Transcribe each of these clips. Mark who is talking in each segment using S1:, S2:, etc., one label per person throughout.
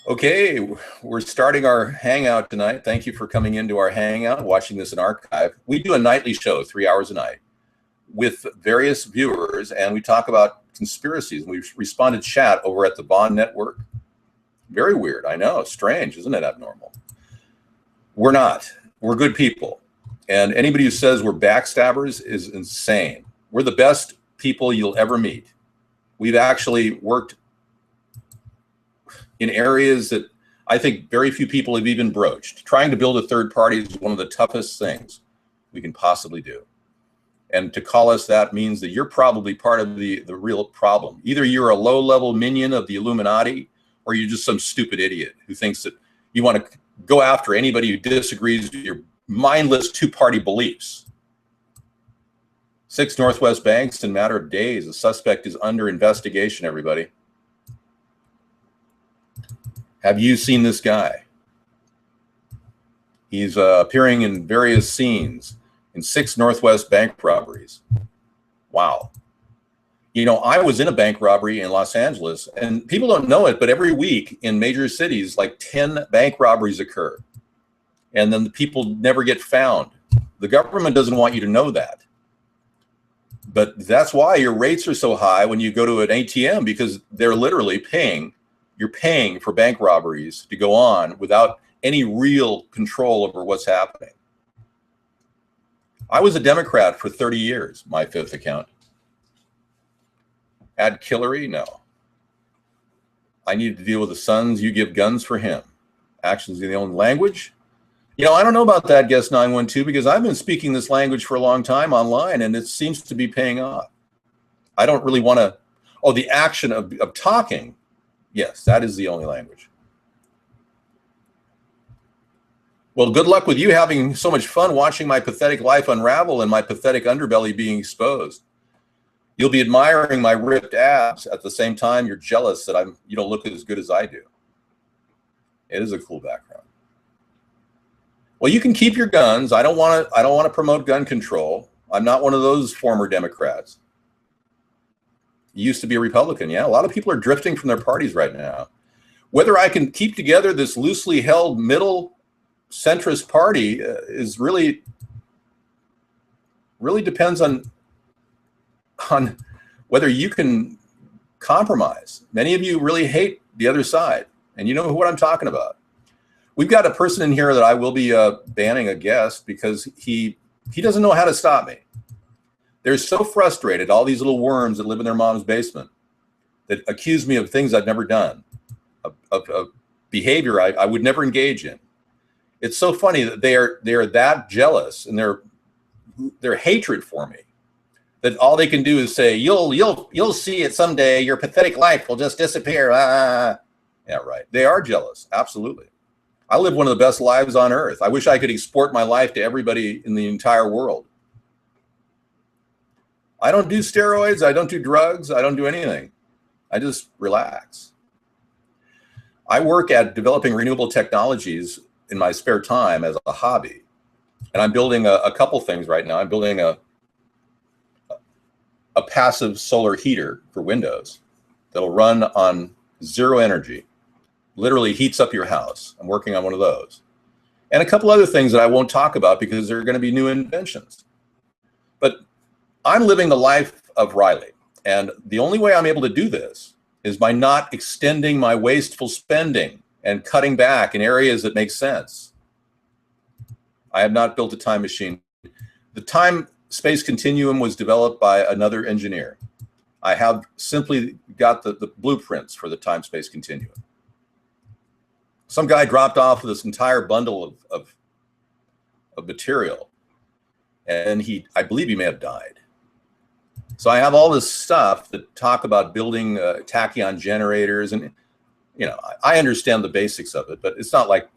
S1: Okay, we're starting our hangout tonight. Thank you for coming into our hangout, watching this in archive. We do a nightly show, 3 hours a night, with various viewers, and we talk about conspiracies. We respond to chat over at the Bond Network. Very weird, I know, strange, isn't it abnormal? We're not. We're good people. And anybody who says we're backstabbers is insane. We're the best people you'll ever meet. We've actually worked in areas that I think very few people have even broached. Trying to build a third party is one of the toughest things we can possibly do. And to call us that means that you're probably part of the real problem. Either you're a low-level minion of the Illuminati, or you're just some stupid idiot who thinks that you want to go after anybody who disagrees with your mindless two-party beliefs. 6 Northwest banks in a matter of days. The suspect is under investigation, everybody. Have you seen this guy? He's appearing in various scenes in 6 Northwest bank robberies. Wow. You know, I was in a bank robbery in Los Angeles, and people don't know it, but every week in major cities, like 10 bank robberies occur. And then the people never get found. The government doesn't want you to know that. But that's why your rates are so high when you go to an ATM, because they're literally paying. You're paying for bank robberies to go on without any real control over what's happening. I was a Democrat for 30 years, my 5th account. Ad Killery? No. I needed to deal with the sons. You give guns for him. Actions in the own language? You know, I don't know about that, Guest 912, because I've been speaking this language for a long time online, and it seems to be paying off. I don't really want to... Oh, the action of talking. Yes, that is the only language. Well, good luck with you having so much fun watching my pathetic life unravel and my pathetic underbelly being exposed. You'll be admiring my ripped abs at the same time you're jealous that you don't look as good as I do. It is a cool background. Well, you can keep your guns. I don't want to promote gun control. I'm not one of those former Democrats. You used to be a Republican. Yeah, a lot of people are drifting from their parties right now. Whether I can keep together this loosely held middle centrist party is really depends on whether you can compromise. Many of you really hate the other side, and you know what I'm talking about. We've got a person in here that I will be banning a guest because he doesn't know how to stop me. They're so frustrated, all these little worms that live in their mom's basement, that accuse me of things I've never done, of behavior I would never engage in. It's so funny that they're that jealous, and their hatred for me, that all they can do is say, you'll see it someday. Your pathetic life will just disappear. Yeah, right. They are jealous. Absolutely. I live one of the best lives on earth. I wish I could export my life to everybody in the entire world. I don't do steroids. I don't do drugs. I don't do anything. I just relax. I work at developing renewable technologies in my spare time as a hobby. And I'm building a couple things right now. I'm building a passive solar heater for windows that'll run on 0 energy. Literally heats up your house. I'm working on one of those. And a couple other things that I won't talk about because they're going to be new inventions. But I'm living the life of Riley. And the only way I'm able to do this is by not extending my wasteful spending and cutting back in areas that make sense. I have not built a time machine. The time-space continuum was developed by another engineer. I have simply got the blueprints for the time-space continuum. Some guy dropped off this entire bundle of material, and I believe he may have died. So I have all this stuff that talk about building tachyon generators, and you know, I understand the basics of it, but it's not like,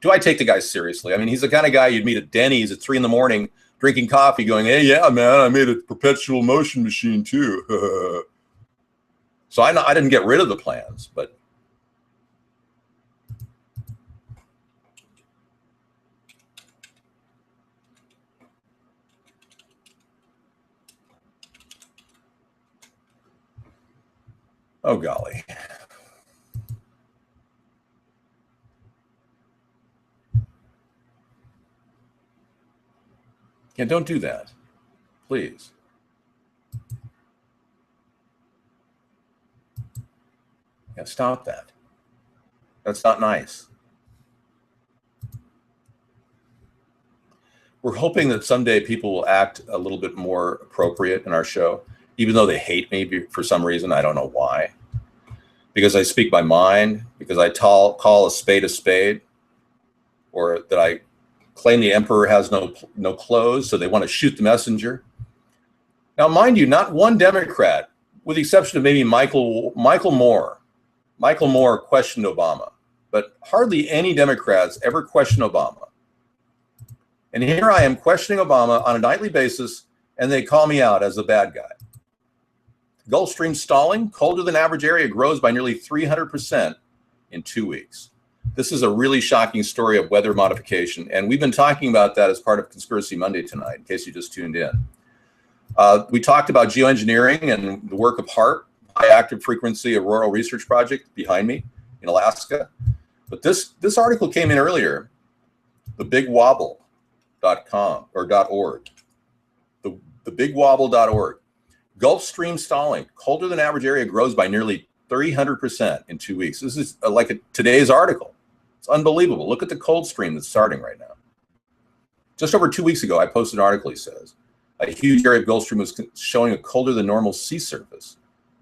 S1: do I take the guy seriously? I mean, he's the kind of guy you'd meet at Denny's at 3 in the morning, drinking coffee, going, "Hey, yeah, man, I made a perpetual motion machine too." So I didn't get rid of the plans, but oh golly. Yeah, don't do that, please. Yeah, stop that. That's not nice. We're hoping that someday people will act a little bit more appropriate in our show, even though they hate me for some reason. I don't know why. Because I speak my mind, because I call a spade, or that I claim the emperor has no clothes, so they want to shoot the messenger. Now, mind you, not one Democrat, with the exception of maybe Michael Moore. Michael Moore questioned Obama, but hardly any Democrats ever question Obama. And here I am questioning Obama on a nightly basis, and they call me out as the bad guy. Gulf Stream stalling, colder than average area grows by nearly 300% in 2 weeks. This is a really shocking story of weather modification, and we've been talking about that as part of Conspiracy Monday tonight, in case you just tuned in. We talked about geoengineering and the work of HAARP, High Active Frequency Auroral Research Project, behind me in Alaska. But this article came in earlier, thebigwobble.com or .org, thebigwobble.org. Gulf Stream stalling, colder than average area grows by nearly 300% in 2 weeks. This is today's article. It's unbelievable. Look at the cold stream that's starting right now. Just over 2 weeks ago, I posted an article, he says. A huge area of Gulf Stream was showing a colder than normal sea surface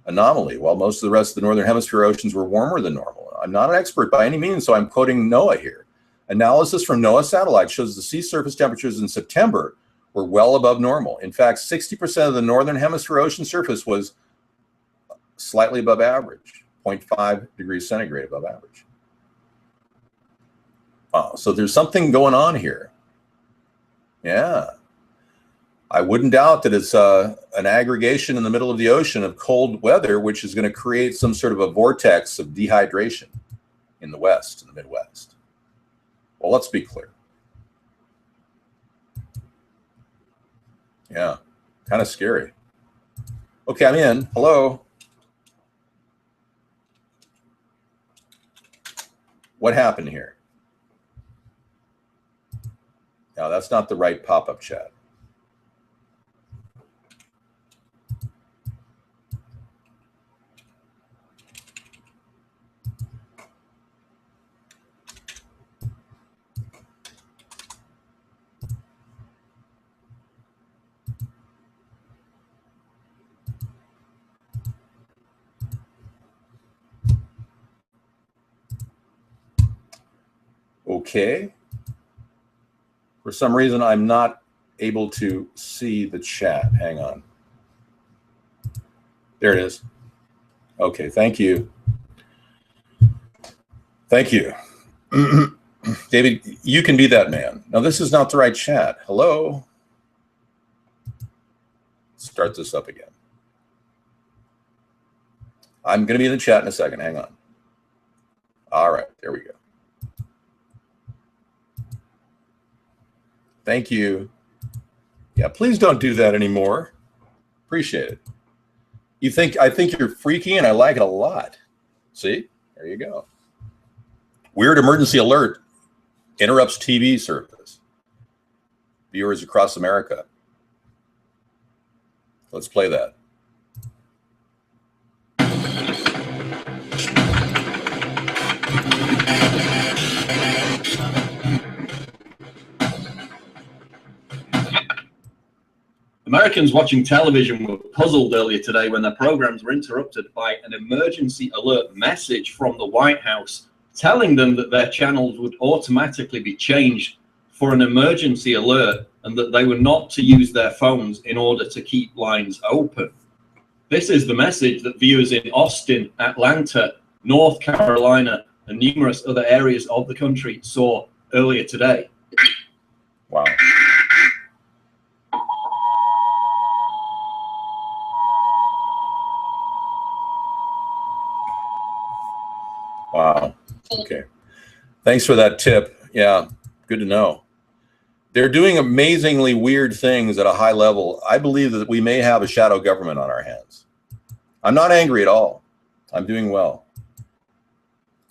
S1: anomaly, while most of the rest of the northern hemisphere oceans were warmer than normal. I'm not an expert by any means, so I'm quoting NOAA here. Analysis from NOAA satellite shows the sea surface temperatures in September were well above normal. In fact, 60% of the northern hemisphere ocean surface was slightly above average, 0.5 degrees centigrade above average. Wow, so there's something going on here. Yeah. I wouldn't doubt that it's an aggregation in the middle of the ocean of cold weather, which is going to create some sort of a vortex of dehydration in the West, in the Midwest. Well, let's be clear. Yeah, kind of scary. Okay, I'm in. Hello. What happened here? No, that's not the right pop-up chat. Okay. For some reason, I'm not able to see the chat. Hang on. There it is. Okay, thank you. Thank you. David, you can be that man. No, this is not the right chat. Hello. Start this up again. I'm going to be in the chat in a second. Hang on. All right, there we go. Thank you. Yeah, please don't do that anymore. Appreciate it. I think you're freaky, and I like it a lot. See? There you go. Weird emergency alert interrupts TV service. Viewers across America. Let's play that.
S2: Americans watching television were puzzled earlier today when their programs were interrupted by an emergency alert message from the White House telling them that their channels would automatically be changed for an emergency alert and that they were not to use their phones in order to keep lines open. This is the message that viewers in Austin, Atlanta, North Carolina, and numerous other areas of the country saw earlier today.
S1: Wow. Wow. Okay. Thanks for that tip. Yeah, good to know. They're doing amazingly weird things at a high level. I believe that we may have a shadow government on our hands. I'm not angry at all. I'm doing well.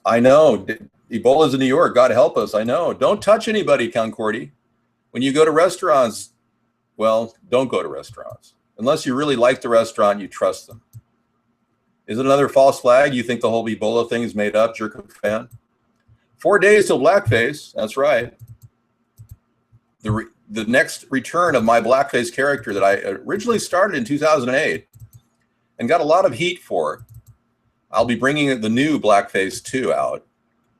S1: I know. Ebola's in New York. God help us. I know. Don't touch anybody, Concordi. When you go to restaurants, well, don't go to restaurants. Unless you really like the restaurant, you trust them. Is it another false flag? You think the whole Ebola thing is made up, jerk fan? 4 days till blackface. That's right. The next return of my blackface character that I originally started in 2008 and got a lot of heat for. I'll be bringing the new Blackface 2 out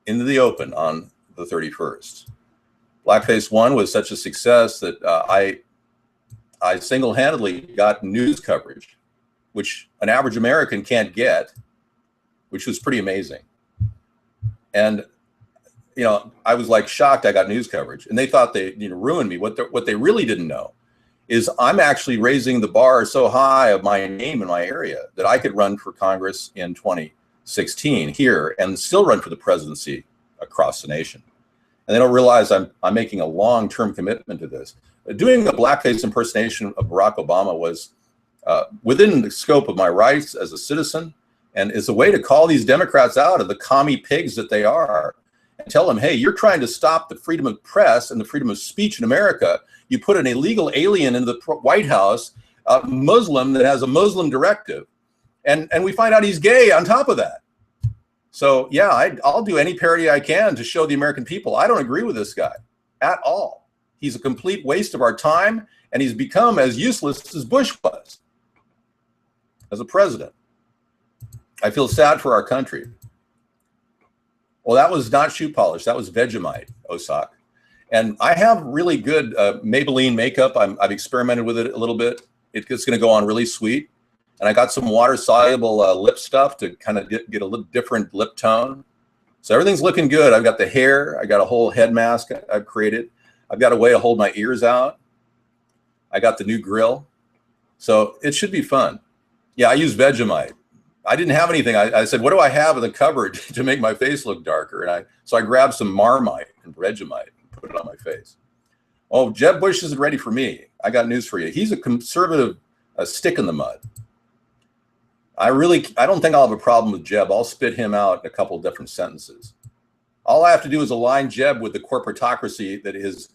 S1: into the open on the 31st. Blackface 1 was such a success that I single-handedly got news coverage, which an average American can't get, which was pretty amazing. And you know, I was like shocked I got news coverage, and they thought they ruined me. What they really didn't know is I'm actually raising the bar so high of my name in my area that I could run for Congress in 2016 here and still run for the presidency across the nation. And they don't realize I'm making a long-term commitment to this. Doing a blackface impersonation of Barack Obama was within the scope of my rights as a citizen, and is a way to call these Democrats out of the commie pigs that they are. And tell them, hey, you're trying to stop the freedom of press and the freedom of speech in America. You put an illegal alien into the White House, a Muslim that has a Muslim directive, and we find out he's gay on top of that. So yeah, I'll do any parody I can to show the American people I don't agree with this guy at all. He's a complete waste of our time, and he's become as useless as Bush was as a president. I feel sad for our country. Well, that was not shoe polish. That was Vegemite, Osak. And I have really good Maybelline makeup. I've experimented with it a little bit. It's going to go on really sweet. And I got some water-soluble lip stuff to kind of get a little different lip tone. So everything's looking good. I've got the hair. I got a whole head mask I've created. I've got a way to hold my ears out. I got the new grill. So it should be fun. Yeah, I use Vegemite. I didn't have anything. I said, what do I have in the cupboard to make my face look darker? And so I grabbed some Marmite and Vegemite and put it on my face. Oh, Jeb Bush isn't ready for me. I got news for you. He's a conservative stick in the mud. I don't think I'll have a problem with Jeb. I'll spit him out in a couple of different sentences. All I have to do is align Jeb with the corporatocracy that his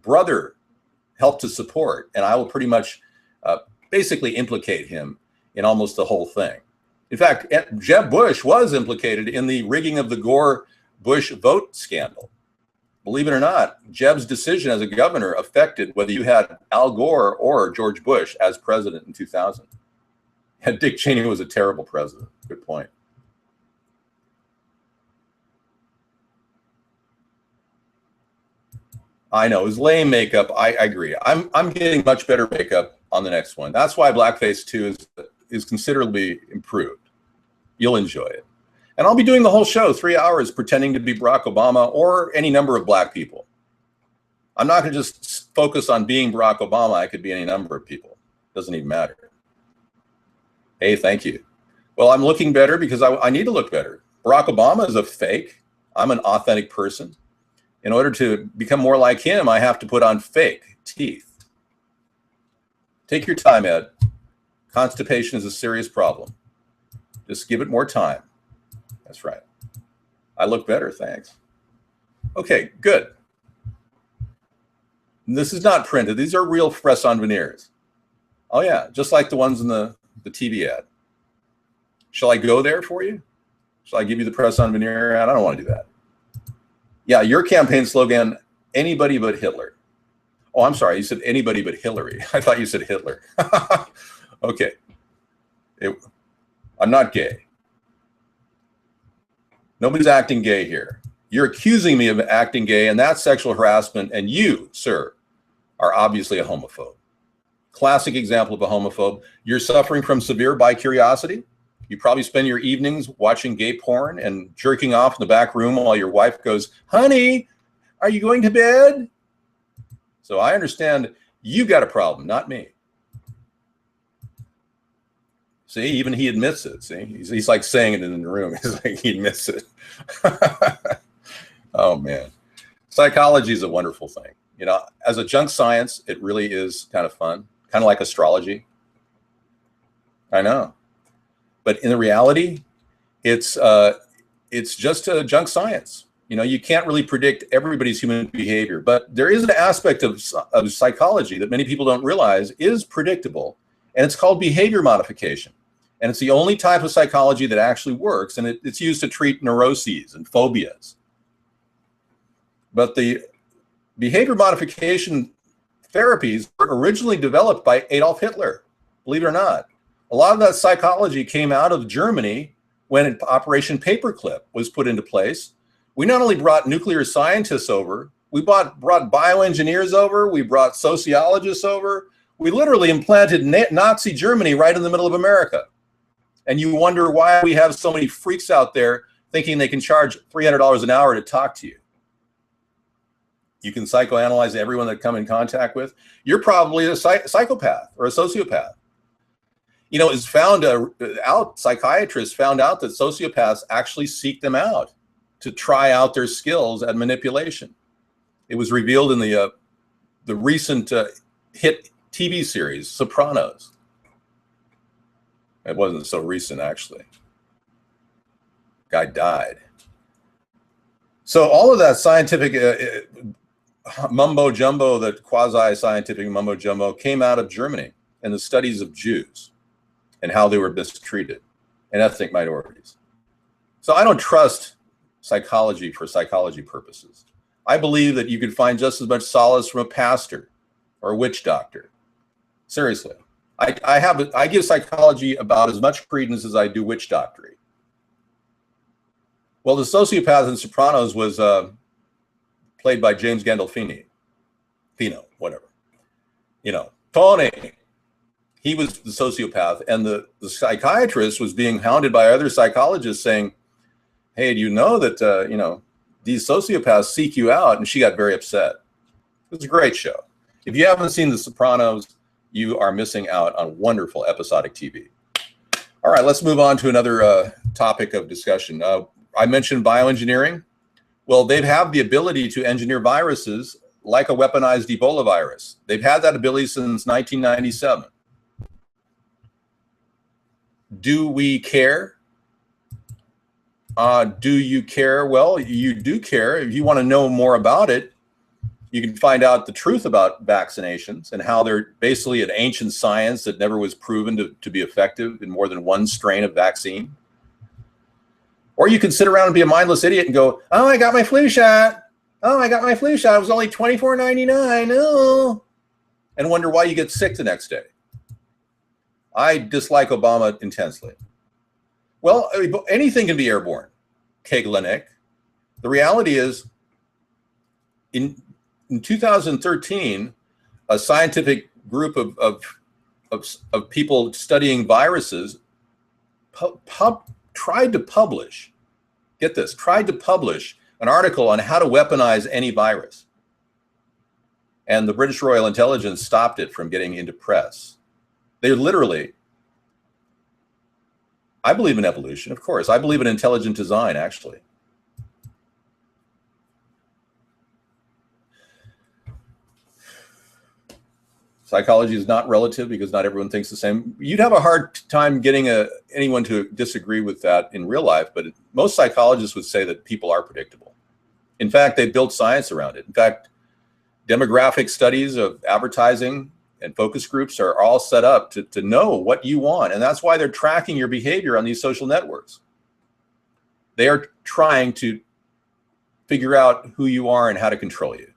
S1: brother helped to support, and I will pretty much basically implicate him in almost the whole thing. In fact, Jeb Bush was implicated in the rigging of the Gore-Bush vote scandal. Believe it or not, Jeb's decision as a governor affected whether you had Al Gore or George Bush as president in 2000. And Dick Cheney was a terrible president. Good point. I know, it was lame makeup. I agree. I'm getting much better makeup on the next one. That's why Blackface 2 is considerably improved. You'll enjoy it. And I'll be doing the whole show, 3 hours, pretending to be Barack Obama or any number of black people. I'm not going to just focus on being Barack Obama. I could be any number of people. Doesn't even matter. Hey, thank you. Well, I'm looking better because I need to look better. Barack Obama is a fake. I'm an authentic person. In order to become more like him, I have to put on fake teeth. Take your time, Ed. Constipation is a serious problem. Just give it more time. That's right. I look better, thanks. Okay, good. This is not printed. These are real press-on veneers. Oh yeah, just like the ones in the TV ad. Shall I go there for you? Shall I give you the press-on veneer ad? I don't want to do that. Yeah, your campaign slogan, anybody but Hitler. Oh, I'm sorry, you said anybody but Hillary. I thought you said Hitler. Okay. I'm not gay. Nobody's acting gay here. You're accusing me of acting gay, and that's sexual harassment, and you, sir, are obviously a homophobe. Classic example of a homophobe. You're suffering from severe bicuriosity. You probably spend your evenings watching gay porn and jerking off in the back room while your wife goes, honey, are you going to bed? So I understand you got a problem, not me. See, even he admits it. See, he's like saying it in the room. He's like, he admits it. Oh, man. Psychology is a wonderful thing. You know, as a junk science, it really is kind of fun, kind of like astrology. I know. But in the reality, it's just a junk science. You know, you can't really predict everybody's human behavior, but there is an aspect of psychology that many people don't realize is predictable, and it's called behavior modification. And it's the only type of psychology that actually works, and it's used to treat neuroses and phobias. But the behavior modification therapies were originally developed by Adolf Hitler, believe it or not. A lot of that psychology came out of Germany when Operation Paperclip was put into place. We not only brought nuclear scientists over, we brought bioengineers over, we brought sociologists over. We literally implanted Nazi Germany right in the middle of America. And you wonder why we have so many freaks out there thinking they can charge $300 an hour to talk to you. You can psychoanalyze everyone that come in contact with. You're probably a psychopath or a sociopath. You know, it's found out, psychiatrists found out that sociopaths actually seek them out to try out their skills at manipulation. It was revealed in the recent hit TV series, Sopranos. It wasn't so recent, actually. Guy died. So all of that scientific mumbo jumbo, that quasi-scientific mumbo jumbo, came out of Germany and the studies of Jews and how they were mistreated and ethnic minorities. So I don't trust psychology for psychology purposes. I believe that you could find just as much solace from a pastor or a witch doctor. Seriously. I give psychology about as much credence as I do witch doctory. Well, the sociopath in Sopranos was played by James Gandolfini. Fino, whatever. You know, Tony. He was the sociopath, and the psychiatrist was being hounded by other psychologists saying, hey, do you know that, you know, these sociopaths seek you out? And she got very upset. It was a great show. If you haven't seen The Sopranos, you are missing out on wonderful episodic TV. All right, let's move on to another topic of discussion. I mentioned bioengineering. Well, they have the ability to engineer viruses like a weaponized Ebola virus. They've had that ability since 1997. Do we care? Do you care? Well, you do care. If you want to know more about it, you can find out the truth about vaccinations and how they're basically an ancient science that never was proven to be effective in more than one strain of vaccine. Or you can sit around and be a mindless idiot and go, oh, I got my flu shot. Oh, I got my flu shot. It was only $24.99. Oh, and wonder why you get sick the next day. I dislike Obama intensely. Well, anything can be airborne. Keglenek. The reality is, in 2013, a scientific group of people studying viruses tried to publish, get this, tried to publish an article on how to weaponize any virus. And the British Royal Intelligence stopped it from getting into press. They literally, I believe in evolution, of course. I believe in intelligent design, actually. Psychology is not relative because not everyone thinks the same. You'd have a hard time getting anyone to disagree with that in real life, but most psychologists would say that people are predictable. In fact, they built science around it. In fact, demographic studies of advertising and focus groups are all set up to know what you want. And that's why they're tracking your behavior on these social networks. They are trying to figure out who you are and how to control you.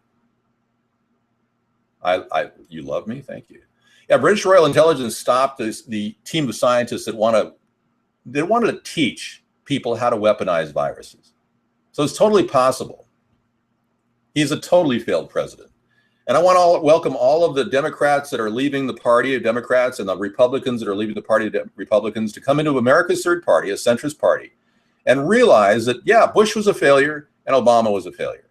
S1: You love me? Thank you. Yeah, British Royal Intelligence stopped the team of scientists that wanted to teach people how to weaponize viruses. So it's totally possible. He's a totally failed president. And I want to welcome all of the Democrats that are leaving the party of Democrats and the Republicans that are leaving the party of Republicans to come into America's third party, a centrist party, and realize that, yeah, Bush was a failure and Obama was a failure.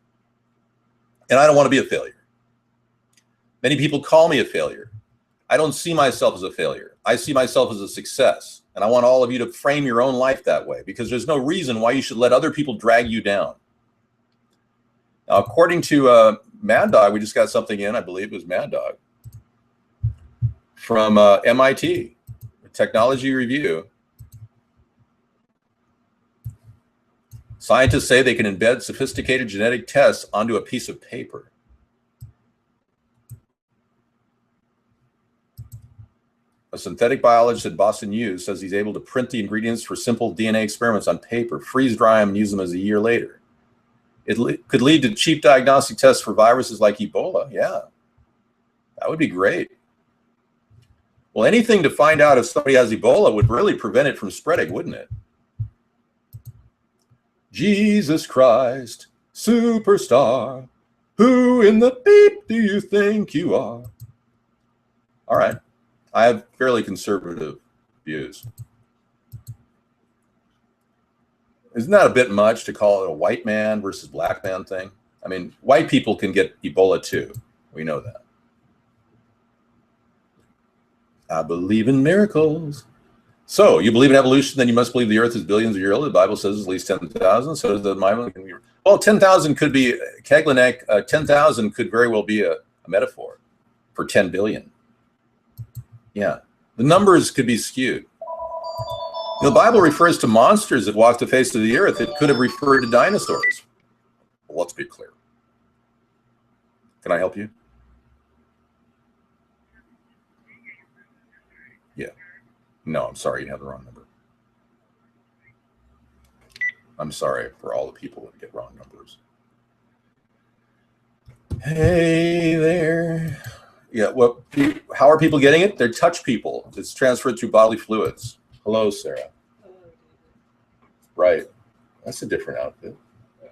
S1: And I don't want to be a failure. Many people call me a failure. I don't see myself as a failure. I see myself as a success. And I want all of you to frame your own life that way, because there's no reason why you should let other people drag you down. Now, according to Mad Dog, we just got something in, I believe it was Mad Dog, from MIT, Technology Review. Scientists say they can embed sophisticated genetic tests onto a piece of paper. A synthetic biologist at Boston U says he's able to print the ingredients for simple DNA experiments on paper, freeze dry them, and use them as a year later. It could lead to cheap diagnostic tests for viruses like Ebola. Yeah, that would be great. Well, anything to find out if somebody has Ebola would really prevent it from spreading, wouldn't it? Jesus Christ, superstar, who in the beep do you think you are? All right. I have fairly conservative views. Isn't that a bit much to call it a white man versus black man thing? I mean, white people can get Ebola too. We know that. I believe in miracles. So you believe in evolution, then you must believe the earth is billions of years old. The Bible says at least 10,000. So does the Bible. Well, 10,000 could be, Keglenek, 10,000 could very well be a metaphor for 10 billion. Yeah, the numbers could be skewed. The Bible refers to monsters that walk the face of the earth. It could have referred to dinosaurs. Well, let's be clear. Can I help you? Yeah. No, I'm sorry. You have the wrong number. I'm sorry for all the people that get wrong numbers. Hey there. Yeah, well, how are people getting it? They're touch people. It's transferred through bodily fluids. Hello, Sarah. Right. That's a different outfit. Yeah,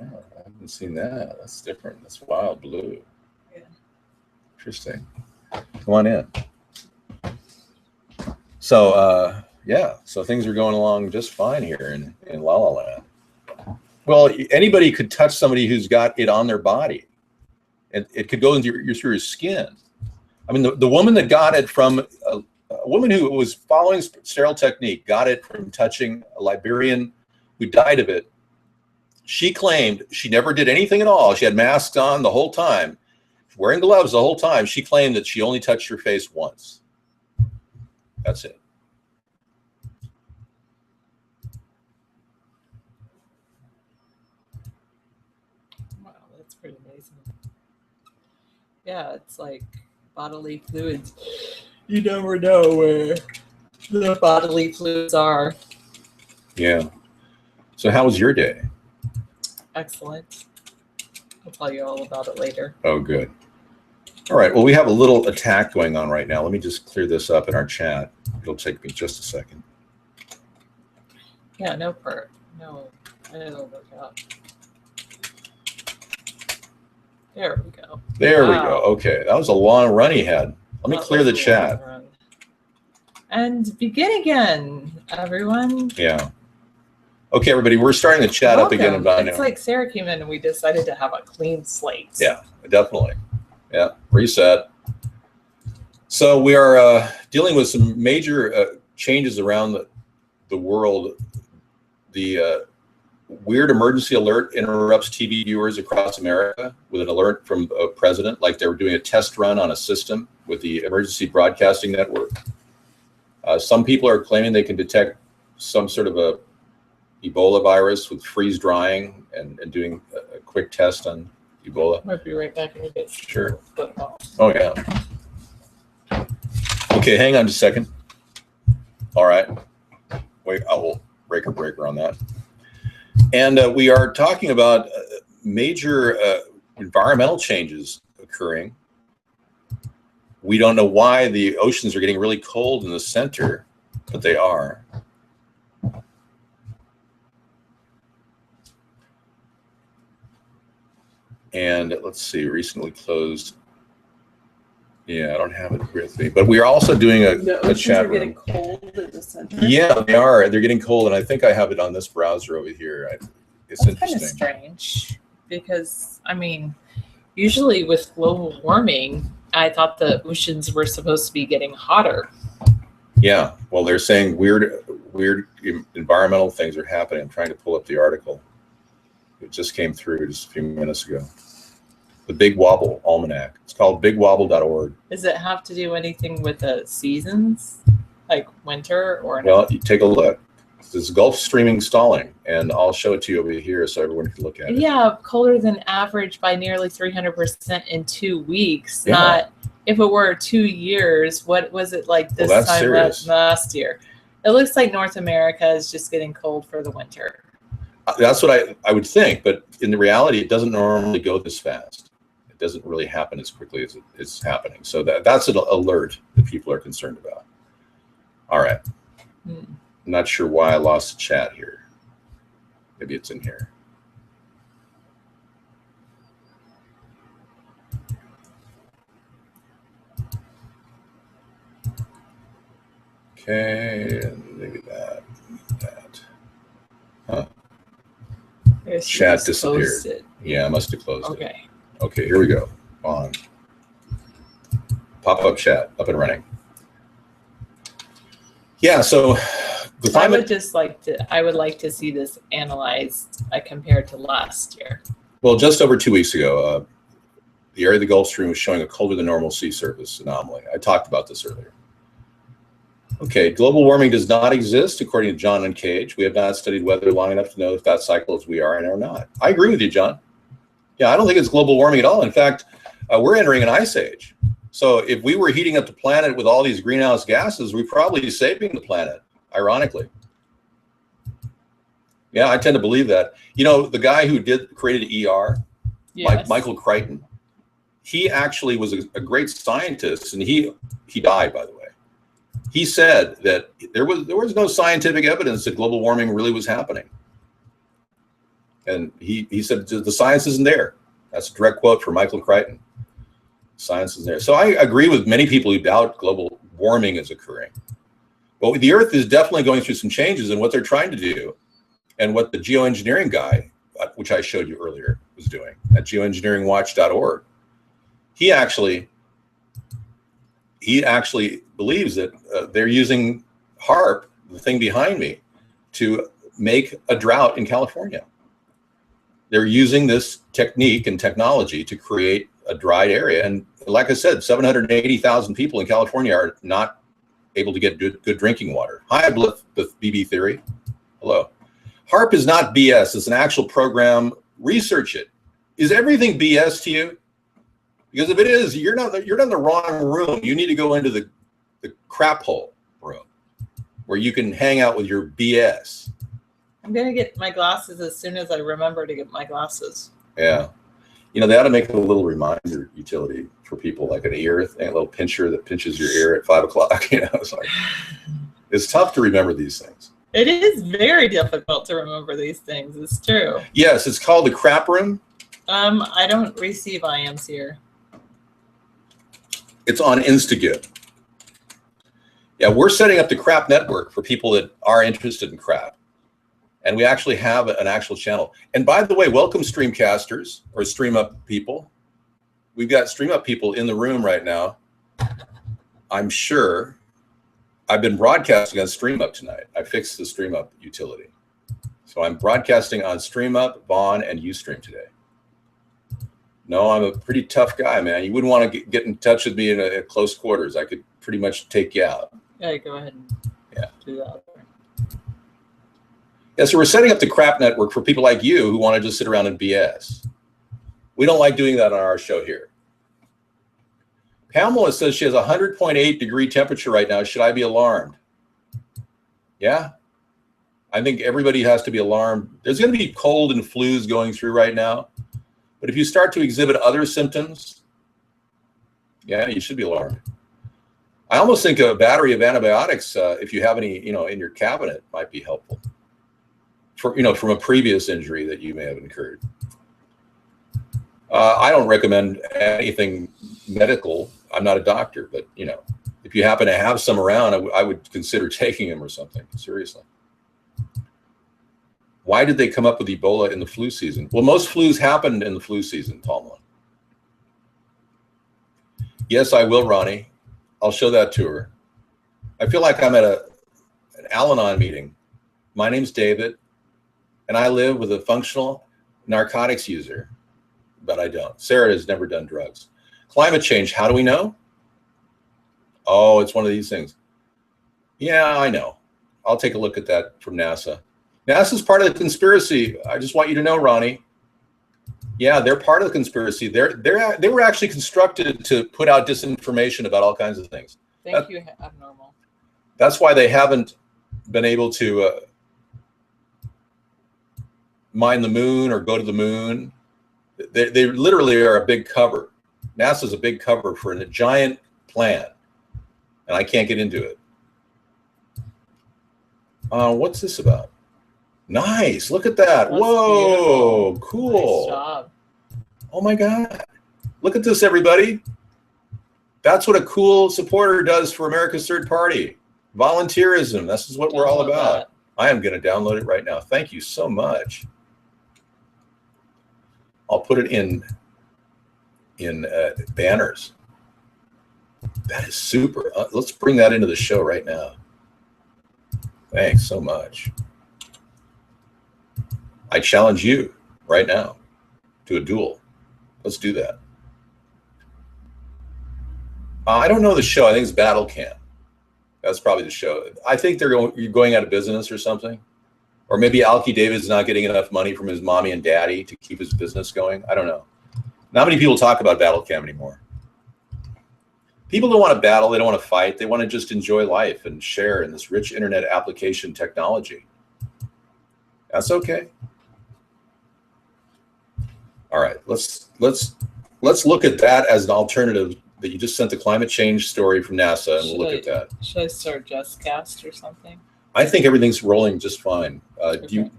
S1: I haven't seen that. That's different. That's wild blue. Yeah. Interesting. Come on in. So, yeah, so things are going along just fine here in La La Land. Well, anybody could touch somebody who's got it on their body. It could go into through your skin. I mean, the woman that got it from a woman who was following sterile technique got it from touching a Liberian who died of it. She claimed she never did anything at all. She had masks on the whole time, wearing gloves the whole time. She claimed that she only touched her face once. That's it.
S3: Wow, that's pretty amazing. Yeah, it's like bodily fluids. You never know where the bodily fluids are.
S1: Yeah. So how was your day?
S3: Excellent. I'll tell you all about it later.
S1: Oh, good. All right. Well, we have a little attack going on right now. Let me just clear this up in our chat. It'll take me just a second.
S3: Yeah, no, it'll work out. There we go.
S1: There we go. Okay. That was a long run he had. Let me clear the chat.
S3: And begin again, everyone.
S1: Yeah. Okay, everybody. We're starting the chat up again about now.
S3: It's like Sarah came in and we decided to have a clean slate.
S1: Yeah, definitely. Yeah, reset. So we are dealing with some major changes around the world. The weird emergency alert interrupts TV viewers across America with an alert from a president, like they were doing a test run on a system with the emergency broadcasting network. Some people are claiming they can detect some sort of a Ebola virus with freeze drying and doing a quick test on Ebola.
S3: Might be right back in a bit.
S1: Sure. Oh, yeah. Okay, hang on just a second. All right. Wait, I will breaker on that. And we are talking about major environmental changes occurring. We don't know why the oceans are getting really cold in the center, but they are. And let's see, recently closed. Yeah, I don't have it with me, but we are also doing a chat room.
S4: Getting cold in the center.
S1: Yeah, they are. They're getting cold, and I think I have it on this browser over here. It's
S3: That's
S1: interesting.
S3: kind of strange because, I mean, usually with global warming, I thought the oceans were supposed to be getting hotter.
S1: Yeah, well, they're saying weird environmental things are happening. I'm trying to pull up the article. It just came through just a few minutes ago. The Big Wobble Almanac. It's called bigwobble.org.
S3: Does it have to do anything with the seasons, like winter or?
S1: Well, you take a look. This Gulf streaming stalling, and I'll show it to you over here so everyone can look at it.
S3: Yeah, colder than average by nearly 300% in 2 weeks.
S1: Yeah.
S3: Not if it were 2 years. What was it like this
S1: Well, that's
S3: time
S1: serious.
S3: last year? It looks like North America is just getting cold for the winter.
S1: That's what I would think, but in the reality, it doesn't normally go this fast. It doesn't really happen as quickly as it's happening. So that's an alert that people are concerned about. All right. I'm not sure why I lost the chat here. Maybe it's in here. Okay, and maybe that. Huh. Chat disappeared. Yeah, I must have closed it. Okay, here we go. On. Pop-up chat up and running. Yeah, so the
S3: I would like to see this analyzed compared to last year.
S1: Well, just over 2 weeks ago, the area of the Gulf Stream was showing a colder than normal sea surface anomaly. I talked about this earlier. Okay, global warming does not exist, according to John and Cage. We have not studied weather long enough to know if that cycle is we are and are not. I agree with you, John. Yeah, I don't think it's global warming at all. In fact, we're entering an ice age. So if we were heating up the planet with all these greenhouse gases, we'd probably be saving the planet, ironically. Yeah, I tend to believe that. You know, the guy who created ER,
S3: Yes.
S1: Michael Crichton, he actually was a great scientist, and he died, by the way. He said that there was no scientific evidence that global warming really was happening. And he said the science isn't there. That's a direct quote from Michael Crichton. Science is there. So I agree with many people who doubt global warming is occurring. Well, the Earth is definitely going through some changes in what they're trying to do, and what the geoengineering guy, which I showed you earlier, was doing at geoengineeringwatch.org. He actually believes that they're using HAARP, the thing behind me, to make a drought in California. They're using this technique and technology to create a dried area. And like I said, 780,000 people in California are not able to get good drinking water. Hi, BB Theory. Hello. HAARP is not BS. It's an actual program. Research it. Is everything BS to you? Because if it is, you're in the wrong room. You need to go into the crap hole room where you can hang out with your BS.
S3: I'm going to get my glasses as soon as I remember to get my glasses.
S1: Yeah. You know, they ought to make a little reminder utility for people, like an ear thing, a little pincher that pinches your ear at 5 o'clock. You know, it's tough to remember these things.
S3: It is very difficult to remember these things. It's true.
S1: Yes, it's called the crap room.
S3: I don't receive IMs here.
S1: It's on Instagib. Yeah, we're setting up the crap network for people that are interested in crap. And we actually have an actual channel. And by the way, welcome Streamcasters or Stream Up people. We've got Stream Up people in the room right now. I'm sure I've been broadcasting on Stream Up tonight. I fixed the Stream Up utility. So I'm broadcasting on Stream Up, Vaughn, and Ustream today. No, I'm a pretty tough guy, man. You wouldn't want to get in touch with me in close quarters. I could pretty much take you out.
S3: Yeah, go ahead and do that.
S1: Yeah, so we're setting up the crap network for people like you who want to just sit around and BS. We don't like doing that on our show here. Pamela says she has a 100.8 degree temperature right now. Should I be alarmed? Yeah, I think everybody has to be alarmed. There's going to be cold and flus going through right now. But if you start to exhibit other symptoms, yeah, you should be alarmed. I almost think a battery of antibiotics, if you have any, in your cabinet, might be helpful. From a previous injury that you may have incurred. I don't recommend anything medical. I'm not a doctor, but if you happen to have some around, I would consider taking them or something, seriously. Why did they come up with Ebola in the flu season? Well, most flus happened in the flu season, Palma. Yes, I will, Ronnie. I'll show that to her. I feel like I'm at an Al-Anon meeting. My name's David. And I live with a functional narcotics user, but I don't. Sarah has never done drugs. Climate change, how do we know? Oh, it's one of these things. Yeah, I know. I'll take a look at that from NASA. NASA's part of the conspiracy. I just want you to know, Ronnie. Yeah, they're part of the conspiracy. They were actually constructed to put out disinformation about all kinds of things.
S3: Thank you, Abnormal.
S1: That's why they haven't been able to mine the moon or go to the moon. They literally are a big cover. NASA's a big cover for a giant plan, and I can't get into it. What's this about? Nice. Look at that.
S3: That's
S1: Whoa,
S3: beautiful.
S1: cool.
S3: Nice job.
S1: Oh my God. Look at this, everybody. That's what a cool supporter does for America's Third Party. Volunteerism. This is what we're all
S3: Download
S1: about.
S3: that.
S1: I am going to download it right now. Thank you so much. I'll put it in banners. That is super. Let's bring that into the show right now. Thanks so much. I challenge you right now to a duel. Let's do that. I don't know the show. I think it's Battle Camp. That's probably the show. I think they're going out of business or something. Or maybe Alki David's not getting enough money from his mommy and daddy to keep his business going. I don't know. Not many people talk about Battle Camp anymore. People don't want to battle. They don't want to fight. They want to just enjoy life and share in this rich internet application technology. That's okay. All right, let's look at that as an alternative that you just sent the climate change story from NASA, and we'll look at that.
S3: Should I start JustCast or something?
S1: I think everything's rolling just fine.
S3: Okay.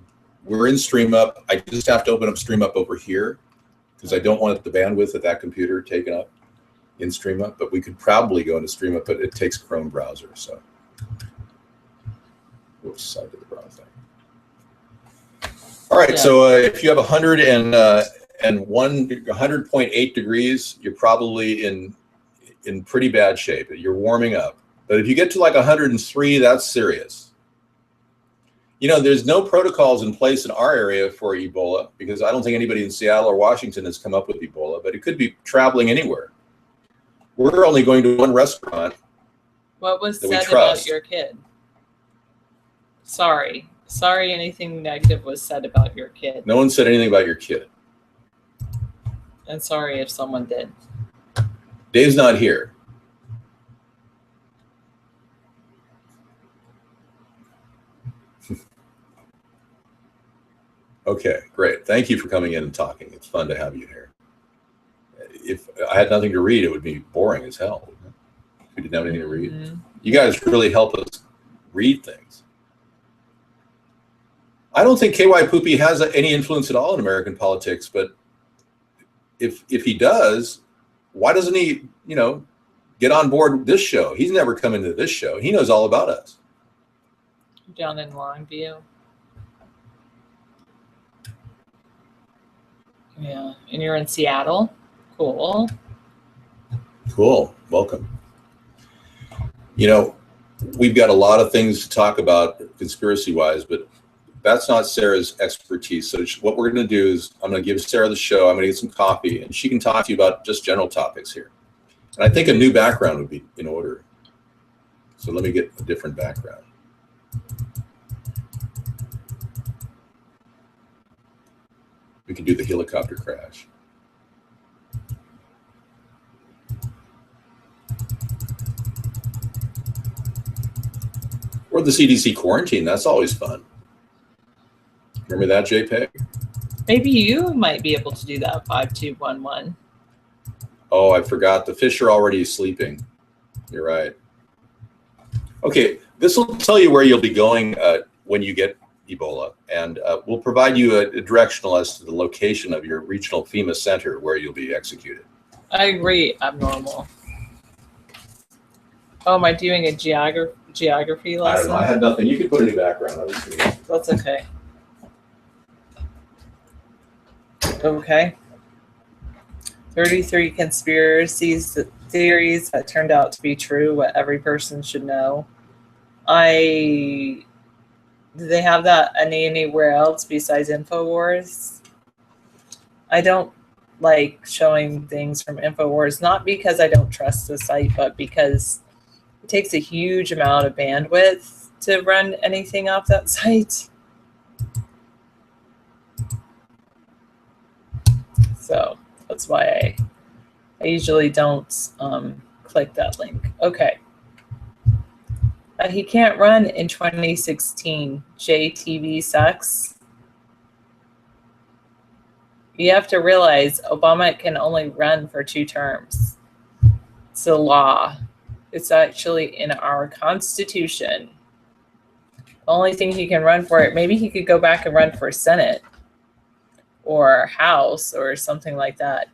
S1: We're in StreamUp. I just have to open up StreamUp over here because I don't want the bandwidth of that computer taken up in StreamUp, but we could probably go into StreamUp, but it takes Chrome browser, so. Whoops, I did the wrong thing. All right,
S3: Yeah.
S1: so if you have 100.8 degrees, you're probably in pretty bad shape. You're warming up. But if you get to like 103, that's serious. You know, there's no protocols in place in our area for Ebola because I don't think anybody in Seattle or Washington has come up with Ebola, but it could be traveling anywhere. We're only going to one restaurant.
S3: What was
S1: that we
S3: said
S1: trust.
S3: about your kid? Sorry, anything negative was said about your kid.
S1: No one said anything about your kid.
S3: And sorry if someone did.
S1: Dave's not here. Okay, great. Thank you for coming in and talking. It's fun to have you here. If I had nothing to read, it would be boring as hell, wouldn't it? If we didn't have anything to read.
S3: Mm-hmm.
S1: You guys really help us read things. I don't think KY Poopy has any influence at all in American politics, but if he does, why doesn't he, get on board with this show? He's never come into this show. He knows all about us.
S3: Down in Longview. Yeah, and you're in Seattle? Cool.
S1: Cool. Welcome. We've got a lot of things to talk about conspiracy-wise, but that's not Sarah's expertise. So what we're going to do is I'm going to give Sarah the show. I'm going to get some coffee, and she can talk to you about just general topics here. And I think a new background would be in order. So let me get a different background. We can do the helicopter crash. Or the CDC quarantine. That's always fun. Remember that, JPEG?
S3: Maybe you might be able to do that, 5211.
S1: Oh, I forgot. The fish are already sleeping. You're right. Okay, this will tell you where you'll be going when you get Ebola, and we'll provide you a directional as to the location of your regional FEMA center where you'll be executed.
S3: I agree, Abnormal. Oh, am I doing a geography
S1: I don't
S3: lesson?
S1: know. I had nothing. You can put it in the background.
S3: That's okay. Okay. 33 conspiracies, theories that turned out to be true, what every person should know. Do they have that anywhere else besides InfoWars? I don't like showing things from InfoWars, not because I don't trust the site, but because it takes a huge amount of bandwidth to run anything off that site. So that's why I usually don't click that link. Okay. He can't run in 2016. JTV sucks. You have to realize Obama can only run for 2 terms. It's a law. It's actually in our Constitution. The only thing he can run for it, maybe he could go back and run for Senate or House or something like that.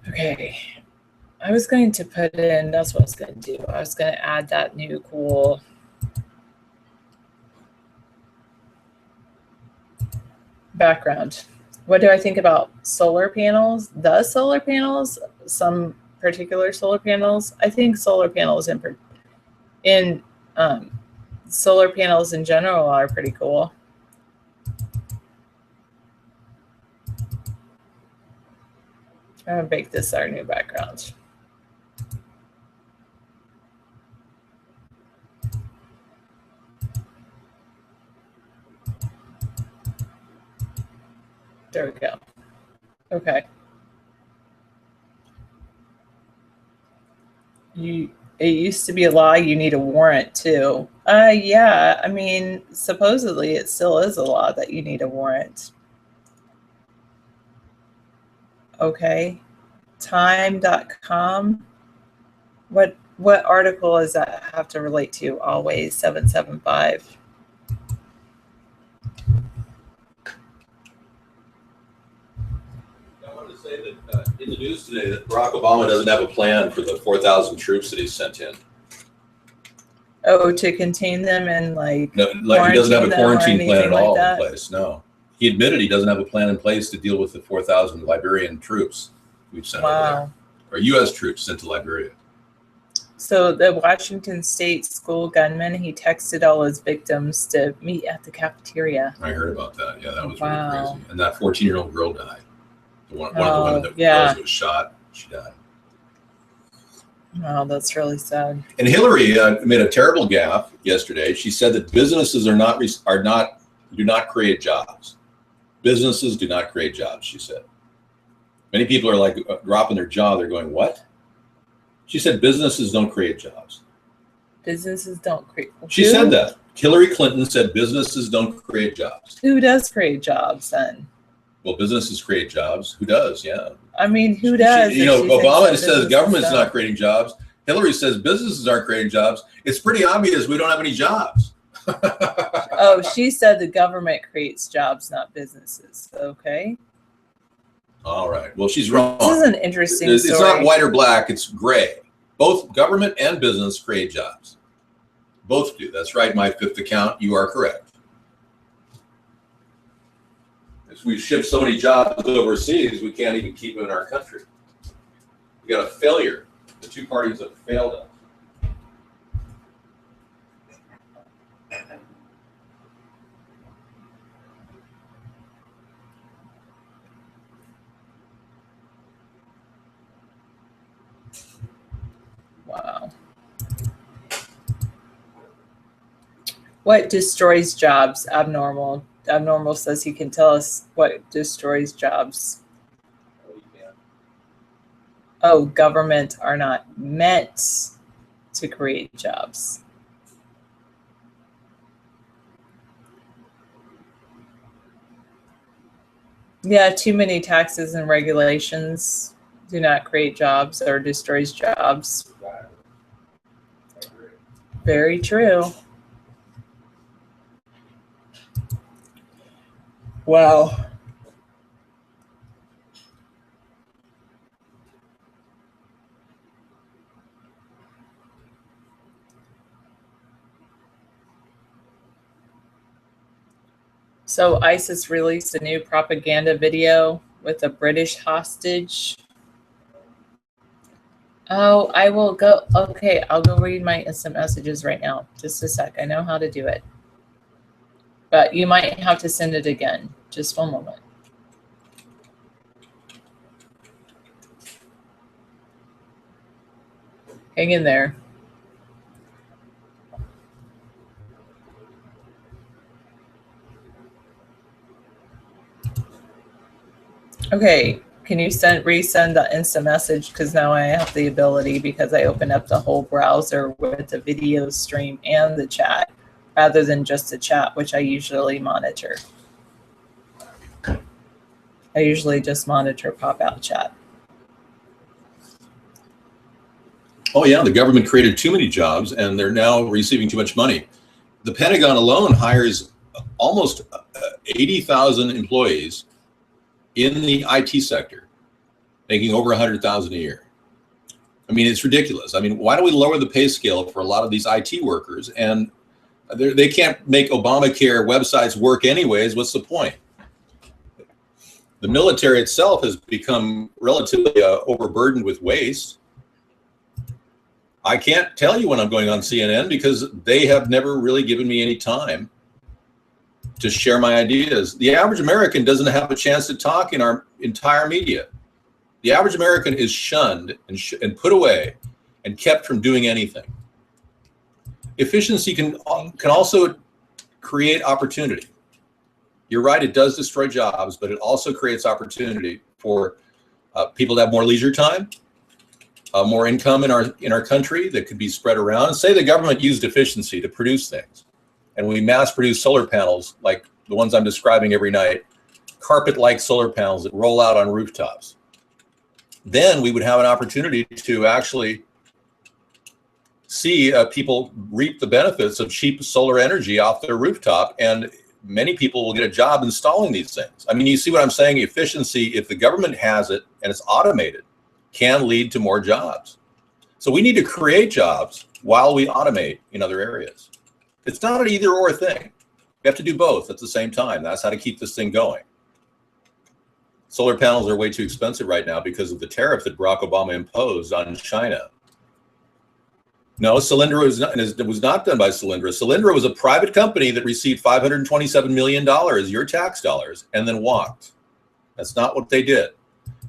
S3: Okay. I was going to put in, that's what I was going to do. I was going to add that new cool background. What do I think about solar panels? The solar panels, some particular solar panels. I think solar panels in solar panels in general are pretty cool. I'm gonna make this our new background. There we go. Okay. It used to be a law you need a warrant too. Yeah, I mean, supposedly it still is a law that you need a warrant. Okay. Time.com. What article does that have to relate to? Always 775.
S1: I wanted to say that in the news today that Barack Obama doesn't have a plan for the 4,000 troops that he sent in.
S3: Oh, to contain them and like
S1: No, like he doesn't have a quarantine plan at all
S3: like
S1: in place. No, he admitted he doesn't have a plan in place to deal with the 4,000 Liberian troops we've sent over there, or U.S. troops sent to Liberia.
S3: So the Washington State school gunman, he texted all his victims to meet at the cafeteria.
S1: I heard about that. Yeah, that was really crazy. And that 14-year-old girl died. One of the women that was shot, she died.
S3: Oh, that's really sad.
S1: And Hillary made a terrible gaffe yesterday. She said that businesses do not create jobs. Businesses do not create jobs, she said. Many people are like dropping their jaw. They're going, what? She said businesses don't create jobs.
S3: Businesses don't create.
S1: She said that. Hillary Clinton said businesses don't create jobs.
S3: Who does create jobs then?
S1: Well, businesses create jobs. Who does? Yeah.
S3: I mean, who does?
S1: Obama says government's not creating jobs. Hillary says businesses aren't creating jobs. It's pretty obvious we don't have any jobs.
S3: Oh, she said the government creates jobs, not businesses. Okay.
S1: All right. Well, she's wrong.
S3: This is an interesting story.
S1: It's not white or black. It's gray. Both government and business create jobs. Both do. That's right. My fifth account. You are correct. If we ship so many jobs overseas, we can't even keep them in our country. We got a failure. The two parties have failed us.
S3: Wow. What destroys jobs? Abnormal. Abnormal says he can tell us what destroys jobs. Oh, government are not meant to create jobs. Yeah, too many taxes and regulations do not create jobs or destroys jobs. Very true. Wow. So ISIS released a new propaganda video with a British hostage. Oh, I will go. Okay, I'll go read my instant messages right now. Just a sec. I know how to do it. But you might have to send it again. Just one moment. Hang in there. Okay, can you resend the instant message? Because now I have the ability, because I opened up the whole browser with the video stream and the chat, rather than just the chat, which I usually monitor. I usually just monitor pop-out chat.
S1: Oh yeah, the government created too many jobs and they're now receiving too much money. The Pentagon alone hires almost 80,000 employees in the IT sector, making over 100,000 a year. I mean, it's ridiculous. I mean, why don't we lower the pay scale for a lot of these IT workers? And they can't make Obamacare websites work anyways. What's the point? The military itself has become relatively overburdened with waste. I can't tell you when I'm going on CNN because they have never really given me any time to share my ideas. The average American doesn't have a chance to talk in our entire media. The average American is shunned and put away and kept from doing anything. Efficiency can also create opportunity. You're right, it does destroy jobs, but it also creates opportunity for people to have more leisure time, more income in our country that could be spread around. Say the government used efficiency to produce things, and we mass produce solar panels like the ones I'm describing every night, carpet-like solar panels that roll out on rooftops. Then we would have an opportunity to actually see people reap the benefits of cheap solar energy off their rooftop, and many people will get a job installing these things. I mean, you see what I'm saying? Efficiency, if the government has it and it's automated, can lead to more jobs. So we need to create jobs while we automate in other areas. It's not an either or thing. We have to do both at the same time. That's how to keep this thing going. Solar panels are way too expensive right now because of the tariff that Barack Obama imposed on China. No, Solyndra was not done by Solyndra. Solyndra was a private company that received $527 million, your tax dollars, and then walked. That's not what they did.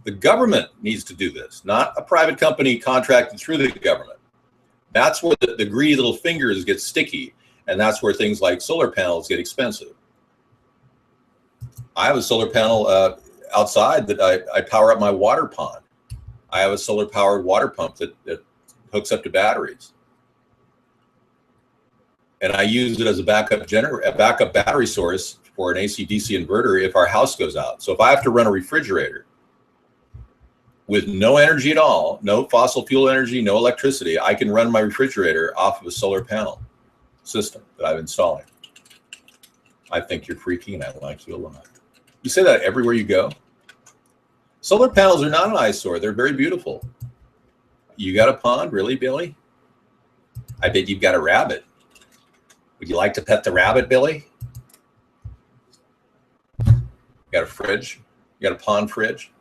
S1: The government needs to do this, not a private company contracted through the government. That's where the greedy little fingers get sticky, and that's where things like solar panels get expensive. I have a solar panel outside that I power up my water pond. I have a solar-powered water pump that hooks up to batteries. And I use it as a backup battery source for an AC/DC inverter if our house goes out. So if I have to run a refrigerator with no energy at all, no fossil fuel energy, no electricity, I can run my refrigerator off of a solar panel system that I'm installing. I think you're freaky and I like you a lot. You say that everywhere you go. Solar panels are not an eyesore. They're very beautiful. You got a pond, really, Billy? I bet you've got a rabbit. Would you like to pet the rabbit, Billy? You got a fridge? You got a pond fridge?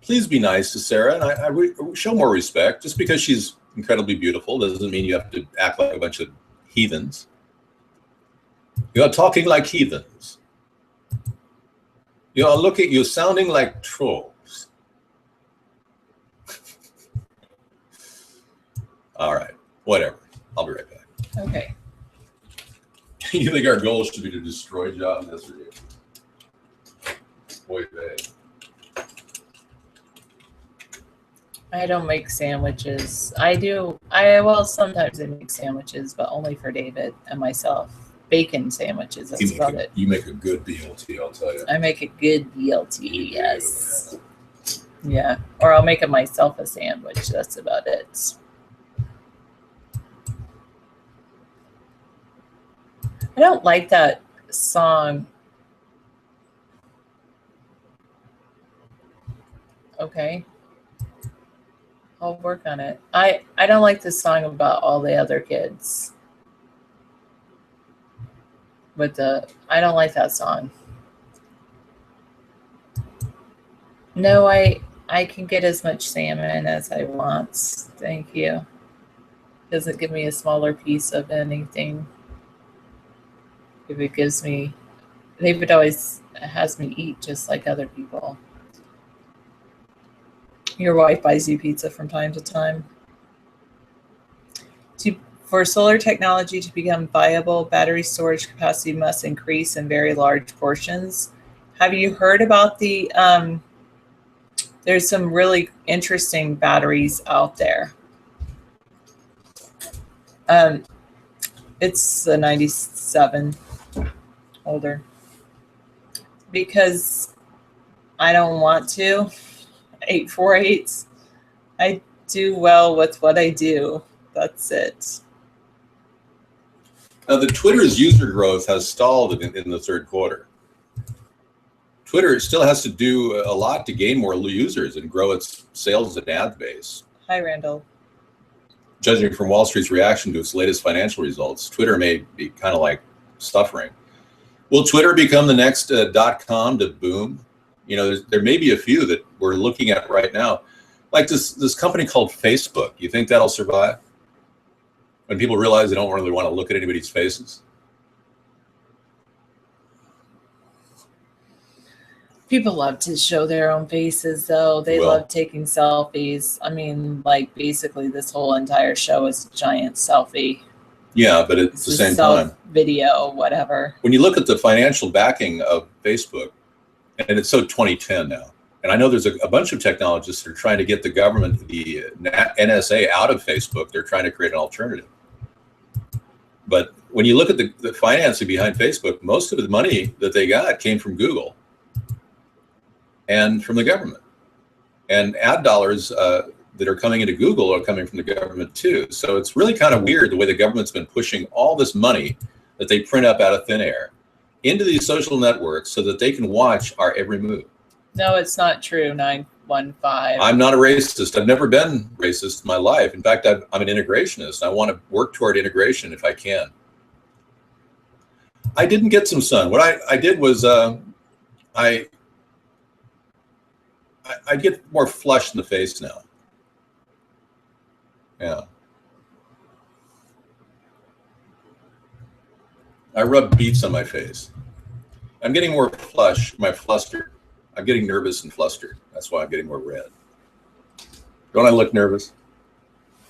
S1: Please be nice to Sarah, and I show more respect. Just because she's incredibly beautiful doesn't mean you have to act like a bunch of heathens. You're talking like heathens. You're sounding like trolls. All right, whatever. I'll be right back.
S3: Okay.
S1: You think our goal should be to destroy jobs? That's ridiculous. Boy, babe.
S3: I don't make sandwiches. Well, sometimes I make sandwiches, but only for David and myself. Bacon sandwiches, that's about it.
S1: You make a good BLT, I'll tell you.
S3: I make a good BLT, yes. Yeah, or I'll make myself a sandwich, that's about it. I don't like that song. Okay. I'll work on it. I don't like the song about all the other kids. I don't like that song. No, I can get as much salmon as I want. Thank you. Doesn't give me a smaller piece of anything. If it gives me, David always has me eat just like other people. Your wife buys you pizza from time to time. For solar technology to become viable, battery storage capacity must increase in very large portions. Have you heard about the, there's some really interesting batteries out there. It's the 97 older. Because I don't want to. 848s. I do well with what I do. That's it.
S1: Now, the Twitter's user growth has stalled in the third quarter. Twitter still has to do a lot to gain more users and grow its sales and ad base.
S3: Hi, Randall.
S1: Judging from Wall Street's reaction to its latest financial results, Twitter may be kind of like suffering. Will Twitter become the next .com to boom? You know, there may be a few that we're looking at right now, like this company called Facebook. You think that'll survive? When people realize they don't really want to look at anybody's faces?
S3: People love to show their own faces, though. They love taking selfies. I mean, like, basically this whole entire show is a giant selfie.
S1: Yeah, but at the same time,
S3: video, whatever.
S1: When you look at the financial backing of Facebook, and it's so 2010 now, and I know there's a bunch of technologists that are trying to get the government, the NSA, out of Facebook. They're trying to create an alternative. But when you look at the financing behind Facebook, most of the money that they got came from Google and from the government. And ad dollars that are coming into Google are coming from the government too. So it's really kind of weird the way the government's been pushing all this money that they print up out of thin air into these social networks so that they can watch our every move.
S3: No, it's not true, 915.
S1: I'm not a racist. I've never been racist in my life. In fact, I'm an integrationist. I want to work toward integration if I can. I didn't get some sun. What I did was I get more flush in the face now. Yeah. I rub beets on my face. I'm getting more flush, my flustered. I'm getting nervous and flustered. That's why I'm getting more red. Don't I look nervous?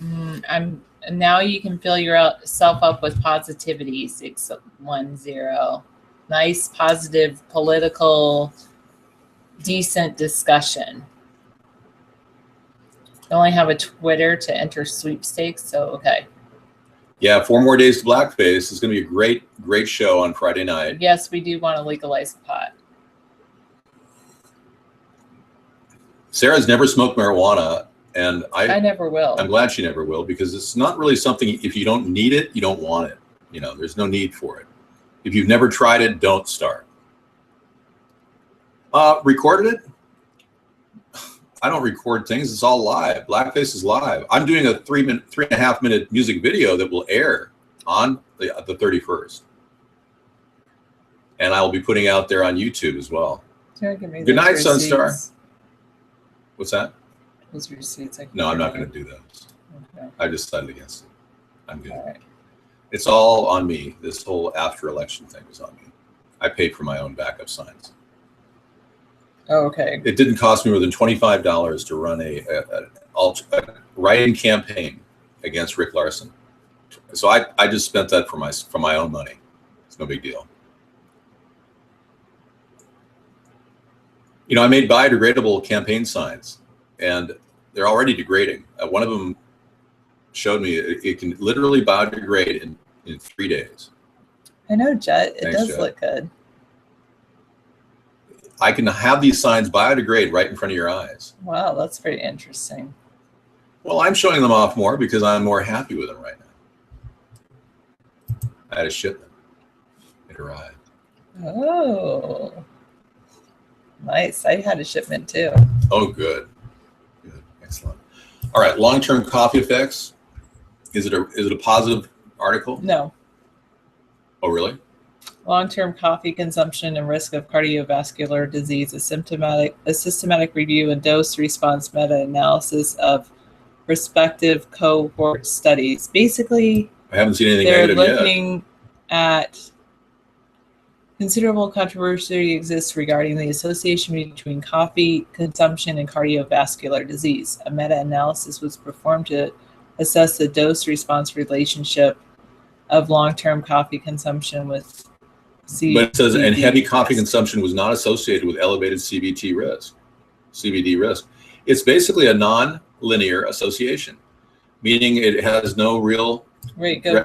S3: Now you can fill yourself up with positivity, 610. Nice, positive, political, decent discussion. You only have a Twitter to enter sweepstakes, so okay.
S1: Yeah, 4 more days to blackface. It's going to be a great show on Friday night.
S3: Yes, we do want to legalize pot.
S1: Sarah's never smoked marijuana, and
S3: I never will.
S1: I'm glad she never will, because it's not really something, if you don't need it, you don't want it. You know, there's no need for it. If you've never tried it, don't start. Recorded it? I don't record things. It's all live. Blackface is live. I'm doing a 3.5 minute music video that will air on the 31st. And I'll be putting out there on YouTube as well. Good night, Sunstar. What's that?
S3: Those receipts.
S1: No, I'm not going to do those.
S3: Okay.
S1: I decided against it. I'm good.
S3: All right.
S1: It's all on me. This whole after election thing was on me. I paid for my own backup signs.
S3: Oh, okay.
S1: It didn't cost me more than $25 to run a write-in campaign against Rick Larson. So I just spent that from my own money. It's no big deal. You know, I made biodegradable campaign signs, and they're already degrading. One of them showed me it can literally biodegrade in 3 days.
S3: I know, Jet. It
S1: Thanks,
S3: does
S1: Jet.
S3: look good.
S1: I can have these signs biodegrade right in front of your eyes.
S3: Wow, that's pretty interesting.
S1: Well, I'm showing them off more because I'm more happy with them right now. I had a shipment. It arrived.
S3: Oh, nice. I had a shipment too.
S1: Oh, good. Good. Excellent. All right. Long-term coffee effects. Is it a positive article?
S3: No.
S1: Oh, really?
S3: Long-term coffee consumption and risk of cardiovascular disease, a systematic review and dose-response meta-analysis of prospective cohort studies. Basically,
S1: I haven't seen anything
S3: they're
S1: negative
S3: looking at considerable controversy exists regarding the association between coffee consumption and cardiovascular disease. A meta-analysis was performed to assess the dose-response relationship of long-term coffee consumption with CBD.
S1: But it says, and heavy coffee consumption was not associated with elevated CBD risk. It's basically a non-linear association, meaning it has no real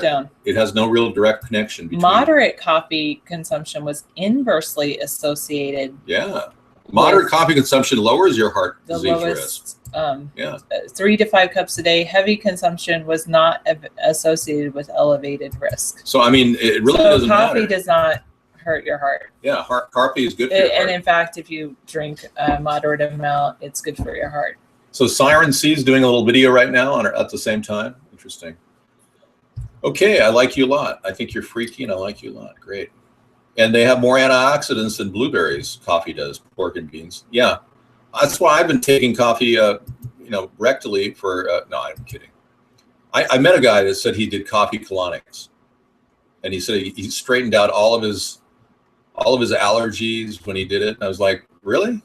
S3: down.
S1: It has no real direct connection between.
S3: Moderate coffee consumption was inversely associated.
S1: Yeah. Moderate coffee consumption lowers your heart disease risk.
S3: 3 to 5 cups a day. Heavy consumption was not associated with elevated risk.
S1: So, I mean, it really doesn't matter.
S3: Coffee does not hurt your heart.
S1: Yeah, coffee is good for your heart.
S3: And in fact, if you drink a moderate amount, it's good for your heart.
S1: So Siren C is doing a little video right now at the same time. Interesting. Okay, I like you a lot. I think you're freaky and I like you a lot. Great. And they have more antioxidants than blueberries. Coffee does, pork and beans. Yeah, that's why I've been taking coffee, rectally for. No, I'm kidding. I met a guy that said he did coffee colonics, and he said he straightened out all of his allergies when he did it. And I was like, really?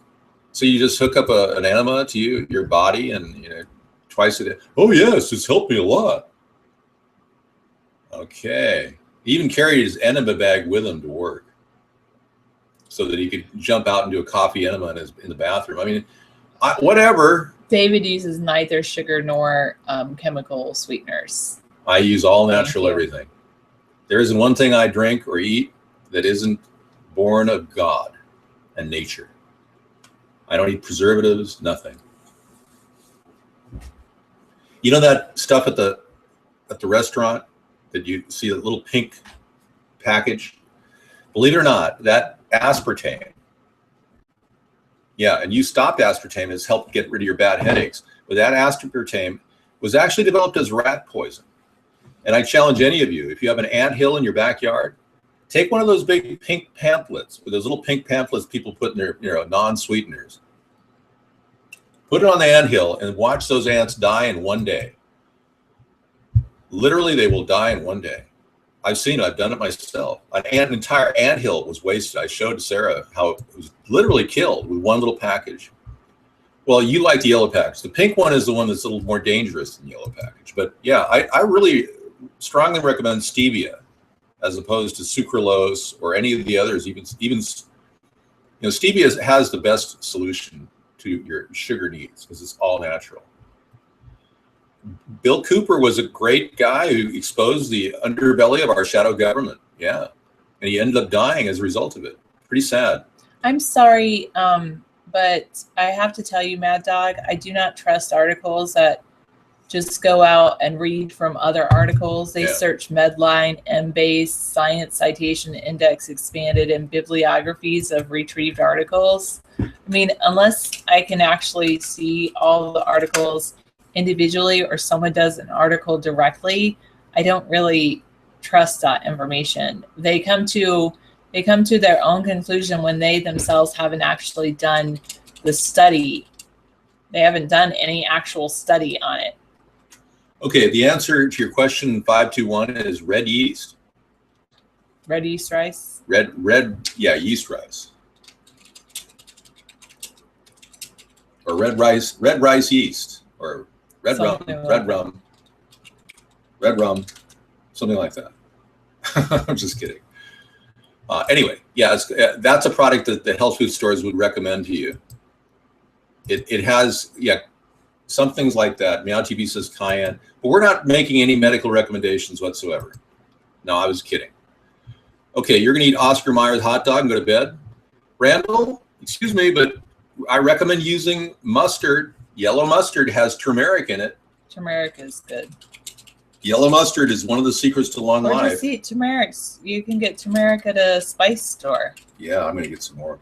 S1: So you just hook up an enema to your body, and twice a day? Oh yes, it's helped me a lot. Okay. He even carried his enema bag with him to work so that he could jump out and do a coffee enema in the bathroom. I mean, whatever.
S3: David uses neither sugar nor chemical sweeteners.
S1: I use all natural everything. There isn't one thing I drink or eat that isn't born of God and nature. I don't eat preservatives, nothing. You know that stuff at the restaurant that you see, a little pink package? Believe it or not, that aspartame. Yeah, and you stopped aspartame, it's helped get rid of your bad headaches. But that aspartame was actually developed as rat poison. And I challenge any of you, if you have an anthill in your backyard, take one of those big pink pamphlets, with those little pink pamphlets people put in their non-sweeteners. Put it on the anthill and watch those ants die in one day. Literally, they will die in one day. I've seen it. I've done it myself. An entire anthill was wasted. I showed Sarah how it was literally killed with one little package. Well, you like the yellow package. The pink one is the one that's a little more dangerous than the yellow package. But yeah, I really strongly recommend stevia as opposed to sucralose or any of the others. Even stevia has the best solution to your sugar needs because it's all natural. Bill Cooper was a great guy who exposed the underbelly of our shadow government. Yeah. And he ended up dying as a result of it. Pretty sad.
S3: I'm sorry, but I have to tell you, Mad Dog, I do not trust articles that just go out and read from other articles. They search Medline, Embase, Science Citation Index Expanded, and bibliographies of retrieved articles. I mean, unless I can actually see all the articles individually or someone does an article directly, I don't really trust that information. They come to their own conclusion when they themselves haven't actually done the study. They haven't done any actual study on it.
S1: Okay, the answer to your question 521 is red yeast.
S3: Red yeast rice?
S1: Yeast rice. Or red rice yeast, or red rum, something like that. I'm just kidding. Anyway, yeah, that's a product that the health food stores would recommend to you. It has, some things like that. Meow TV says cayenne, but we're not making any medical recommendations whatsoever. No, I was kidding. Okay, you're gonna eat Oscar Mayer's hot dog and go to bed. Randall, excuse me, but I recommend using mustard. Yellow mustard has turmeric in it.
S3: Turmeric is good.
S1: Yellow mustard is one of the secrets to long life.
S3: Just eat turmeric. You can get turmeric at a spice store.
S1: Yeah, I'm going to get some more.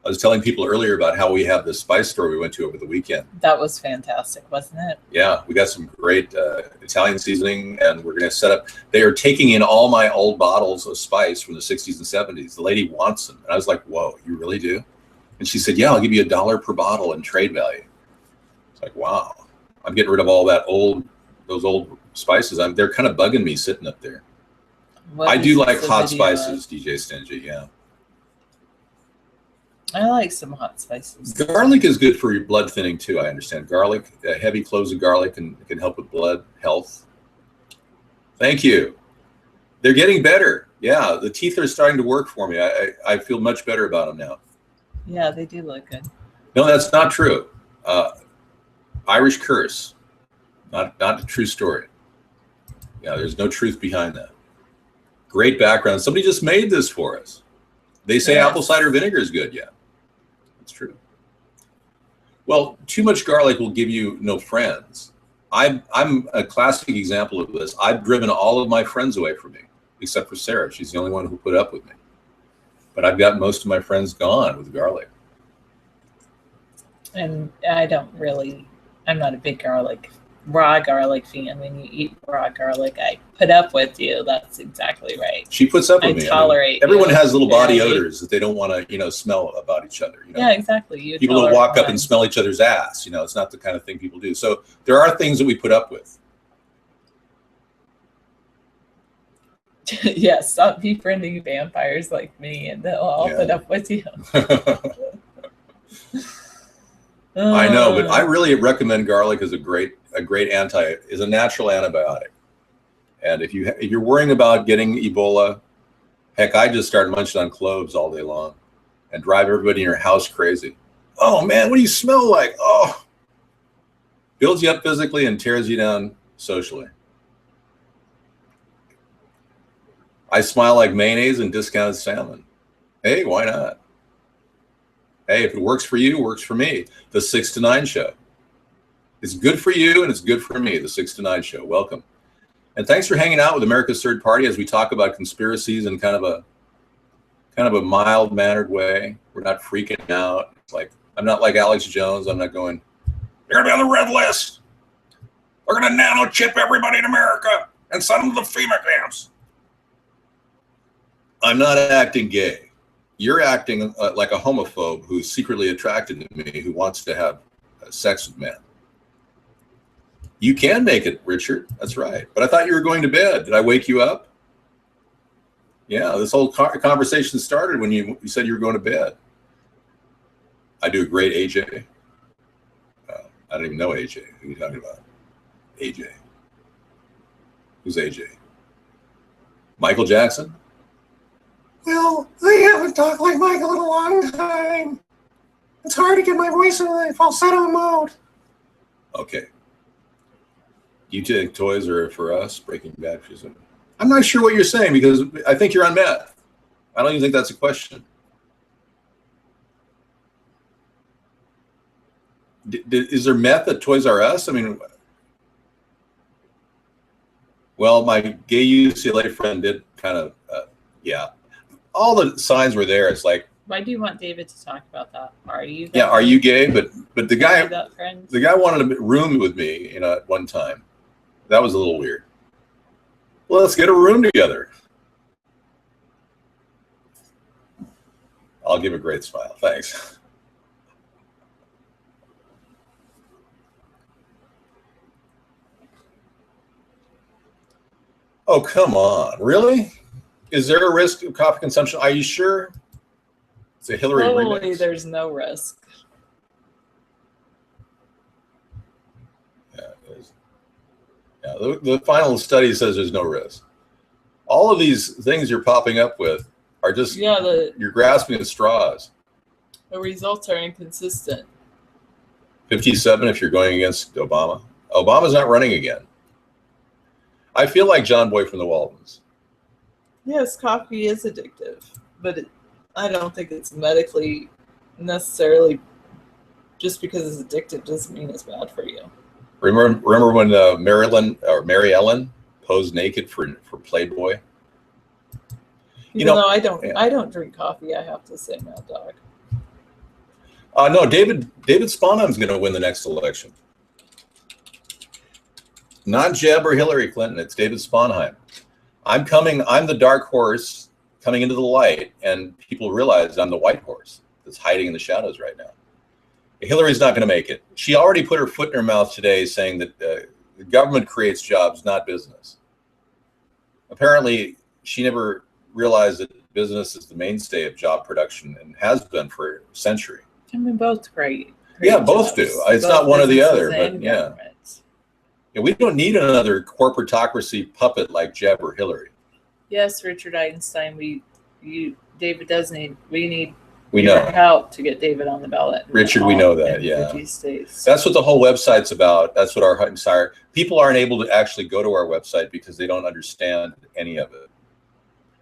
S1: I was telling people earlier about how we have this spice store we went to over the weekend.
S3: That was fantastic, wasn't it?
S1: Yeah, we got some great Italian seasoning, and we're going to set up. They are taking in all my old bottles of spice from the 60s and 70s. The lady wants them. And I was like, whoa, you really do? And she said, yeah, I'll give you $1 per bottle in trade value. It's like, wow, I'm getting rid of all those old spices. They're kind of bugging me sitting up there. I do like hot spices, DJ Stingy, yeah.
S3: I like some hot spices.
S1: Garlic is good for your blood thinning too. I understand. Garlic, heavy cloves of garlic can help with blood health. Thank you. They're getting better. Yeah, the teeth are starting to work for me. I feel much better about them now.
S3: Yeah, they do look good.
S1: No, that's not true. Irish curse, not a true story. Yeah, there's no truth behind that. Great background. Somebody just made this for us. They say
S3: Yes.
S1: apple cider vinegar is good. Yeah, that's true. Well, too much garlic will give you no friends. I'm a classic example of this. I've driven all of my friends away from me, except for Sarah. She's the only one who put up with me. But I've got most of my friends gone with garlic.
S3: And I'm not a big raw garlic fan. When you eat raw garlic, I put up with you. That's exactly right.
S1: She puts up with
S3: I
S1: me.
S3: tolerate
S1: everyone
S3: you.
S1: has little body
S3: Yeah,
S1: odors that they don't want to, smell about each other.
S3: Yeah, exactly.
S1: People don't walk up and smell each other's ass. It's not the kind of thing people do. So there are things that we put up with.
S3: Yes, stop befriending vampires like me, and they'll all put up with you.
S1: I know, but I really recommend garlic as a great is a natural antibiotic. And if you're worrying about getting Ebola, heck, I just start munching on cloves all day long and drive everybody in your house crazy. Oh man, what do you smell like? Oh, builds you up physically and tears you down socially. I smile like mayonnaise and discounted salmon. Hey, why not? Hey, if it works for you, it works for me. The 6 to 9 show. It's good for you and it's good for me. The 6 to 9 show. Welcome. And thanks for hanging out with America's Third Party as we talk about conspiracies in kind of a mild-mannered way. We're not freaking out. It's like, I'm not like Alex Jones. I'm not going, you're going to be on the red list. We're going to nano-chip everybody in America and send them to the FEMA camps. I'm not acting gay. You're acting like a homophobe who's secretly attracted to me, who wants to have sex with men. You can make it, Richard. That's right. But I thought you were going to bed. Did I wake you up? Yeah, this whole conversation started when you said you were going to bed. I do a great AJ. I don't even know AJ. Who are you talking about? AJ. Who's AJ? Michael Jackson?
S4: Well, I haven't talked like Michael in a long time. It's hard to get my voice in the falsetto mode.
S1: Okay. Do you think toys are for us? Breaking Bad. I'm not sure what you're saying because I think you're on meth. I don't even think that's a question. Is there meth at Toys R Us? I mean, well, my gay UCLA friend did kind of, yeah. All the signs were there. It's like,
S3: why do you want David to talk about that? Are you?
S1: Yeah, are you gay? But the guy wanted to room with me, at one time. That was a little weird. Well, let's get a room together. I'll give a great smile. Thanks. Oh, come on. Really? Is there a risk of coffee consumption? Are you sure? It's a Hillary remix.
S3: There's no risk.
S1: Yeah, it is. Yeah, the final study says there's no risk. All of these things you're popping up with are just, you're grasping at straws.
S3: The results are inconsistent.
S1: 57 if you're going against Obama. Obama's not running again. I feel like John Boy from the Waltons.
S3: Yes, coffee is addictive, but I don't think it's medically necessarily just because it's addictive doesn't mean it's bad for you.
S1: Remember when Mary Ellen posed naked for Playboy?
S3: Even though I don't drink coffee, I have to say, Mad Dog.
S1: No, David Sponheim's going to win the next election. Not Jeb or Hillary Clinton. It's David Sponheim. I'm the dark horse coming into the light, and people realize I'm the white horse that's hiding in the shadows right now. Hillary's not going to make it. She already put her foot in her mouth today saying that the government creates jobs, not business. Apparently, she never realize that business is the mainstay of job production and has been for a century.
S3: I mean, both great.
S1: Yeah, both do. It's not one or the other, but yeah. Yeah, we don't need another corporatocracy puppet like Jeb or Hillary.
S3: Yes, Richard Einstein, we need
S1: We
S3: your
S1: know.
S3: help to get David on the ballot.
S1: Richard, we know that, yeah.
S3: 50 states.
S1: That's what the whole website's about. That's what our entire people aren't able to actually go to our website because they don't understand any of it.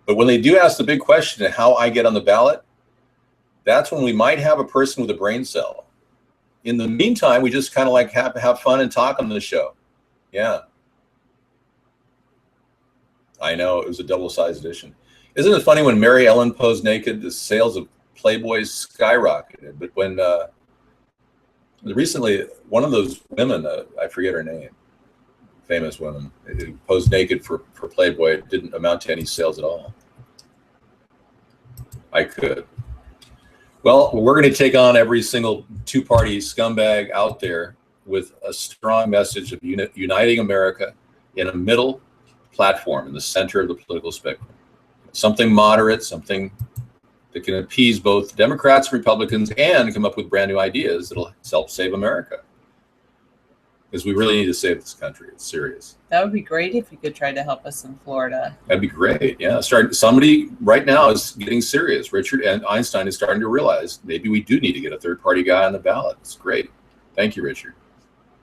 S1: But when they do ask the big question of how I get on the ballot, that's when we might have a person with a brain cell. In the meantime, we just kind of like have fun and talk on the show. Yeah. I know, it was a double-sized edition. Isn't it funny when Mary Ellen posed naked, the sales of Playboys skyrocketed? But when recently, one of those women, I forget her name, famous woman, who posed naked for Playboy, didn't amount to any sales at all. I could. Well, we're going to take on every single two-party scumbag out there with a strong message of uniting America in a middle platform in the center of the political spectrum. Something moderate, something that can appease both Democrats and Republicans and come up with brand new ideas that'll help save America. Because we really need to save this country. It's serious.
S3: That would be great if you could try to help us in Florida.
S1: That'd be great. Yeah. Somebody right now is getting serious. Richard and Einstein is starting to realize maybe we do need to get a third-party guy on the ballot. It's great. Thank you, Richard.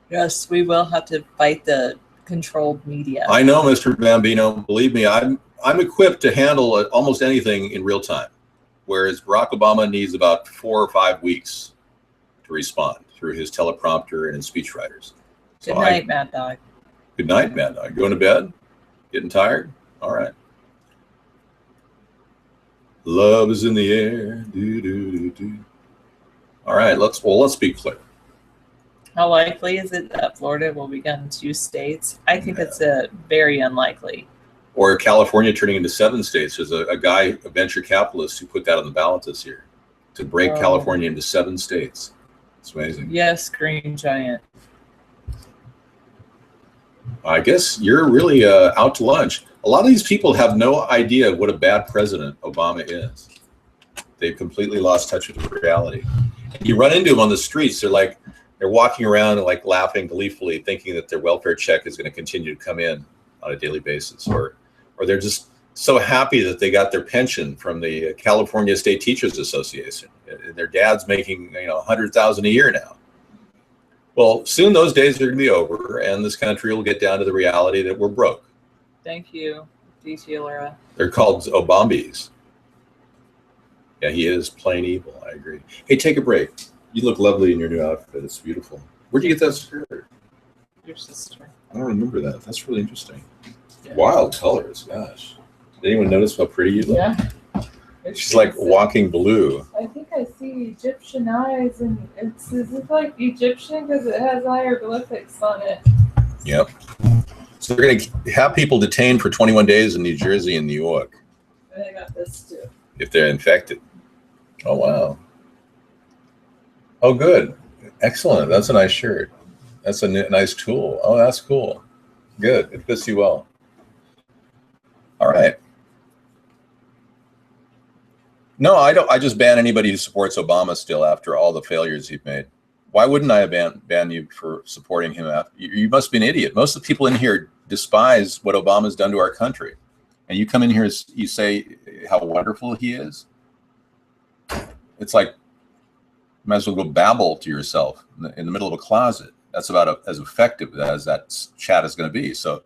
S3: Yes, we will have to fight the controlled media.
S1: I know, Mr. Bambino. Believe me, I'm equipped to handle almost anything in real time, whereas Barack Obama needs about 4 or 5 weeks to respond through his teleprompter and his speechwriters.
S3: Good night, Mad Dog.
S1: Good night, Mad Dog. Going to bed? Getting tired? All right. Love is in the air. Do, do, do, do. All right, let's be clear.
S3: How likely is it that Florida will become 2 states? I think it's very unlikely.
S1: Or California turning into 7 states. There's a guy, a venture capitalist, who put that on the ballot this year to break California into 7 states. It's amazing.
S3: Yes, Green Giant.
S1: I guess you're really out to lunch. A lot of these people have no idea what a bad president Obama is. They've completely lost touch with reality. And you run into them on the streets. They're walking around and like laughing gleefully, thinking that their welfare check is going to continue to come in on a daily basis, or they're just so happy that they got their pension from the California State Teachers Association. Their dad's making $100,000 a year now. Well, soon those days are going to be over, and this country will get down to the reality that we're broke.
S3: Thank you, detailer.
S1: They're called Obambis. Yeah, he is plain evil. I agree. Hey, take a break. You look lovely in your new outfit. It's beautiful. Where'd you get that skirt?
S3: Your sister.
S1: I don't remember that. That's really interesting.
S3: Yeah.
S1: Wild colors. Gosh. Did anyone notice how pretty you look?
S3: Yeah.
S1: She's like walking blue.
S3: I think I see Egyptian eyes, and does it look like Egyptian because it has hieroglyphics on it?
S1: Yep. So they're going to have people detained for 21 days in New Jersey and New York.
S3: And I got this too.
S1: If they're infected. Oh, wow. Oh, good. Excellent. That's a nice shirt. That's a nice tool. Oh, that's cool. Good. It fits you well. All right. No, I don't. I just ban anybody who supports Obama still after all the failures he's made. Why wouldn't I ban you for supporting him? You must be an idiot. Most of the people in here despise what Obama's done to our country. And you come in here, you say how wonderful he is. It's like, you might as well go babble to yourself in the middle of a closet. That's about as effective as that chat is going to be. So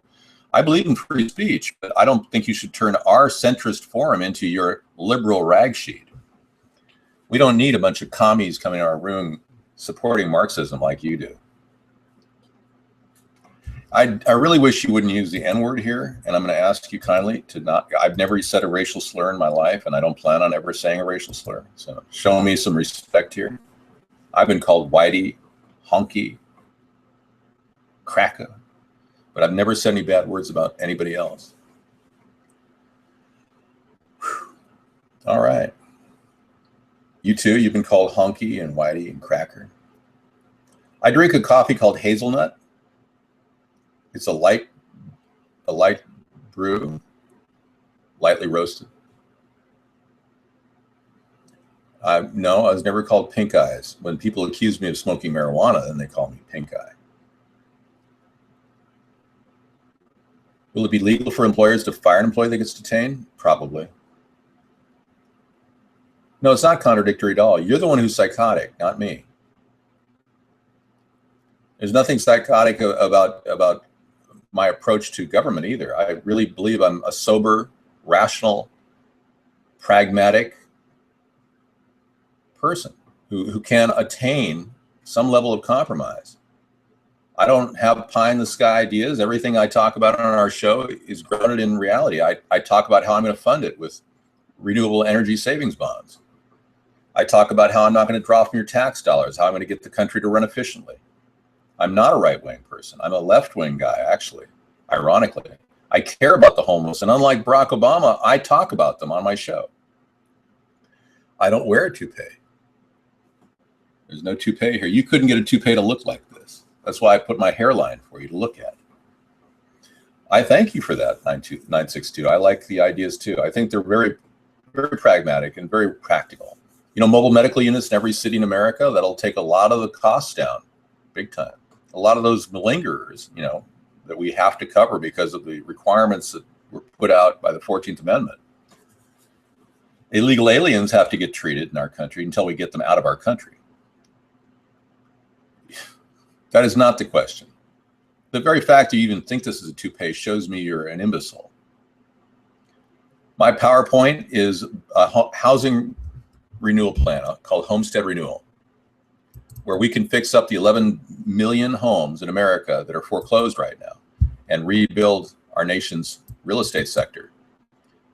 S1: I believe in free speech, but I don't think you should turn our centrist forum into your liberal rag sheet. We don't need a bunch of commies coming in our room supporting Marxism like you do. I really wish you wouldn't use the N-word here, and I'm going to ask you kindly to not. I've never said a racial slur in my life, and I don't plan on ever saying a racial slur. So show me some respect here. I've been called whitey, honky, cracker, but I've never said any bad words about anybody else. Whew. All right. You too, you've been called honky and whitey and cracker. I drink a coffee called hazelnut. It's a light brew, lightly roasted. No, I was never called pink eyes. When people accuse me of smoking marijuana, then they call me pink eye. Will it be legal for employers to fire an employee that gets detained? Probably. No, it's not contradictory at all. You're the one who's psychotic, not me. There's nothing psychotic about my approach to government either. I really believe I'm a sober, rational, pragmatic person who can attain some level of compromise. I don't have pie in the sky ideas. Everything I talk about on our show is grounded in reality. I talk about how I'm going to fund it with renewable energy savings bonds. I talk about how I'm not going to draw from your tax dollars, how I'm going to get the country to run efficiently. I'm not a right-wing person. I'm a left-wing guy, actually, ironically. I care about the homeless, and unlike Barack Obama, I talk about them on my show. I don't wear a toupee. There's no toupee here. You couldn't get a toupee to look like this. That's why I put my hairline for you to look at. I thank you for that, 962. I like the ideas too. I think they're very, very pragmatic and very practical. You know, mobile medical units in every city in America, that'll take a lot of the costs down, big time. A lot of those malingerers, you know, that we have to cover because of the requirements that were put out by the 14th Amendment. Illegal aliens have to get treated in our country until we get them out of our country. That is not the question. The very fact that you even think this is a toupee shows me you're an imbecile. My PowerPoint is a housing renewal plan called Homestead Renewal, where we can fix up the 11 million homes in America that are foreclosed right now and rebuild our nation's real estate sector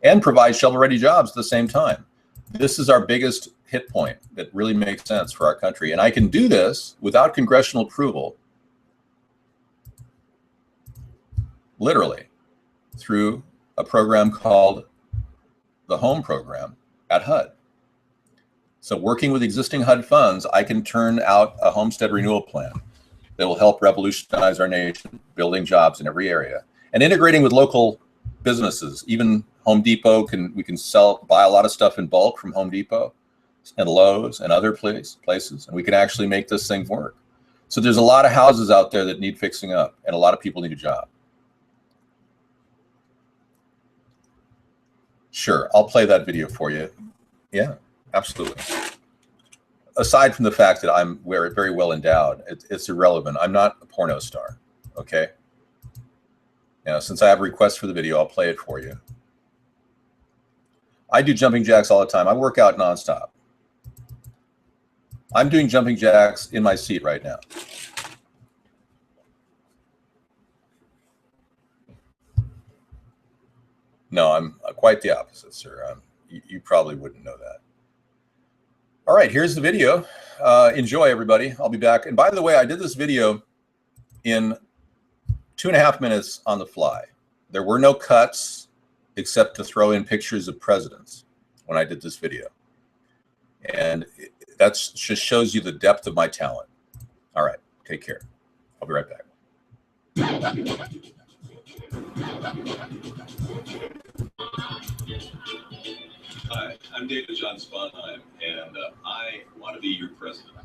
S1: and provide shovel-ready jobs at the same time. This is our biggest hit point that really makes sense for our country. And I can do this without congressional approval, literally, through a program called the Home Program at HUD. So working with existing HUD funds, I can turn out a homestead renewal plan that will help revolutionize our nation, building jobs in every area, and integrating with local businesses. Even Home Depot, we can buy a lot of stuff in bulk from Home Depot and Lowe's and other places, and we can actually make this thing work. So there's a lot of houses out there that need fixing up, and a lot of people need a job. Sure, I'll play that video for you. Yeah, absolutely. Aside from the fact that I'm very well endowed, it's irrelevant. I'm not a porno star, okay? Now, since I have requests for the video, I'll play it for you. I do jumping jacks all the time. I work out nonstop. I'm doing jumping jacks in my seat right now. No, I'm quite the opposite, sir. You probably wouldn't know that. All right, here's the video. Enjoy, everybody. I'll be back. And by the way, I did this video in 2.5 minutes on the fly. There were no cuts except to throw in pictures of presidents when I did this video. And that just shows you the depth of my talent. All right, take care. I'll be right back. Hi, I'm David John Sponheim, and I want to be your president.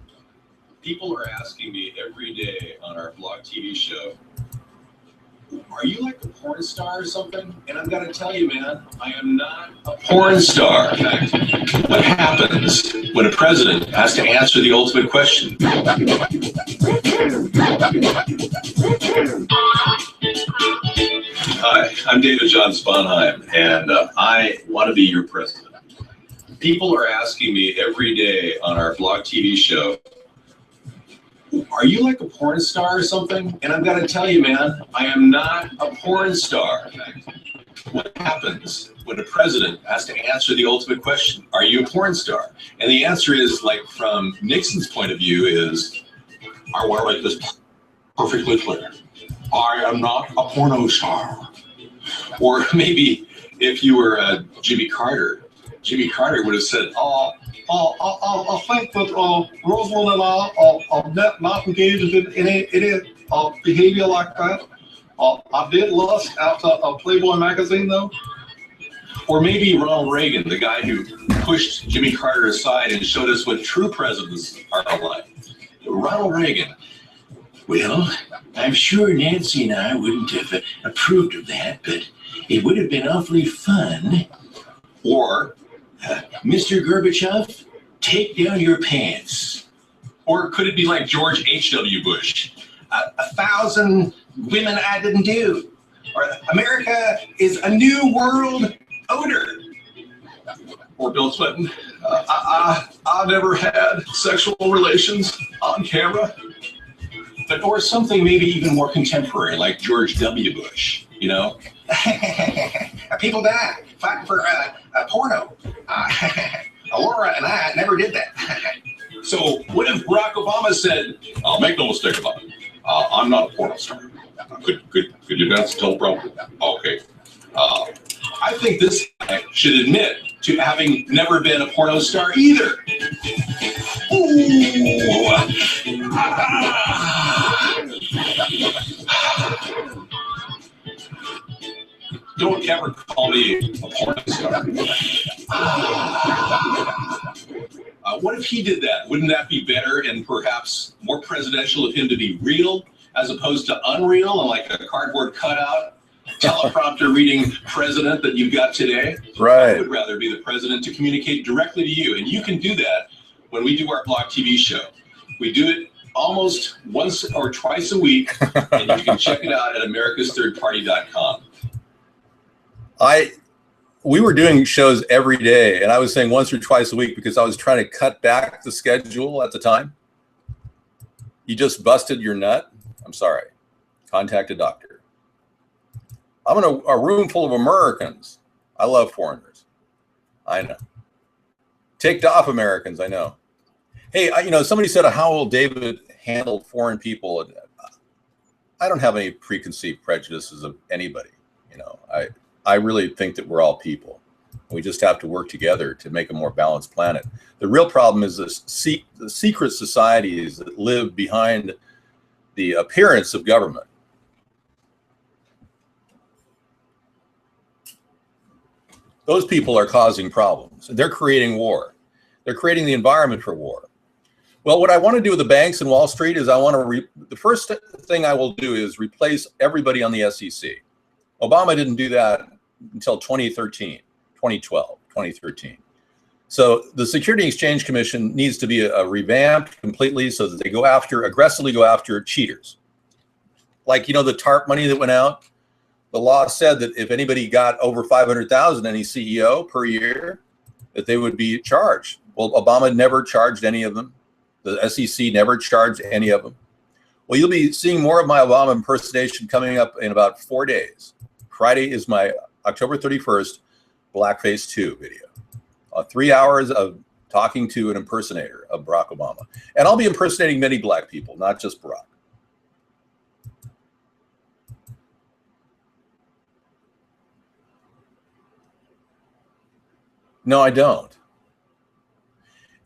S1: People are asking me every day on our blog TV show, are you like a porn star or something? And I'm going to tell you, man, I am not a porn star. In fact, what happens when a president has to answer the ultimate question? Hi, I'm David John Sponheim, and I want to be your president. People are asking me every day on our blog TV show, are you like a porn star or something? And I'm going to tell you, man, I am not a porn star. What happens when a president has to answer the ultimate question? Are you a porn star? And the answer is, like, from Nixon's point of view, is, I want to make this perfectly clear. I am not a porno star. Or maybe if you were Jimmy Carter would have said, I think that Roosevelt and I are not engaged in any behavior like that. I did lust after a Playboy magazine, though. Or maybe Ronald Reagan, the guy who pushed Jimmy Carter aside and showed us what true presidents are like. Ronald Reagan.
S5: Well, I'm sure Nancy and I wouldn't have approved of that, but it would have been awfully fun.
S1: Or,
S5: Mr. Gorbachev, take down your pants.
S1: or could it be like George H.W. Bush? 1,000 women I didn't do. Or America is a new world odor. Or Bill Clinton. I never had sexual relations on camera. But or something maybe even more contemporary, like George W. Bush, you know? People die fighting for a porno. Laura and I never did that. So what if Barack Obama said, "I'll make no mistake about it. I'm not a porno star." Could you guys tell Barack? Okay. I think this guy should admit to having never been a porno star either. Ooh. Don't ever call me a porno star. What if he did that? Wouldn't that be better and perhaps more presidential of him to be real as opposed to unreal and like a cardboard cutout teleprompter reading president that you've got today?
S6: Right.
S1: I would rather be the president to communicate directly to you. And you can do that when we do our Block TV show. We do it almost once or twice a week, and you can check it out at americasthirdparty.com. We were doing shows every day, and I was saying once or twice a week because I was trying to cut back the schedule at the time. You just busted your nut? I'm sorry. Contact a doctor. I'm in a room full of Americans. I love foreigners. I know. Ticked off Americans, I know. Hey, somebody said how will David handle foreign people? I don't have any preconceived prejudices of anybody. I really think that we're all people. We just have to work together to make a more balanced planet. The real problem is the secret societies that live behind the appearance of government. Those people are causing problems. They're creating war. They're creating the environment for war. Well, what I want to do with the banks and Wall Street is the first thing I will do is replace everybody on the SEC. Obama didn't do that until 2013, 2012, 2013. So the Security and Exchange Commission needs to be revamped completely so that they aggressively go after cheaters. Like, the TARP money that went out, the law said that if anybody got over 500,000, any CEO per year, that they would be charged. Well, Obama never charged any of them. The SEC never charged any of them. Well, you'll be seeing more of my Obama impersonation coming up in about 4 days. Friday is my October 31st Blackface 2 video. 3 hours of talking to an impersonator of Barack Obama. And I'll be impersonating many black people, not just Barack. No, I don't.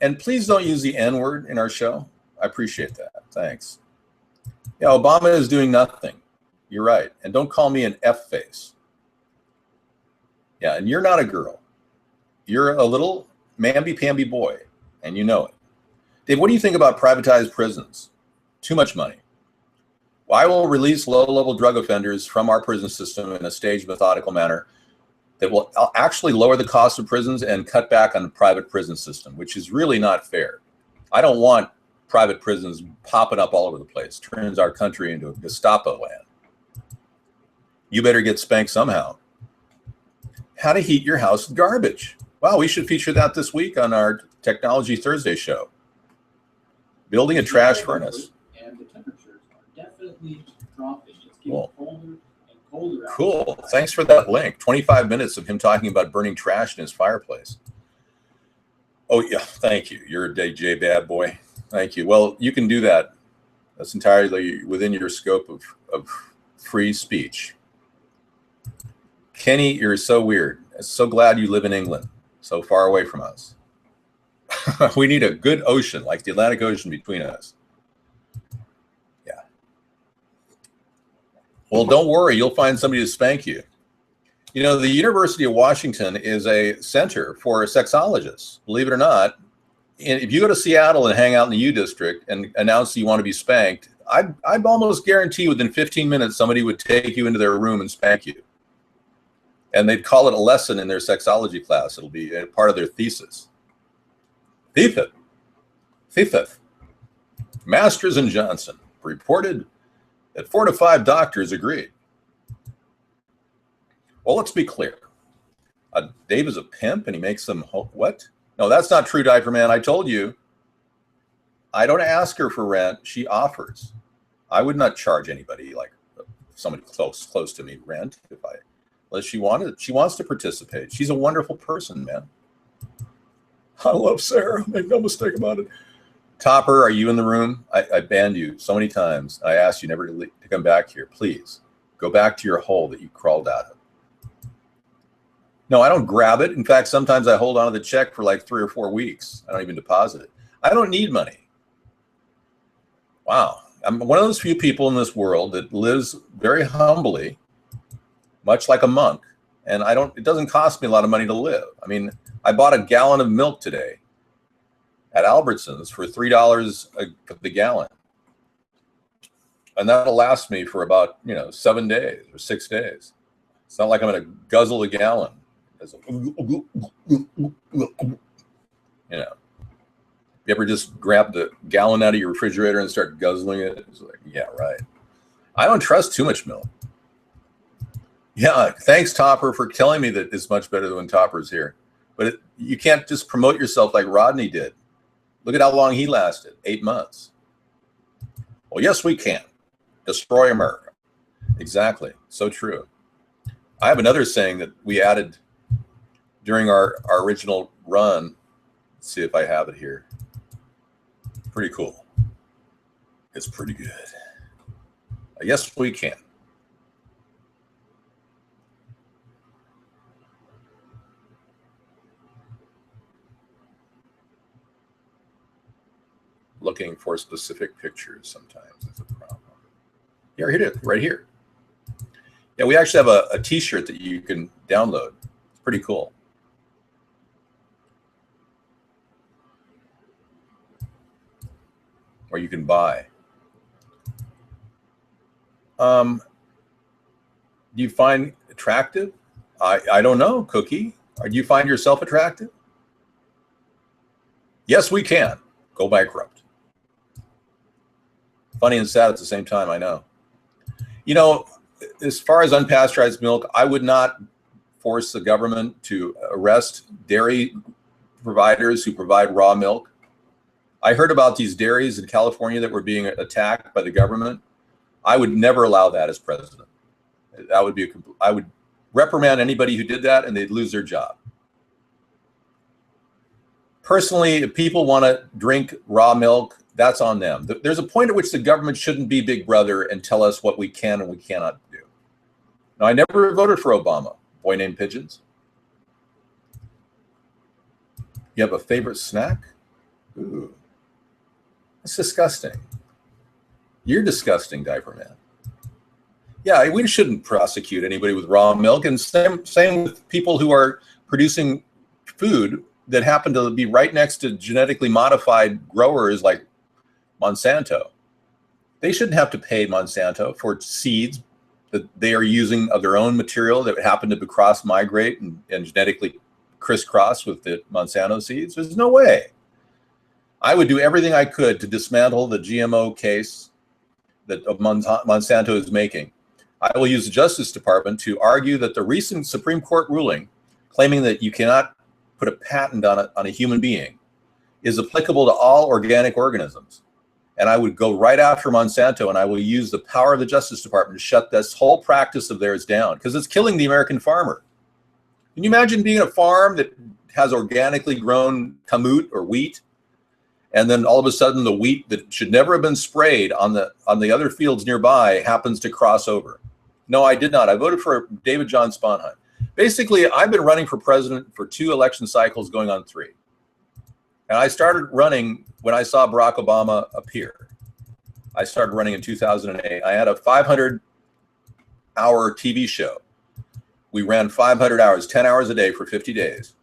S1: And please don't use the N-word in our show. I appreciate that. Thanks. Yeah, Obama is doing nothing. You're right. And don't call me an F-face. Yeah, and you're not a girl. You're a little mamby-pamby boy, and you know it. Dave, what do you think about privatized prisons? Too much money. Well, I will release low-level drug offenders from our prison system in a staged, methodical manner that will actually lower the cost of prisons and cut back on the private prison system, which is really not fair. I don't want private prisons popping up all over the place. Turns our country into a Gestapo land. You better get spanked somehow. How to heat your house with garbage. Wow, we should feature that this week on our Technology Thursday show. building a trash furnace.
S7: And the temperatures are definitely dropping. It's getting colder and colder.
S1: Cool. Thanks for that link. 25 minutes of him talking about burning trash in his fireplace. Oh, yeah. Thank you. You're a DJ bad boy. Thank you. Well, you can do that. That's entirely within your scope of free speech. Kenny, you're so weird. I'm so glad you live in England, so far away from us. We need a good ocean, like the Atlantic Ocean between us. Yeah. Well, don't worry. You'll find somebody to spank you. You know, the University of Washington is a center for sexologists, believe it or not. And if you go to Seattle and hang out in the U District and announce that you want to be spanked, I'd almost guarantee within 15 minutes somebody would take you into their room and spank you. And they'd call it a lesson in their sexology class. It'll be a part of their thesis. Thesis. Masters and Johnson reported that 4 to 5 doctors agreed. Well, let's be clear. Dave is a pimp and he makes them, what? No, that's not true, Diaper Man. I told you, I don't ask her for rent. She offers. I would not charge anybody, like somebody close to me, rent unless she wanted. She wants to participate. She's a wonderful person, man. I love Sarah. Make no mistake about it. Topper, are you in the room? I banned you so many times. I asked you never to come back here. Please go back to your hole that you crawled out of. No, I don't grab it. In fact, sometimes I hold on to the check for like 3 or 4 weeks. I don't even deposit it. I don't need money. Wow. I'm one of those few people in this world that lives very humbly, much like a monk. And it doesn't cost me a lot of money to live. I mean, I bought a gallon of milk today at Albertsons for $3 the gallon. And that'll last me for about, 7 days or 6 days. It's not like I'm going to guzzle a gallon. You ever just grab the gallon out of your refrigerator and start guzzling it? It's like, yeah, right. I don't trust too much milk. Yeah, thanks, Topper, for telling me that it's much better than when Topper's here. But you can't just promote yourself like Rodney did. Look at how long he lasted, 8 months. Well, yes, we can. Destroy America. Exactly. So true. I have another saying that we added during our original run. Let's see if I have it here. Pretty cool. It's pretty good. Yes, we can. Looking for specific pictures sometimes is a problem. Here it is, right here. Yeah, we actually have a t-shirt that you can download. It's pretty cool. Or you can buy. Do you find attractive? I don't know, Cookie. Do you find yourself attractive? Yes, we can. Go bankrupt. Funny and sad at the same time, I know. As far as unpasteurized milk, I would not force the government to arrest dairy providers who provide raw milk. I heard about these dairies in California that were being attacked by the government. I would never allow that as president. I would reprimand anybody who did that, and they'd lose their job. Personally, if people want to drink raw milk, that's on them. There's a point at which the government shouldn't be Big Brother and tell us what we can and we cannot do. Now, I never voted for Obama. Boy named Pigeons. You have a favorite snack? Ooh. That's disgusting. You're disgusting, Diaper Man. Yeah, we shouldn't prosecute anybody with raw milk. And same with people who are producing food that happen to be right next to genetically modified growers like Monsanto. They shouldn't have to pay Monsanto for seeds that they are using of their own material that happen to cross-migrate and genetically crisscross with the Monsanto seeds. There's no way. I would do everything I could to dismantle the GMO case that Monsanto is making. I will use the Justice Department to argue that the recent Supreme Court ruling claiming that you cannot put a patent on a human being is applicable to all organic organisms. And I would go right after Monsanto, and I will use the power of the Justice Department to shut this whole practice of theirs down, because it's killing the American farmer. Can you imagine being a farm that has organically grown kamut or wheat, and then all of a sudden the wheat that should never have been sprayed on the other fields nearby happens to cross over? No, I did not. I voted for David John Sponheim. Basically, I've been running for president for 2 election cycles, going on 3. And I started running when I saw Barack Obama appear. I started running in 2008. I had a 500-hour TV show we ran 500 hours, 10 hours a day for 50 days,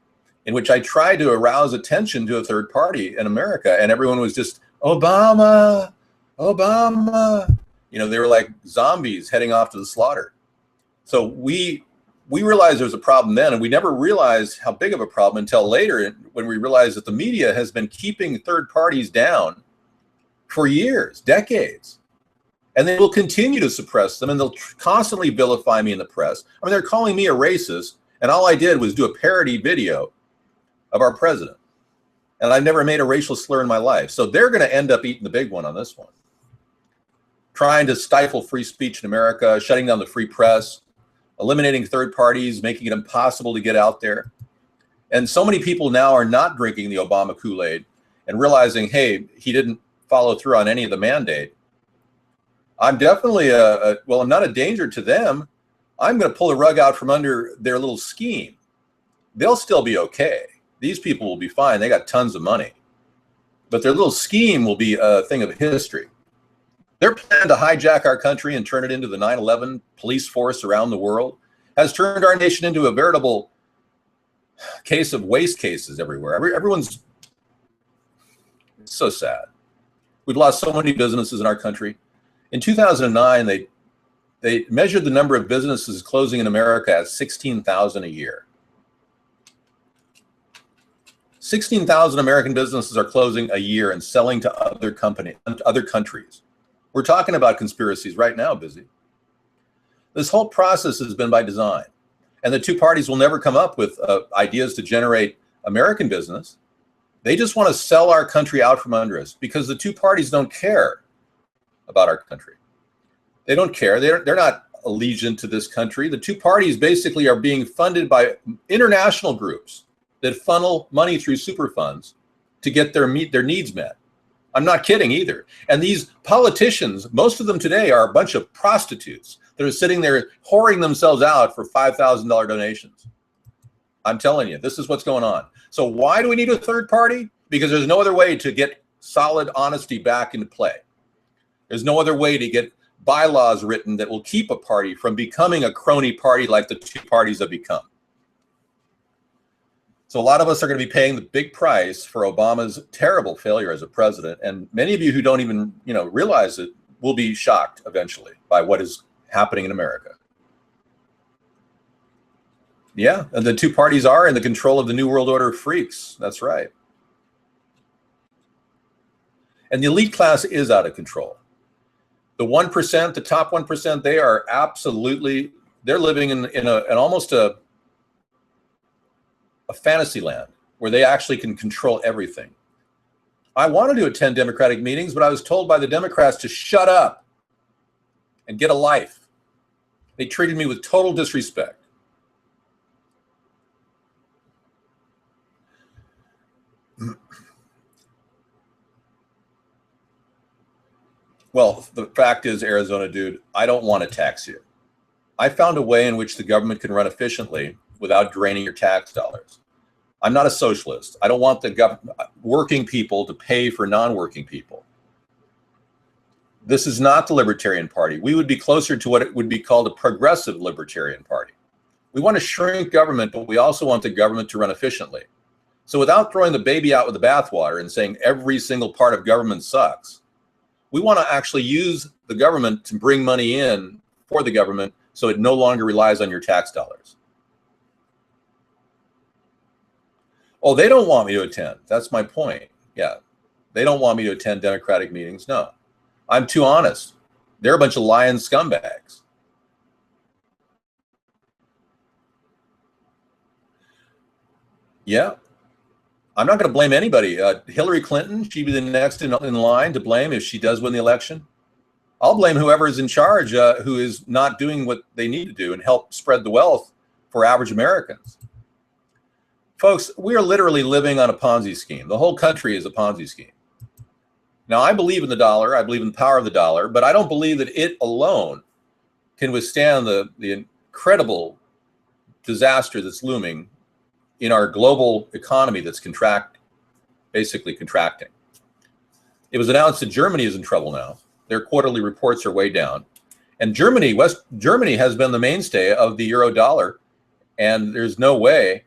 S1: in which I tried to arouse attention to a third party in America. And everyone was just, Obama, Obama. You know, they were like zombies heading off to the slaughter. So we realized there was a problem then, and we never realized how big of a problem until later, when we realized that the media has been keeping third parties down for years, decades. And they will continue to suppress them, and they'll constantly vilify me in the press. I mean, they're calling me a racist, and all I did was do a parody video of our president. And I've never made a racial slur in my life. So they're going to end up eating the big one on this one. Trying to stifle free speech in America, shutting down the free press, eliminating third parties, making it impossible to get out there. And so many people now are not drinking the Obama Kool-Aid and realizing, hey, he didn't follow through on any of the mandate. I'm definitely well, I'm not a danger to them. I'm going to pull the rug out from under their little scheme. They'll still be okay. These people will be fine. They got tons of money. But their little scheme will be a thing of history. Their plan to hijack our country and turn it into the 9/11 police force around the world has turned our nation into a veritable case of waste cases everywhere. Everyone's, it's so sad. We've lost so many businesses in our country. In 2009, they measured the number of businesses closing in America at 16,000 a year. 16,000 American businesses are closing a year and selling to other countries. We're talking about conspiracies right now, busy. This whole process has been by design. And the two parties will never come up with ideas to generate American business. They just want to sell our country out from under us, because the two parties don't care about our country. They don't care. They're not allegiant to this country. The two parties basically are being funded by international groups that funnel money through super funds to get their needs met. I'm not kidding either. And these politicians, most of them today, are a bunch of prostitutes that are sitting there whoring themselves out for $5,000 donations. I'm telling you, this is what's going on. So why do we need a third party? Because there's no other way to get solid honesty back into play. There's no other way to get bylaws written that will keep a party from becoming a crony party like the two parties have become. So a lot of us are going to be paying the big price for Obama's terrible failure as a president. And many of you who don't even, realize it will be shocked eventually by what is happening in America. Yeah, and the two parties are in the control of the New World Order freaks. That's right. And the elite class is out of control. The 1%, the top 1%, they are absolutely, they're living in almost a fantasy land where they actually can control everything. I wanted to attend Democratic meetings, but I was told by the Democrats to shut up and get a life. They treated me with total disrespect. Well, the fact is, Arizona dude, I don't want to tax you. I found a way in which the government can run efficiently without draining your tax dollars. I'm not a socialist. I don't want the working people to pay for non-working people. This is not the Libertarian Party. We would be closer to what it would be called a progressive Libertarian Party. We want to shrink government, but we also want the government to run efficiently. So without throwing the baby out with the bathwater and saying every single part of government sucks, we want to actually use the government to bring money in for the government so it no longer relies on your tax dollars. Oh, they don't want me to attend. That's my point. Yeah, they don't want me to attend Democratic meetings. No, I'm too honest. They're a bunch of lying scumbags. Yeah. I'm not going to blame anybody. Hillary Clinton, she'd be the next in line to blame if she does win the election. I'll blame whoever is in charge who is not doing what they need to do and help spread the wealth for average Americans. Folks, we are literally living on a Ponzi scheme. The whole country is a Ponzi scheme. Now, I believe in the dollar. I believe in the power of the dollar, but I don't believe that it alone can withstand the incredible disaster that's looming in our global economy that's basically contracting. It was announced that Germany is in trouble now. Their quarterly reports are way down. And Germany has been the mainstay of the euro dollar And there's no way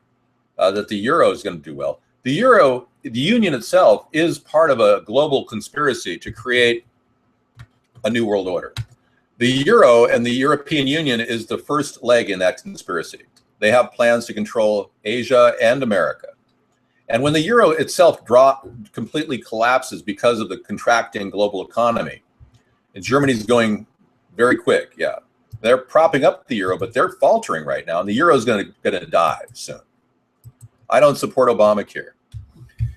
S1: that the euro is going to do well. The euro, the union itself, is part of a global conspiracy to create a new world order. The euro and the European Union is the first leg in that conspiracy. They have plans to control Asia and America. And when the euro itself completely collapses because of the contracting global economy, and Germany's going very quick, yeah. They're propping up the euro, but they're faltering right now, and the euro is going to die soon. I don't support Obamacare.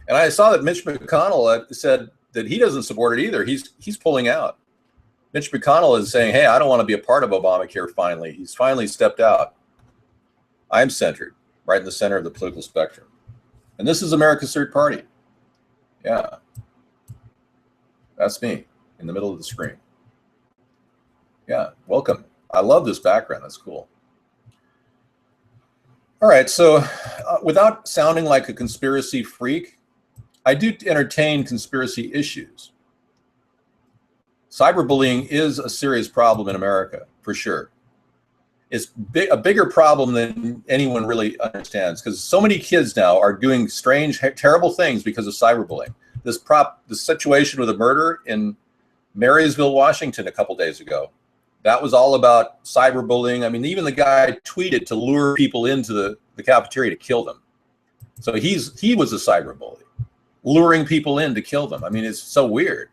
S1: And I saw that Mitch McConnell said that he doesn't support it either. He's pulling out. Mitch McConnell is saying, hey, I don't want to be a part of Obamacare finally. He's finally stepped out. I'm centered, right in the center of the political spectrum. And this is America's third party. Yeah. That's me in the middle of the screen. Yeah, welcome. I love this background. That's cool. All right, so without sounding like a conspiracy freak, I do entertain conspiracy issues. Cyberbullying is a serious problem in America, for sure. It's a bigger problem than anyone really understands, because so many kids now are doing strange, terrible things because of cyberbullying. The situation with a murder in Marysville, Washington a couple days ago, that was all about cyberbullying. I mean, even the guy tweeted to lure people into the cafeteria to kill them. So he was a cyberbully, luring people in to kill them. I mean, it's so weird.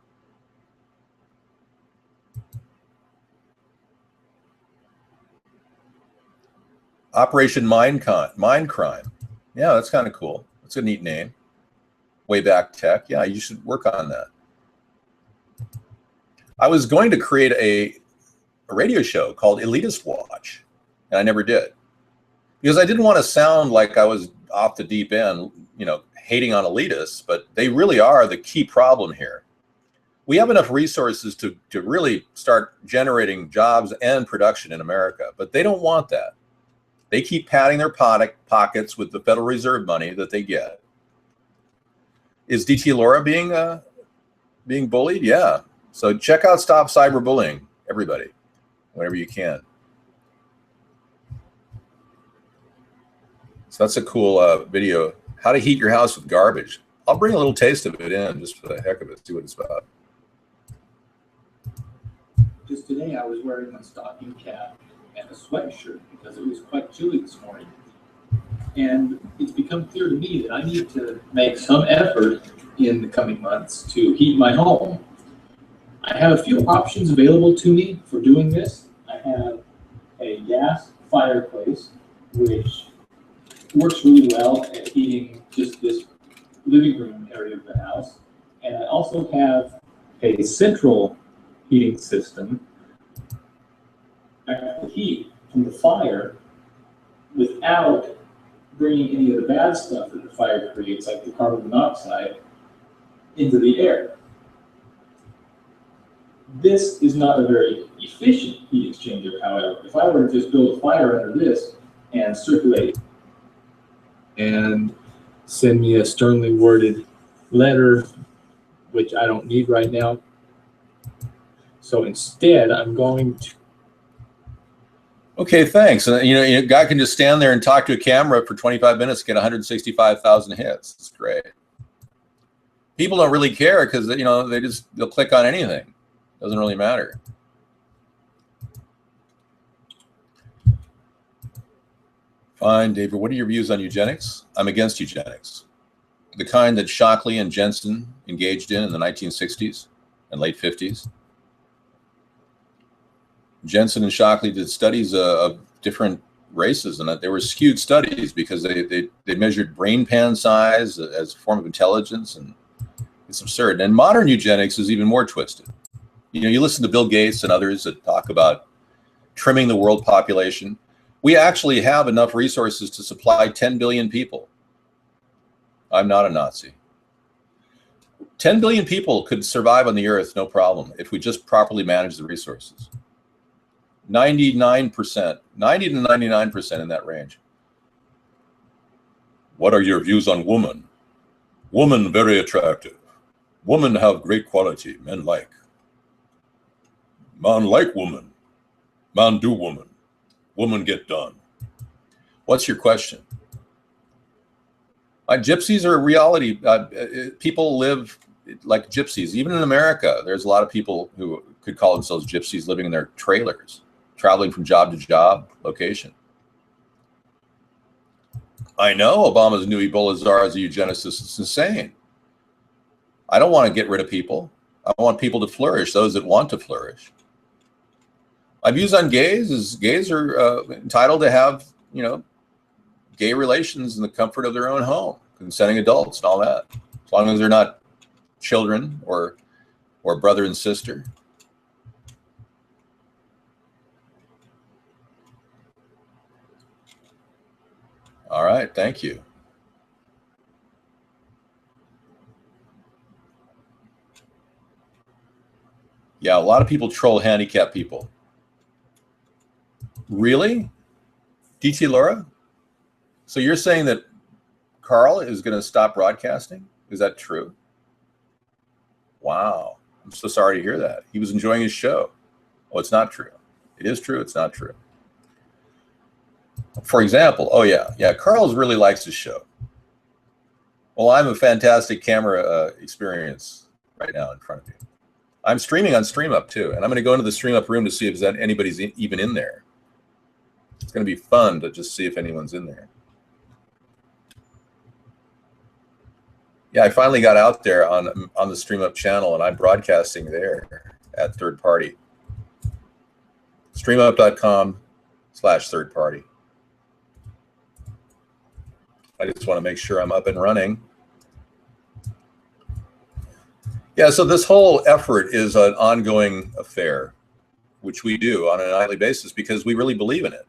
S1: Operation Mind Crime. Yeah, that's kind of cool. That's a neat name. Wayback Tech. Yeah, you should work on that. I was going to create a radio show called Elitist Watch, and I never did, because I didn't want to sound like I was off the deep end, hating on elitists, but they really are the key problem here. We have enough resources to really start generating jobs and production in America, but they don't want that. They keep padding their pockets with the Federal Reserve money that they get. Is DT Laura being bullied? Yeah. So check out Stop Cyberbullying, everybody, whenever you can. So that's a cool video. How to heat your house with garbage. I'll bring a little taste of it in just for the heck of it, see what it's about.
S7: Just today I was wearing my stocking cap and a sweatshirt because it was quite chilly this morning. And it's become clear to me that I need to make some effort in the coming months to heat my home. I have a few options available to me for doing this. I have a gas fireplace, which works really well at heating just this living room area of the house. And I also have a central heating system. I have the heat from the fire without bringing any of the bad stuff that the fire creates, like the carbon monoxide, into the air. This is not a very efficient heat exchanger, however. If I were to just build a fire under this and circulate and send me a sternly worded letter, which I don't need right now. So instead, I'm going to.
S1: Okay, thanks. And a guy can just stand there and talk to a camera for 25 minutes, get 165,000 hits. It's great. People don't really care because they'll click on anything. Doesn't really matter. Fine, David. What are your views on eugenics? I'm against eugenics. The kind that Shockley and Jensen engaged in the 1960s and late 50s. Jensen and Shockley did studies of different races, and that they were skewed studies because they measured brain pan size as a form of intelligence, and it's absurd. And modern eugenics is even more twisted. You listen to Bill Gates and others that talk about trimming the world population. We actually have enough resources to supply 10 billion people. I'm not a Nazi. 10 billion people could survive on the earth, no problem, if we just properly manage the resources. 99%, 90 to 99% in that range. What are your views on woman? Woman very attractive. Women have great quality, men like. Man like woman. Man do woman. Woman get done. What's your question? Gypsies are a reality. People live like gypsies. Even in America, there's a lot of people who could call themselves gypsies living in their trailers, traveling from job to job location. I know Obama's new Ebola czar is a eugenicist. It's insane. I don't want to get rid of people. I want people to flourish, those that want to flourish. My views on gays is gays are entitled to have, gay relations in the comfort of their own home, consenting adults and all that, as long as they're not children or brother and sister. All right, thank you. Yeah, a lot of people troll handicapped people. Really? DT Laura? So you're saying that Carl is going to stop broadcasting? Is that true? Wow. I'm so sorry to hear that. He was enjoying his show. Oh, it's not true. It is true. It's not true. For example, oh yeah, Carl really likes his show. Well, I'm a fantastic camera experience right now in front of you. I'm streaming on StreamUp too, and I'm going to go into the StreamUp room to see if anybody's even in there. It's going to be fun to just see if anyone's in there. Yeah, I finally got out there on the StreamUp channel, and I'm broadcasting there at third party. StreamUp.com/third party. I just want to make sure I'm up and running. Yeah, so this whole effort is an ongoing affair, which we do on a nightly basis because we really believe in it.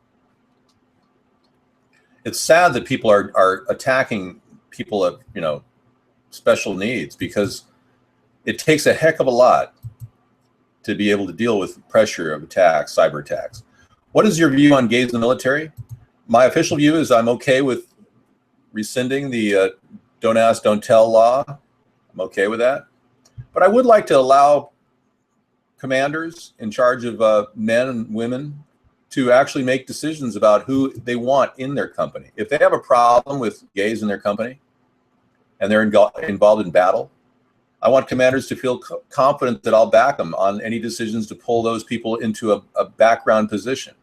S1: It's sad that people are attacking people of, special needs, because it takes a heck of a lot to be able to deal with the pressure of attacks, cyber attacks. What is your view on gays in the military? My official view is I'm okay with rescinding the don't ask, don't tell law. I'm okay with that. But I would like to allow commanders in charge of men and women to actually make decisions about who they want in their company. If they have a problem with gays in their company and they're involved in battle, I want commanders to feel confident that I'll back them on any decisions to pull those people into a background position.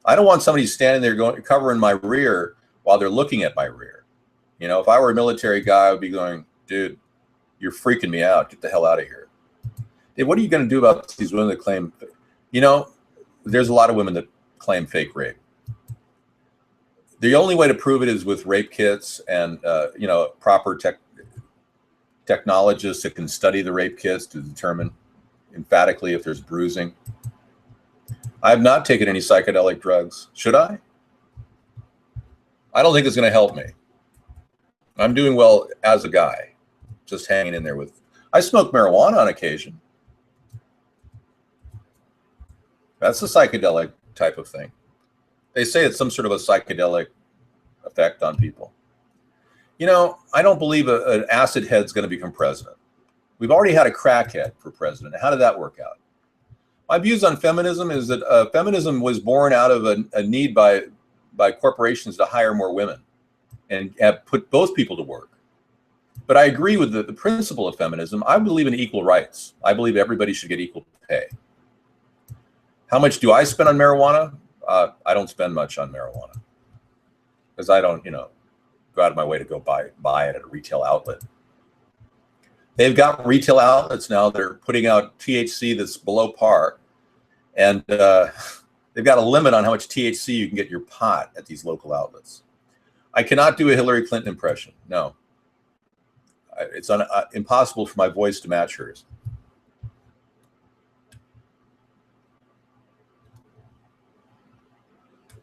S1: I don't want somebody standing there covering my rear while they're looking at my rear. If I were a military guy, I would be going, dude, you're freaking me out. Get the hell out of here. Hey, what are you going to do about these women that claim, there's a lot of women that claim fake rape. The only way to prove it is with rape kits and, proper technologists that can study the rape kits to determine emphatically if there's bruising. I have not taken any psychedelic drugs. Should I? I don't think it's going to help me. I'm doing well as a guy, just hanging in there with. I smoke marijuana on occasion. That's a psychedelic type of thing. They say it's some sort of a psychedelic effect on people. I don't believe an acid head's going to become president. We've already had a crackhead for president. How did that work out? My views on feminism is that feminism was born out of a need by corporations to hire more women and have put both people to work. But I agree with the principle of feminism. I believe in equal rights. I believe everybody should get equal pay. How much do I spend on marijuana? I don't spend much on marijuana because I don't, go out of my way to go buy it at a retail outlet. They've got retail outlets now that are putting out THC that's below par, and they've got a limit on how much THC you can get in your pot at these local outlets. I cannot do a Hillary Clinton impression. No, it's impossible for my voice to match hers.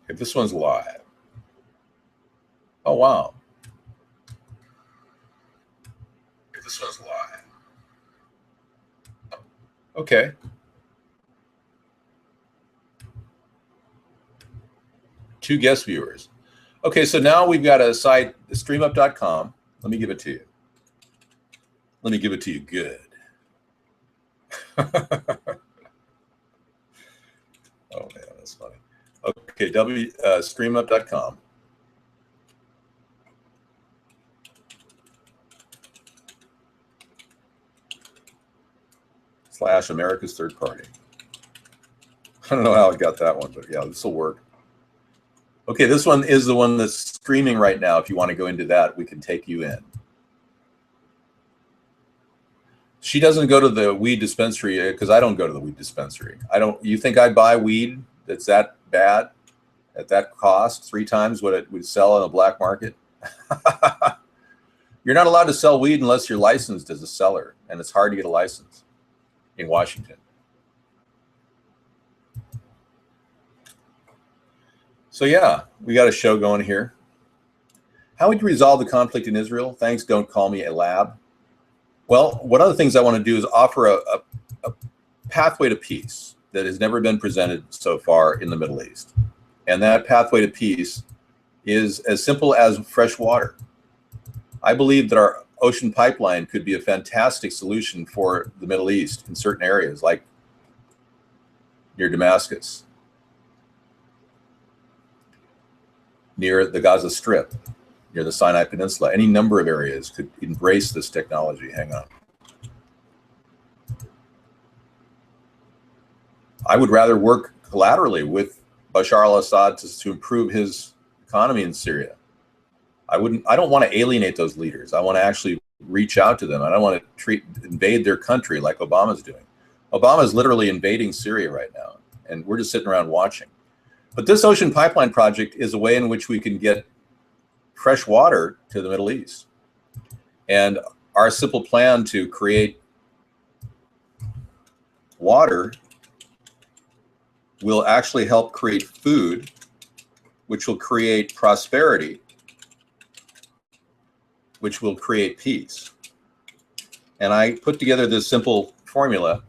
S1: If this one's live. Oh, wow. If this one's live. Okay. Two guest viewers. Okay, so now we've got a site, streamup.com. Let me give it to you. Let me give it to you good. Oh, man, that's funny. Okay, streamup.com. / America's third party. I don't know how I got that one, but yeah, this will work. Okay, this one is the one that's screaming right now. If you want to go into that, we can take you in. She doesn't go to the weed dispensary because I don't go to the weed dispensary. You think I buy weed that's that bad at that cost, 3 times what it would sell on the black market? You're not allowed to sell weed unless you're licensed as a seller, and it's hard to get a license in Washington. So yeah, we got a show going here. How would you resolve the conflict in Israel? Thanks, don't call me a lab. Well, one of the things I want to do is offer a pathway to peace that has never been presented so far in the Middle East. And that pathway to peace is as simple as fresh water. I believe that our ocean pipeline could be a fantastic solution for the Middle East in certain areas, like near Damascus, near the Gaza Strip, near the Sinai Peninsula. Any number of areas could embrace this technology. Hang on. I would rather work collaterally with Bashar al-Assad to improve his economy in Syria. I don't want to alienate those leaders. I want to actually reach out to them. I don't want to invade their country like Obama's doing. Obama's literally invading Syria right now, and we're just sitting around watching. But this ocean pipeline project is a way in which we can get fresh water to the Middle East. And our simple plan to create water will actually help create food, which will create prosperity, which will create peace. And I put together this simple formula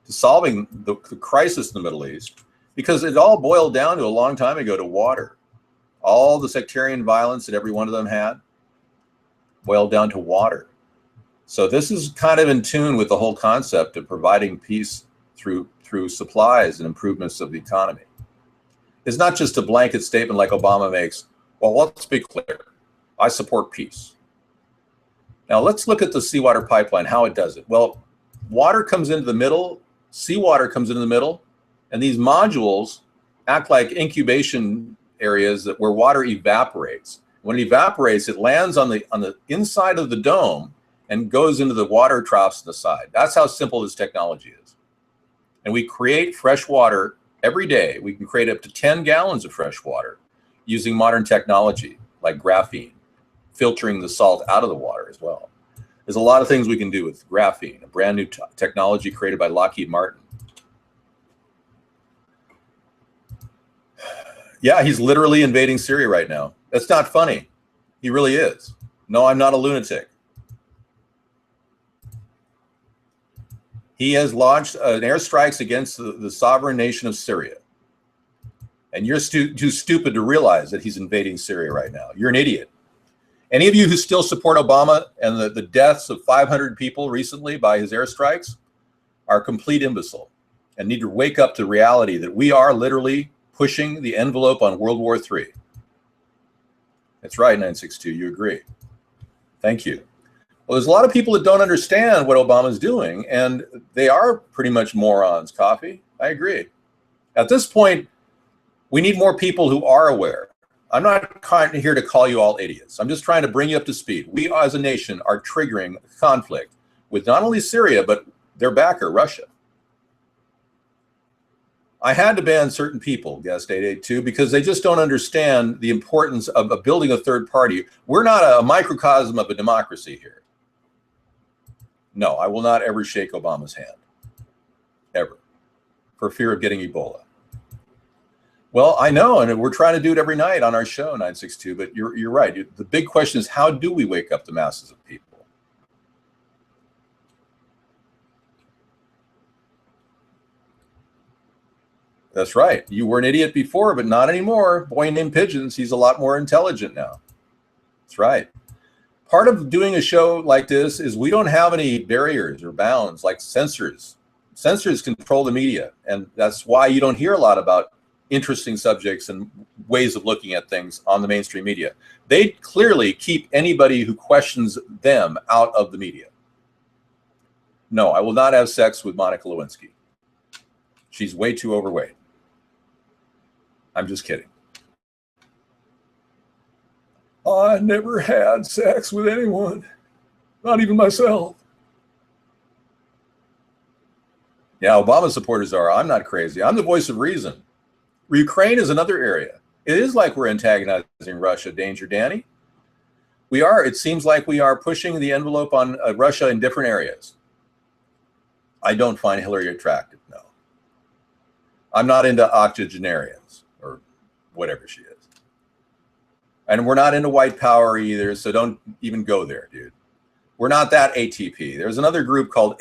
S1: to solving the crisis in the Middle East, because it all boiled down to a long time ago to water. All the sectarian violence that every one of them had boiled down to water. So this is kind of in tune with the whole concept of providing peace through supplies and improvements of the economy. It's not just a blanket statement like Obama makes. Well, let's be clear. I support peace. Now let's look at the seawater pipeline, how it does it. Well, water comes into the middle, seawater comes into the middle, and these modules act like incubation areas where water evaporates. When it evaporates, it lands on the inside of the dome and goes into the water troughs on the side. That's how simple this technology is. And we create fresh water every day. We can create up to 10 gallons of fresh water using modern technology like graphene, filtering the salt out of the water as well. There's a lot of things we can do with graphene, a brand new technology created by Lockheed Martin. Yeah, he's literally invading Syria right now. That's not funny. He really is. No, I'm not a lunatic. He has launched airstrikes against the sovereign nation of Syria. And you're too stupid to realize that he's invading Syria right now. You're an idiot. Any of you who still support Obama and the deaths of 500 people recently by his airstrikes are complete imbecile and need to wake up to reality that we are literally pushing the envelope on World War III. That's right, 962, you agree. Thank you. Well, there's a lot of people that don't understand what Obama's doing, and they are pretty much morons, Coffee. I agree. At this point, we need more people who are aware. I'm not here to call you all idiots. I'm just trying to bring you up to speed. We as a nation are triggering conflict with not only Syria, but their backer, Russia. I had to ban certain people, guest 882, because they just don't understand the importance of building a third party. We're not a microcosm of a democracy here. No, I will not ever shake Obama's hand, ever, for fear of getting Ebola. Well, I know, and we're trying to do it every night on our show, 962, but you're right. The big question is, how do we wake up the masses of people? That's right. You were an idiot before, but not anymore. Boy named Pigeons, he's a lot more intelligent now. That's right. Part of doing a show like this is we don't have any barriers or bounds like censors. Censors control the media, and that's why you don't hear a lot about interesting subjects and ways of looking at things on the mainstream media. They clearly keep anybody who questions them out of the media. No, I will not have sex with Monica Lewinsky. She's way too overweight. I'm just kidding. I never had sex with anyone, not even myself. Yeah, Obama supporters are. I'm not crazy. I'm the voice of reason. Ukraine is another area. It is like we're antagonizing Russia. Danger, Danny. We are. It seems like we are pushing the envelope on Russia in different areas. I don't find Hillary attractive, no. I'm not into octogenarians or whatever she is. And we're not into white power either, so don't even go there, dude. We're not that ATP. There's another group called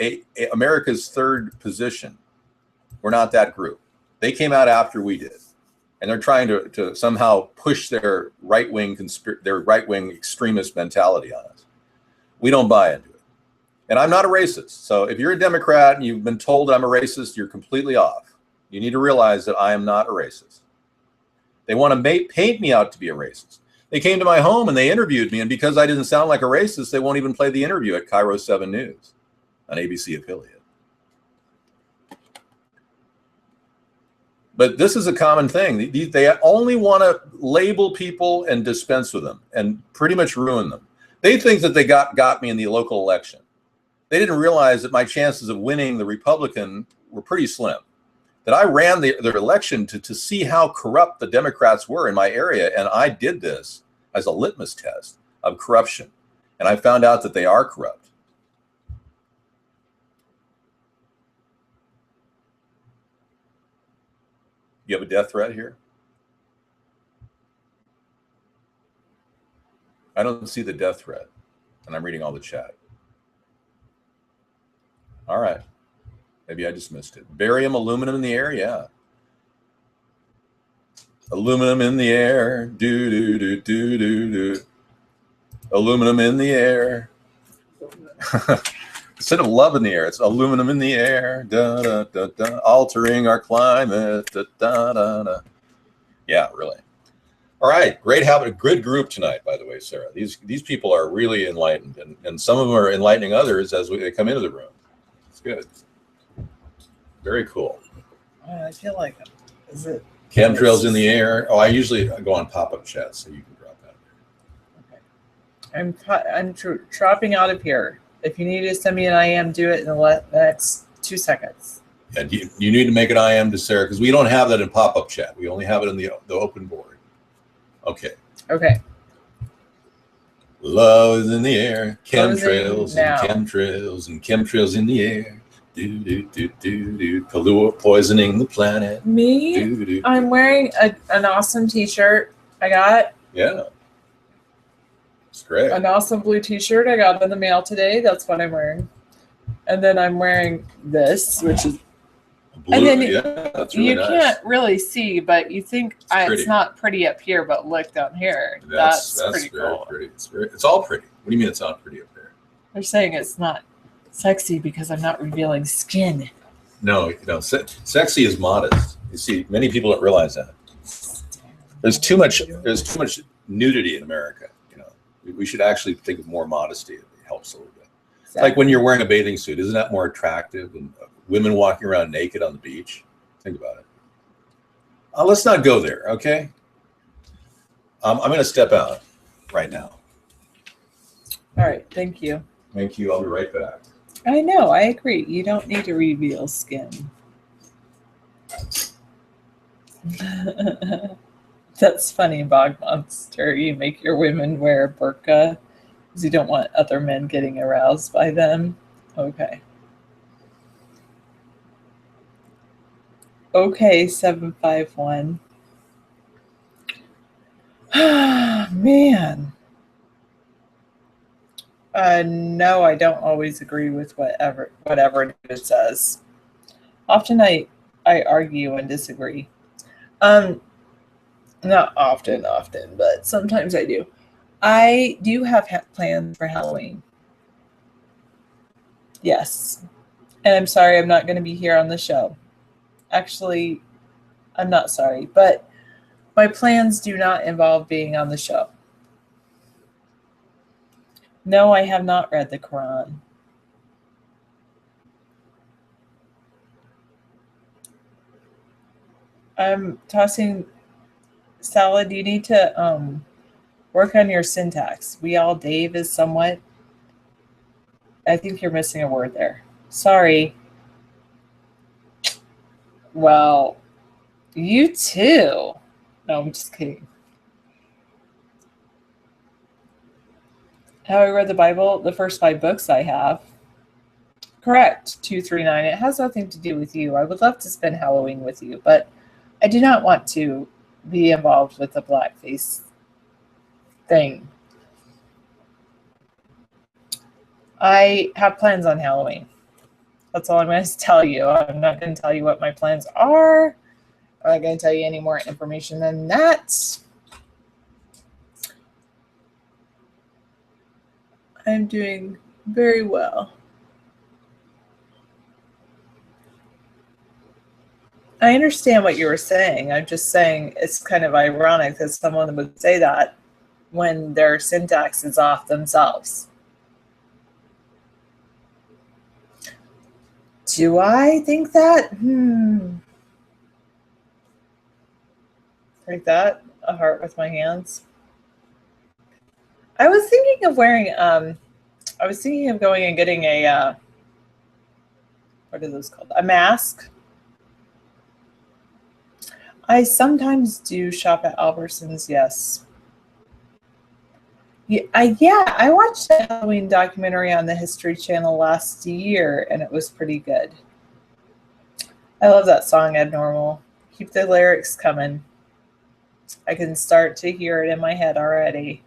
S1: America's Third Position. We're not that group. They came out after we did. And they're trying to somehow push their right-wing extremist mentality on us. We don't buy into it. And I'm not a racist. So if you're a Democrat and you've been told I'm a racist, you're completely off. You need to realize that I am not a racist. They want to paint me out to be a racist. They came to my home and they interviewed me, and because I didn't sound like a racist, they won't even play the interview at Cairo 7 News, an ABC affiliate. But this is a common thing. They only want to label people and dispense with them and pretty much ruin them. They think that they got me in the local election. They didn't realize that my chances of winning the Republican were pretty slim. That I ran their election to see how corrupt the Democrats were in my area, and I did this as a litmus test of corruption. And I found out that they are corrupt. You have a death threat here? I don't see the death threat, and I'm reading all the chat. All right. Maybe I just missed it. Barium, aluminum in the air, yeah. Aluminum in the air, do do do do do do. Aluminum in the air. Instead of love in the air, it's aluminum in the air, da da da da, altering our climate, da da da da. Yeah, really. All right, great having a good group tonight, by the way, Sarah. These people are really enlightened, and some of them are enlightening others as they come into the room. It's good. Very cool.
S3: I feel like, is it?
S1: Chemtrails in the air. Oh, I usually go on pop-up chat, so you can drop that.
S3: Okay. I'm dropping out of here. If you need to send me an IM, do it in the next 2 seconds.
S1: And you need to make an IM to Sarah, because we don't have that in pop-up chat. We only have it in the open board. Okay.
S3: Okay.
S1: Love is in the air. Chemtrails and chemtrails and chemtrails in the air. Do do do do do. Poisoning the planet.
S3: Me?
S1: Do, do,
S3: I'm wearing an awesome T-shirt. I got.
S1: Yeah. It's great.
S3: An awesome blue T-shirt I got in the mail today. That's what I'm wearing. And then I'm wearing this, which is.
S1: Blue,
S3: and then
S1: yeah, that's really
S3: you
S1: nice.
S3: can't really see, but you think
S1: It's
S3: it's not pretty up here, but look down here.
S1: That's
S3: pretty
S1: very
S3: cool.
S1: pretty. It's all pretty. What do you mean it's not pretty up there?
S3: They're saying it's not sexy because I'm not revealing skin.
S1: No, sexy is modest. You see, many people don't realize that. There's too much nudity in America. You know, we should actually think of more modesty. It helps a little bit.
S3: Exactly.
S1: Like when you're wearing a bathing suit, isn't that more attractive than women walking around naked on the beach? Think about it. Let's not go there, okay? I'm going to step out right now.
S3: All right, thank you.
S1: Thank you. I'll be right back.
S3: I know, I agree. You don't need to reveal skin. That's funny, Bog Monster. You make your women wear a burqa because you don't want other men getting aroused by them. Okay. Okay, 751. Man. No, I don't always agree with whatever it says. Often I argue and disagree. Not often, but sometimes I do. I do have plans for Halloween. Yes. And I'm sorry I'm not going to be here on the show. Actually, I'm not sorry, but my plans do not involve being on the show. No, I have not read the Quran. I'm tossing salad. You need to work on your syntax. We all Dave is somewhat. I think you're missing a word there. Sorry. Well, you too. No, I'm just kidding. How I read the Bible, the first 5 books I have. Correct, 239. It has nothing to do with you. I would love to spend Halloween with you, but I do not want to be involved with the blackface thing. I have plans on Halloween. That's all I'm going to tell you. I'm not going to tell you what my plans are. I'm not going to tell you any more information than that. I'm doing very well. I understand what you were saying. I'm just saying it's kind of ironic that someone would say that when their syntax is off themselves. Do I think that? Like that? A heart with my hands? I was thinking of wearing, I was thinking of going and getting a, what are those called? A mask. I sometimes do shop at Albertsons, yes. Yeah, I watched a Halloween documentary on the History Channel last year, and it was pretty good. I love that song, Abnormal. Keep the lyrics coming. I can start to hear it in my head already.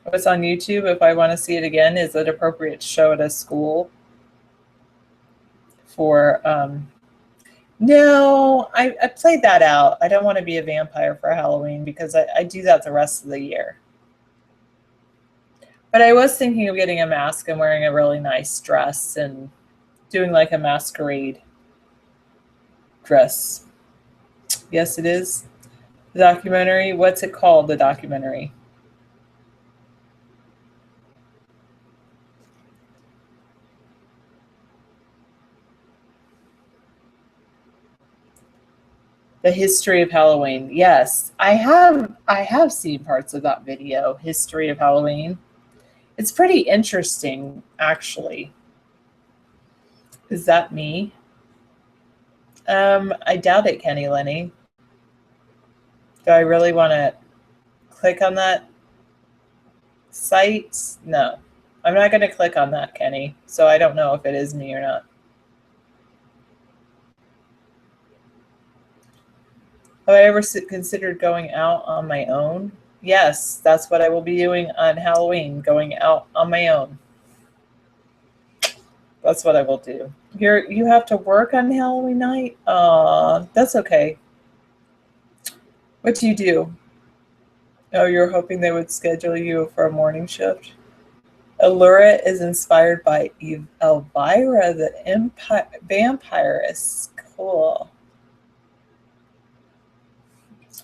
S3: What's on YouTube? If I want to see it again, is it appropriate to show it at school? For no, I played that out. I don't want to be a vampire for Halloween because I do that the rest of the year. But I was thinking of getting a mask and wearing a really nice dress and doing like a masquerade dress. Yes, it is. The documentary. What's it called? The documentary. The History of Halloween. Yes, I have seen parts of that video, History of Halloween. It's pretty interesting, actually. Is that me? I doubt it, Kenny Lenny. Do I really want to click on that site? No, I'm not going to click on that, Kenny. So I don't know if it is me or not. Have I ever considered going out on my own? Yes, that's what I will be doing on Halloween, going out on my own. That's what I will do. You have to work on Halloween night? That's okay. What do you do? Oh, you're hoping they would schedule you for a morning shift? Allura is inspired by Elvira, the vampiress. Cool.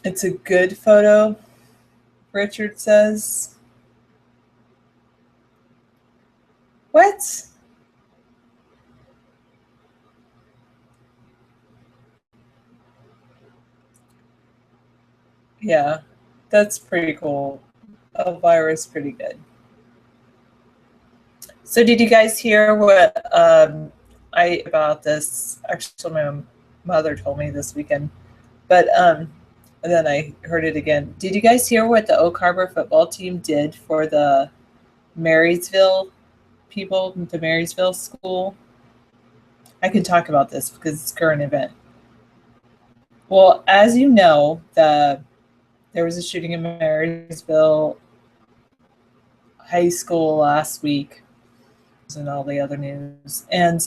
S3: It's a good photo, Richard says. What? Yeah, that's pretty cool. Elvira is pretty good. So did you guys hear what about this? Actually, my mother told me this weekend, but and then I heard it again. Did you guys hear what the Oak Harbor football team did for the Marysville people, the Marysville school? I can talk about this because it's a current event. Well, as you know, there was a shooting in Marysville High School last week, and all the other news. And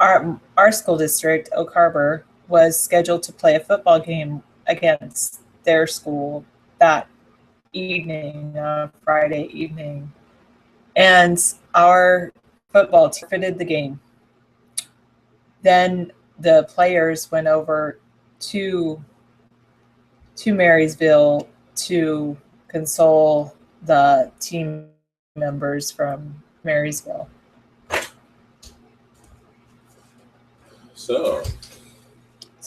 S3: our school district, Oak Harbor, was scheduled to play a football game against their school that evening, Friday evening. And our football team forfeited the game. Then the players went over to Marysville to console the team members from Marysville.
S1: So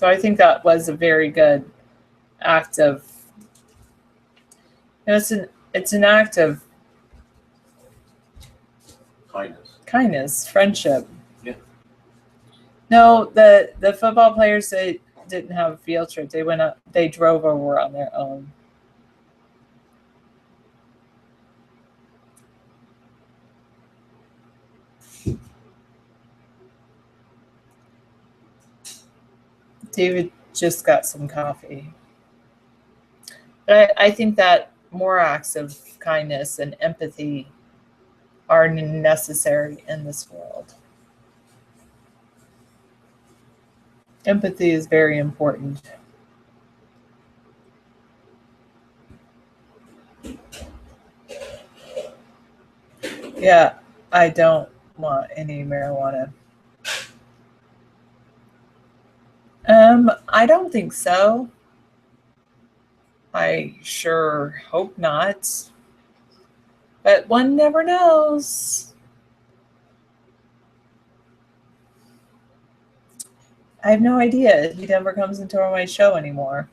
S3: I think that was a very good act of, it's an act of kindness, friendship.
S1: Yeah.
S3: No, the football players, they didn't have a field trip. They went up, they drove over on their own. David just got some coffee. But I think that more acts of kindness and empathy are necessary in this world. Empathy is very important. Yeah, I don't want any marijuana. I don't think so. I sure hope not. But one never knows. I have no idea. He never comes into my show anymore.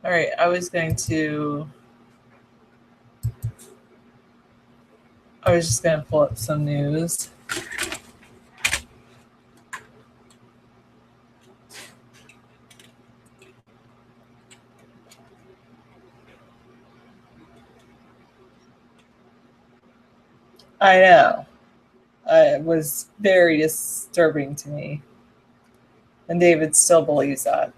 S3: All right, I was just going to pull up some news. I know. It was very disturbing to me. And David still believes that.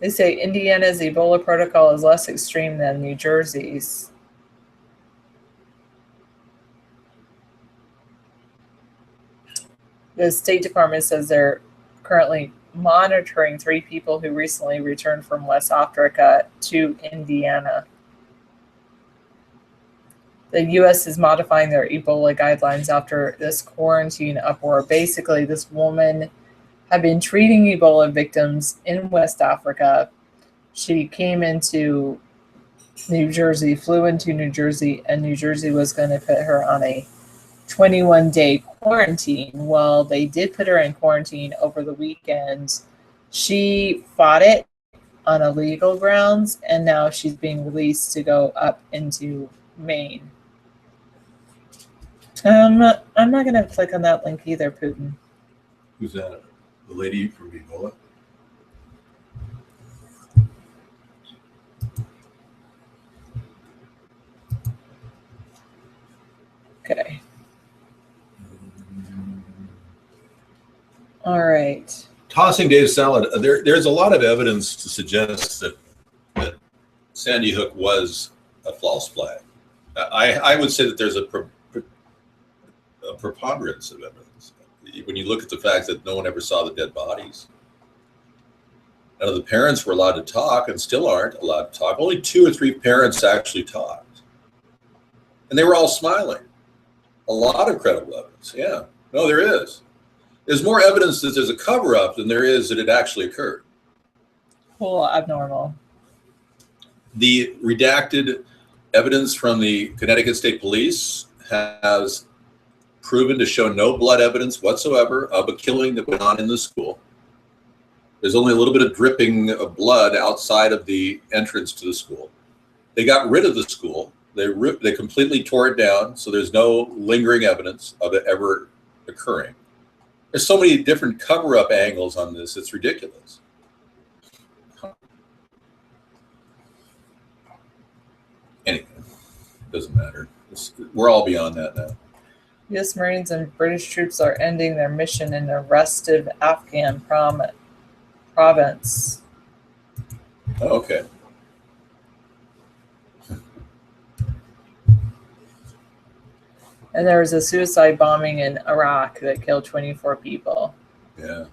S3: They say Indiana's Ebola protocol is less extreme than New Jersey's. The State Department says they're currently monitoring 3 people who recently returned from West Africa to Indiana. The U.S. is modifying their Ebola guidelines after this quarantine uproar. Basically, this woman had been treating Ebola victims in West Africa. She came into New Jersey, flew into New Jersey, and New Jersey was going to put her on a 21-day quarantine. Well, they did put her in quarantine over the weekend. She fought it on illegal grounds, and now she's being released to go up into Maine. I'm not going to click on that link either, Putin.
S1: who's that? The lady from Ebola?
S3: Okay. All right.
S1: Tossing Dave's salad. There's a lot of evidence to suggest that Sandy Hook was a false flag. I would say that there's a preponderance of evidence. When you look at the fact that no one ever saw the dead bodies. None of the parents were allowed to talk and still aren't allowed to talk. Only 2 or 3 parents actually talked. And they were all smiling. A lot of credible evidence. Yeah. No, there is. There's more evidence that there's a cover-up than there is that it actually occurred.
S3: Well, abnormal.
S1: The redacted evidence from the Connecticut State Police has proven to show no blood evidence whatsoever of a killing that went on in the school. There's only a little bit of dripping of blood outside of the entrance to the school. They got rid of the school. They completely tore it down, so there's no lingering evidence of it ever occurring. There's so many different cover-up angles on this, it's ridiculous. Anyway, doesn't matter. We're all beyond that now.
S3: U.S. Marines and British troops are ending their mission in the restive Afghan province.
S1: Oh, okay.
S3: And there was a suicide bombing in Iraq that killed 24 people.
S1: Yeah.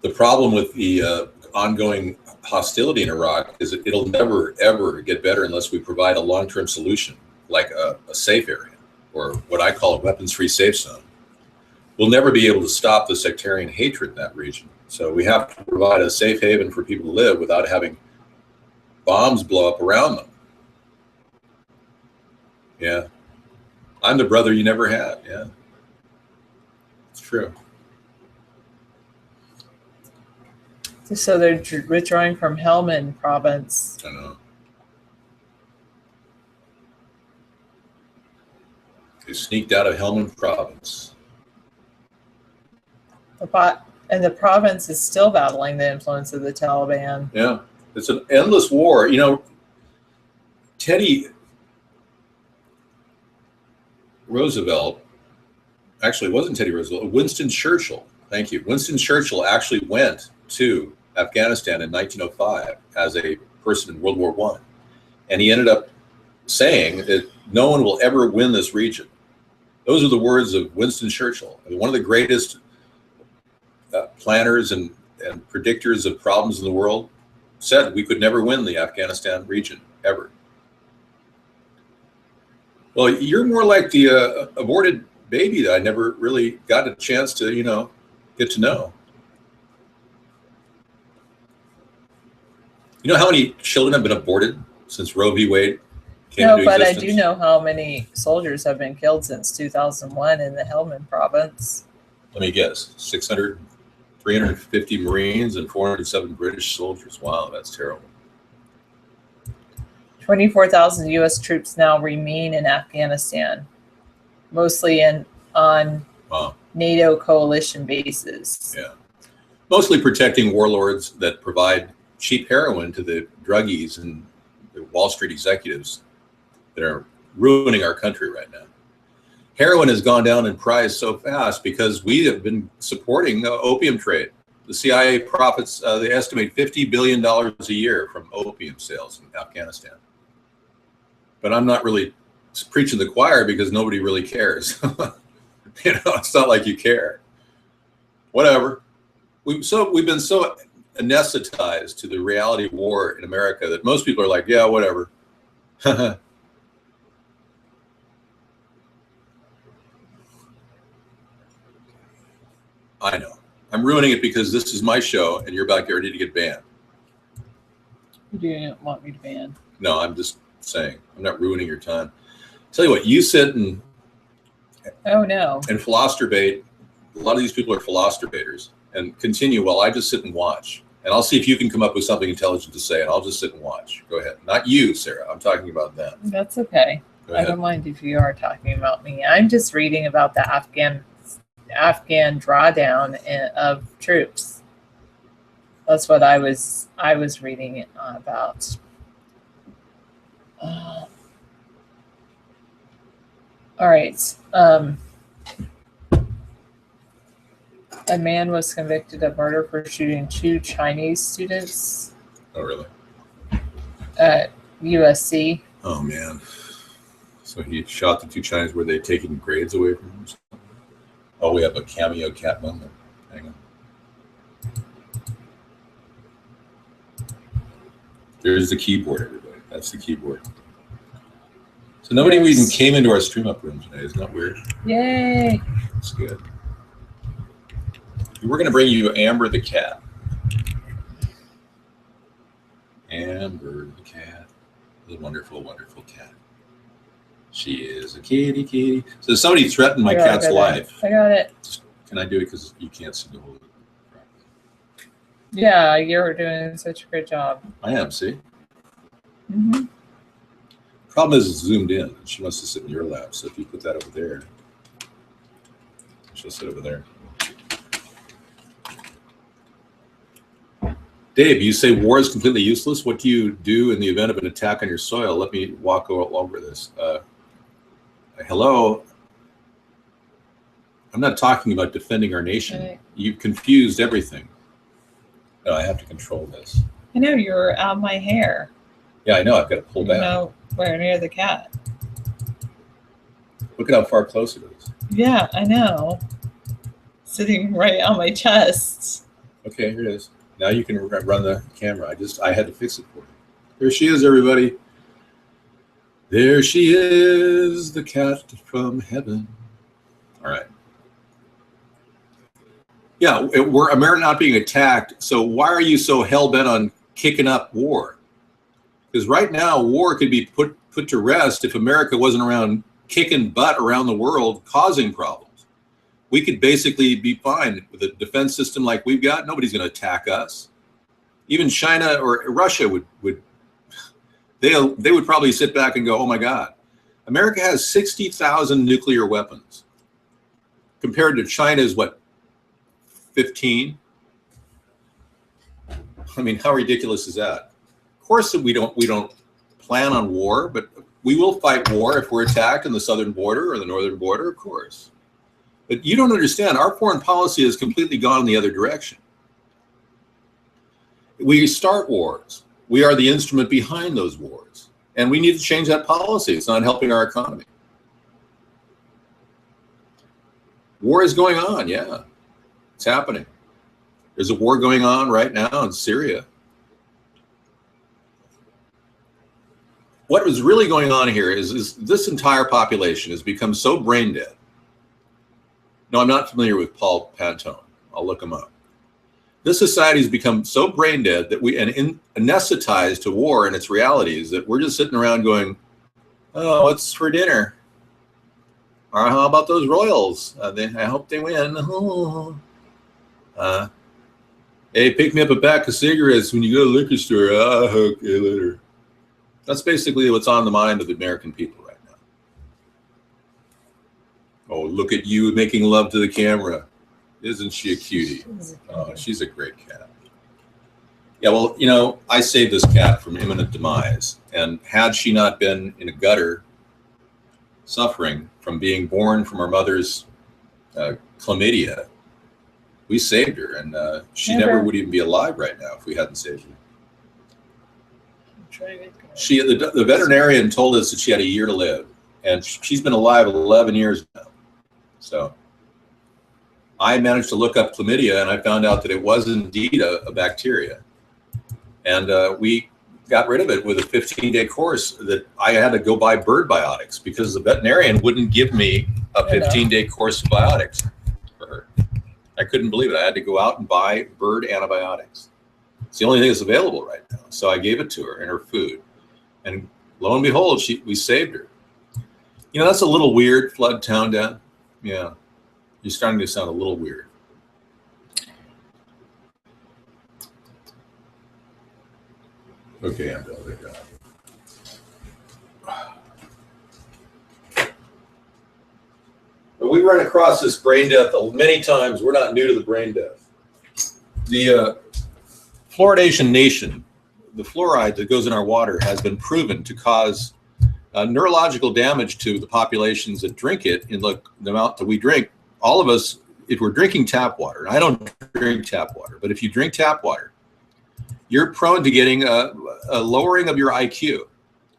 S1: The problem with the ongoing hostility in Iraq is that it'll never, ever get better unless we provide a long-term solution, like a safe area, or what I call a weapons-free safe zone. we'll never be able to stop the sectarian hatred in that region. So we have to provide a safe haven for people to live without having bombs blow up around them. Yeah. I'm the brother you never had. Yeah. It's true.
S3: So they're withdrawing from Helmand province.
S1: I know. They sneaked out of Helmand province.
S3: And the province is still battling the influence of the Taliban.
S1: Yeah. It's an endless war. You know, Teddy Roosevelt, actually it wasn't Teddy Roosevelt, Winston Churchill. Thank you. Winston Churchill actually went to Afghanistan in 1905 as a person in World War I. And he ended up saying that no one will ever win this region. Those are the words of Winston Churchill. I mean, one of the greatest planners and predictors of problems in the world, said we could never win the Afghanistan region, ever. Well, you're more like the aborted baby that I never really got a chance to, you know, get to know. You know how many children have been aborted since Roe v. Wade came into
S3: but
S1: existence?
S3: I do know how many soldiers have been killed since 2001 in the Helmand province.
S1: Let me guess, 600, 350 Marines and 407 British soldiers. Wow, that's terrible.
S3: 24,000 U.S. troops now remain in Afghanistan, mostly on NATO coalition bases.
S1: Yeah, mostly protecting warlords that provide cheap heroin to the druggies and the Wall Street executives that are ruining our country right now. Heroin has gone down in price so fast because we have been supporting the opium trade. The CIA profits, they estimate $50 billion a year from opium sales in Afghanistan. But I'm not really preaching the choir because nobody really cares. You know, it's not like you care. Whatever. We've been so anesthetized to the reality of war in America that most people are like, yeah, whatever. I know. I'm ruining it because this is my show and you're about to get ready to get banned.
S3: You do want me to ban?
S1: No, I'm just saying. I'm not ruining your time. Tell you what, you sit and philosterbate. A lot of these people are philosterbaters, and continue while I just sit and watch. And I'll see if you can come up with something intelligent to say, and I'll just sit and watch. Go ahead. Not you, Sarah. I'm talking about them.
S3: That's okay. I don't mind if you are talking about me. I'm just reading about the Afghan drawdown of troops. That's what I was reading about. All right. A man was convicted of murder for shooting 2 Chinese students.
S1: Oh, really?
S3: At USC.
S1: Oh, man. So he shot the 2 Chinese. Were they taking grades away from him? Oh, we have a cameo cat moment. Hang on. There's the keyboard, everybody. That's the keyboard. So nobody even came into our stream up room today. Isn't that weird?
S3: Yay.
S1: That's good. We're going to bring you Amber the cat. Amber the cat. The wonderful, wonderful cat. She is a kitty. So somebody threatened my cat's life.
S3: I got it.
S1: Can I do it because you can't seem to hold it properly?
S3: Yeah, you're doing such a great job.
S1: I am, see?
S3: Mm-hmm.
S1: Problem is it's zoomed in. She wants to sit in your lap. So if you put that over there, she'll sit over there. Dave, you say war is completely useless. What do you do in the event of an attack on your soil? Let me walk over this. Hello. I'm not talking about defending our nation.
S3: Okay.
S1: You've confused everything. No, I have to control this.
S3: I know you're out of my hair.
S1: Yeah, I know. I've got to pull back.
S3: No, where near the cat.
S1: Look at how far close it is.
S3: Yeah, I know. Sitting right on my chest.
S1: Okay, here it is. Now you can run the camera. I had to fix it for you. There she is, everybody. There she is, the cat from heaven. All right. Yeah, we're America not being attacked. So why are you so hell bent on kicking up war? Because right now, war could be put to rest if America wasn't around kicking butt around the world, causing problems. We could basically be fine with a defense system like we've got. Nobody's going to attack us. Even China or Russia would probably sit back and go, "Oh my God, America has 60,000 nuclear weapons, compared to China's what, 15? I mean, how ridiculous is that? Of course, we don't plan on war, but we will fight war if we're attacked in the southern border or the northern border, of course. But you don't understand. Our foreign policy has completely gone in the other direction. We start wars. We are the instrument behind those wars. And we need to change that policy. It's not helping our economy. War is going on, yeah. It's happening. There's a war going on right now in Syria. What was really going on here is this entire population has become so brain dead. No, I'm not familiar with Paul Pantone. I'll look him up. This society has become so brain dead that and anesthetized to war and its realities that we're just sitting around going, "Oh, what's for dinner? Or how about those Royals? I hope they win. Oh. Hey, pick me up a pack of cigarettes when you go to the liquor store. Okay, later." That's basically what's on the mind of the American people right now. Oh, look at you making love to the camera. Isn't she a cutie? Oh, she's a great cat. Yeah, well, you know, I saved this cat from imminent demise. And had she not been in a gutter, suffering from being born from her mother's chlamydia, we saved her. And she never would even be alive right now if we hadn't saved her. The veterinarian told us that she had a year to live. And she's been alive 11 years now. So I managed to look up chlamydia, and I found out that it was indeed a bacteria. And we got rid of it with a 15-day course that I had to go buy bird biotics because the veterinarian wouldn't give me a 15-day course of biotics for her. I couldn't believe it. I had to go out and buy bird antibiotics. It's the only thing that's available right now. So I gave it to her in her food. And lo and behold, we saved her. You know, that's a little weird, flood town down. Yeah. You're starting to sound a little weird. Okay, I'm done with that. But we run across this brain death many times. We're not new to the brain death. The fluoridation nation, the fluoride that goes in our water, has been proven to cause neurological damage to the populations that drink it in the amount that we drink. All of us, if we're drinking tap water, and I don't drink tap water, but if you drink tap water, you're prone to getting a lowering of your IQ.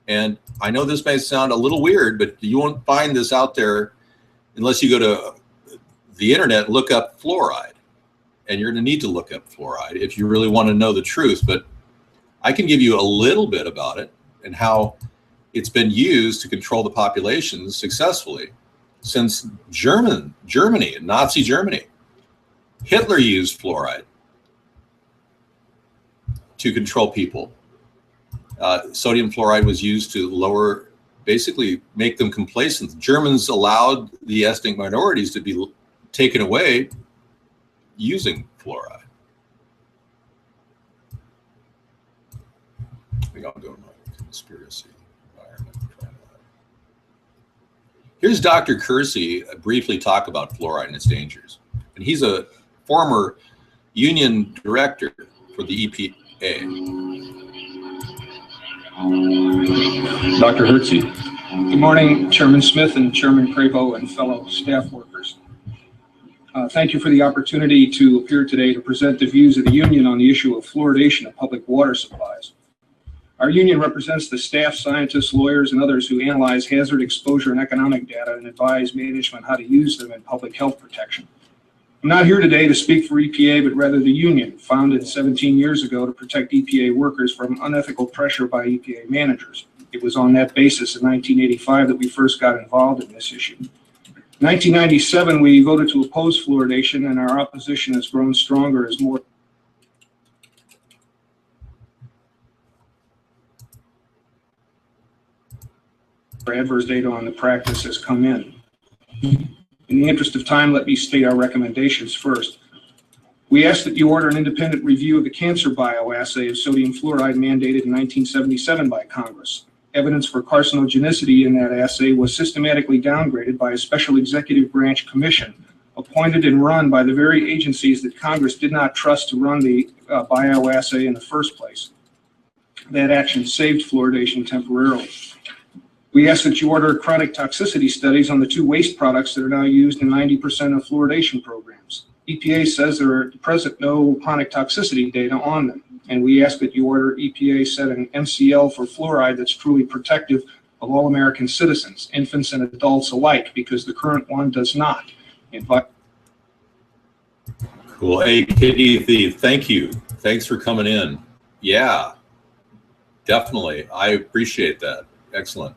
S1: And I know this may sound a little weird, but you won't find this out there unless you go to the internet and look up fluoride. And you're going to need to look up fluoride if you really want to know the truth. But I can give you a little bit about it and how it's been used to control the populations successfully since Germany, Nazi Germany. Hitler used fluoride to control people. Sodium fluoride was used to basically make them complacent. The Germans allowed the ethnic minorities to be taken away using fluoride. I think I'm doing my conspiracy environment. Here's Dr. Kersey briefly talk about fluoride and its dangers. And he's a former union director for the EPA.
S6: Dr. Hertzy. Good morning, Chairman Smith and Chairman Cravo and fellow staff workers. Thank you for the opportunity to appear today to present the views of the union on the issue of fluoridation of public water supplies. Our union represents the staff, scientists, lawyers, and others who analyze hazard exposure and economic data and advise management how to use them in public health protection. I'm not here today to speak for EPA, but rather the union, founded 17 years ago to protect EPA workers from unethical pressure by EPA managers. It was on that basis in 1985 that we first got involved in this issue. In 1997, we voted to oppose fluoridation, and our opposition has grown stronger as more adverse data on the practice has come in. In the interest of time, let me state our recommendations first. We ask that you order an independent review of the cancer bioassay of sodium fluoride mandated in 1977 by Congress. Evidence for carcinogenicity in that assay was systematically downgraded by a special executive branch commission appointed and run by the very agencies that Congress did not trust to run the bioassay in the first place. That action saved fluoridation temporarily. We ask that you order chronic toxicity studies on the 2 waste products that are now used in 90% of fluoridation programs. EPA says there are at present no chronic toxicity data on them, and we ask that you order EPA set an MCL for fluoride that's truly protective of all American citizens, infants and adults alike, because the current one does not.
S1: Cool. Hey, Kitty Thief, thank you. Thanks for coming in. Yeah, definitely. I appreciate that. Excellent.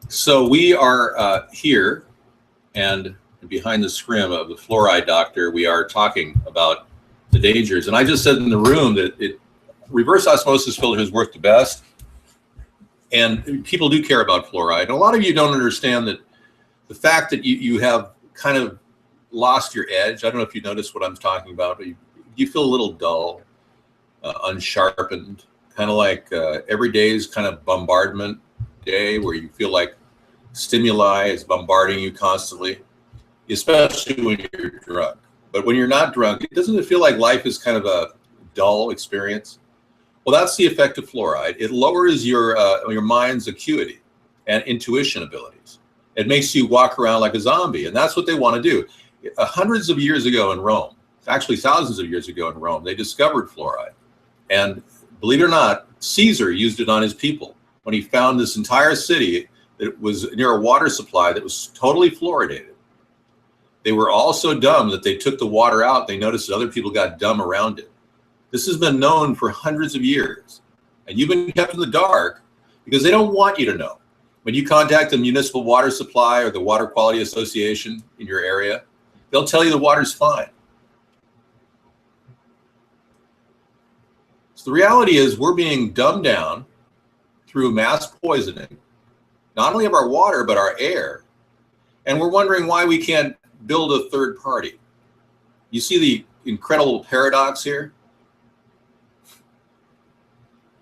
S1: So we are here, and behind the scrim of the fluoride doctor, we are talking about the dangers. And I just said in the room that reverse osmosis filters work the best, and people do care about fluoride. And a lot of you don't understand that the fact that you have kind of lost your edge. I don't know if you notice what I'm talking about, but you feel a little dull, unsharpened, kind of like every day is kind of bombardment day where you feel like stimuli is bombarding you constantly, especially when you're drunk. But when you're not drunk, doesn't it feel like life is kind of a dull experience? Well, that's the effect of fluoride. It lowers your mind's acuity and intuition abilities. It makes you walk around like a zombie, and that's what they want to do. Hundreds of years ago in Rome, actually thousands of years ago in Rome, they discovered fluoride. And believe it or not, Caesar used it on his people when he found this entire city that was near a water supply that was totally fluoridated. They were all so dumb that they took the water out. They noticed that other people got dumb around it. This has been known for hundreds of years, and you've been kept in the dark because they don't want you to know. When you contact the municipal water supply or the Water Quality Association in your area, they'll tell you the water's fine. So the reality is we're being dumbed down through mass poisoning, not only of our water, but our air. And we're wondering why we can't build a third party. You see the incredible paradox here?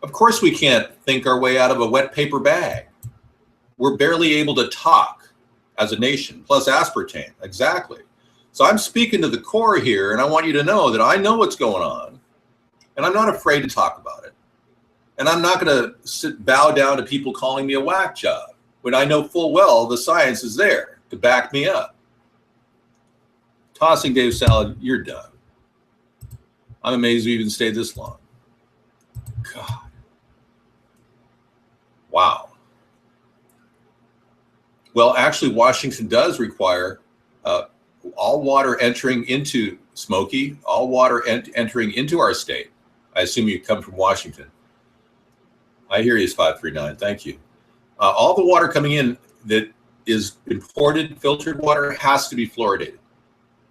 S1: Of course we can't think our way out of a wet paper bag. We're barely able to talk as a nation, plus aspartame, exactly. So I'm speaking to the core here, and I want you to know that I know what's going on, and I'm not afraid to talk about it. And I'm not going to bow down to people calling me a whack job when I know full well the science is there to back me up. Tossing Dave Salad, you're done. I'm amazed we even stayed this long. God. Wow. Well, actually, Washington does require all water entering into Smoky, all water entering into our state. I assume you come from Washington. I hear you, 539. Thank you. All the water coming in that is imported filtered water has to be fluoridated,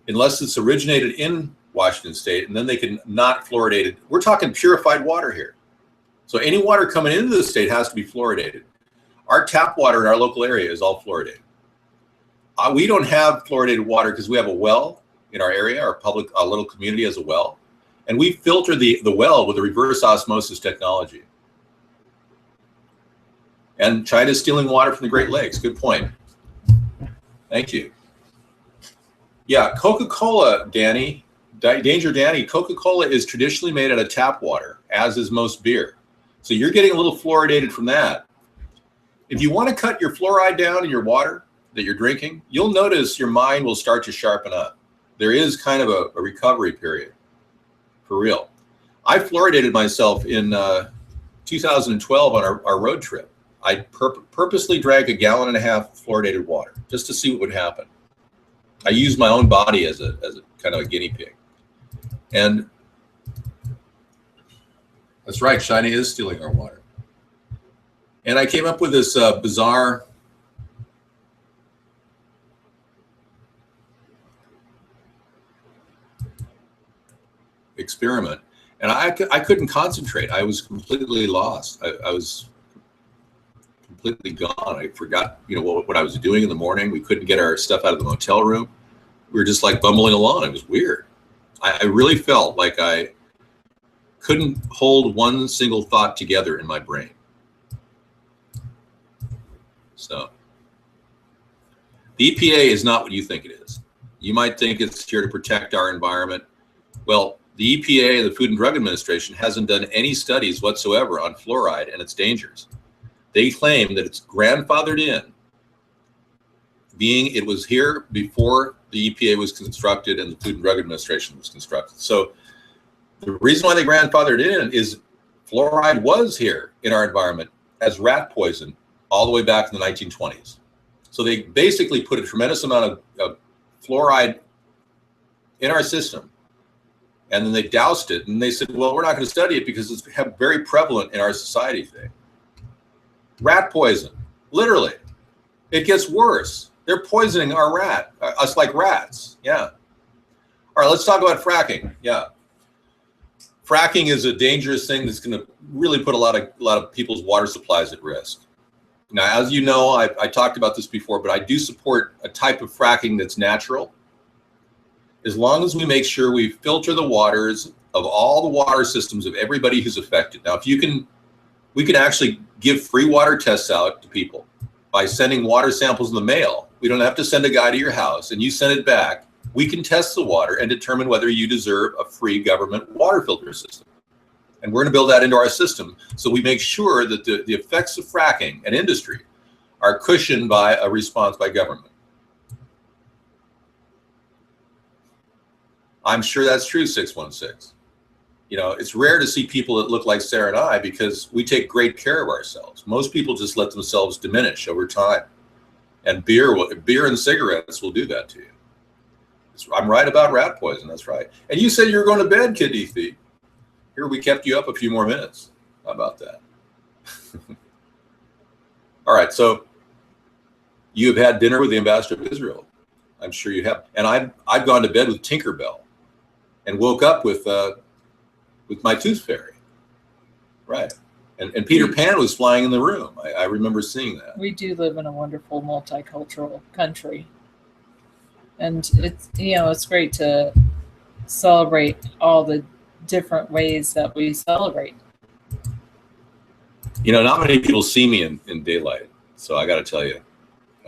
S1: unless it's originated in Washington state, and then they can not fluoridate it. We're talking purified water here. So any water coming into the state has to be fluoridated. Our tap water in our local area is all fluoridated. We don't have fluoridated water because we have a well in our area. Our little community has a well, and we filter the well with a reverse osmosis technology. And China's stealing water from the Great Lakes. Good point. Thank you. Yeah, Coca-Cola, Danny, Danger Danny, Coca-Cola is traditionally made out of tap water, as is most beer. So you're getting a little fluoridated from that. If you want to cut your fluoride down in your water that you're drinking, you'll notice your mind will start to sharpen up. There is kind of a recovery period, for real. I fluoridated myself in 2012 on our road trip. I purposely drank 1.5 gallons fluoridated water just to see what would happen. I used my own body as a kind of a guinea pig. And that's right, China is stealing our water. And I came up with this bizarre experiment, and I couldn't concentrate. I was completely lost. I was completely gone. I forgot, what I was doing in the morning. We couldn't get our stuff out of the motel room. We were just like bumbling along. It was weird. I really felt like I couldn't hold one single thought together in my brain. So the EPA is not what you think it is. You might think it's here to protect our environment. Well, the EPA, the Food and Drug Administration, hasn't done any studies whatsoever on fluoride and its dangers. They claim that it's grandfathered in, being it was here before the EPA was constructed and the Food and Drug Administration was constructed. So the reason why they grandfathered in is fluoride was here in our environment as rat poison all the way back in the 1920s. So they basically put a tremendous amount of fluoride in our system, and then they doused it, and they said, well, we're not going to study it because it's very prevalent in our society today. Rat poison, literally. It gets worse. They're poisoning us like rats. Yeah. All right, let's talk about fracking. Yeah. Fracking is a dangerous thing that's going to really put a lot of people's water supplies at risk. Now, as you know, I talked about this before, but I do support a type of fracking that's natural. As long as we make sure we filter the waters of all the water systems of everybody who's affected. Now, we can actually give free water tests out to people by sending water samples in the mail. We don't have to send a guy to your house, and you send it back. We can test the water and determine whether you deserve a free government water filter system. And we're going to build that into our system so we make sure that the effects of fracking and industry are cushioned by a response by government. I'm sure that's true, 616. It's rare to see people that look like Sarah and I because we take great care of ourselves. Most people just let themselves diminish over time. And beer and cigarettes will do that to you. I'm right about rat poison, that's right. And you said you were going to bed, Kid Ethy. Here, we kept you up a few more minutes. How about that? All right, so you have had dinner with the ambassador of Israel. I'm sure you have. And I've gone to bed with Tinkerbell and woke up with my tooth fairy. Right. And Peter Pan was flying in the room. I remember seeing that.
S3: We do live in a wonderful multicultural country. And it's great to celebrate all the different ways that we celebrate.
S1: Not many people see me in daylight. So I got to tell you,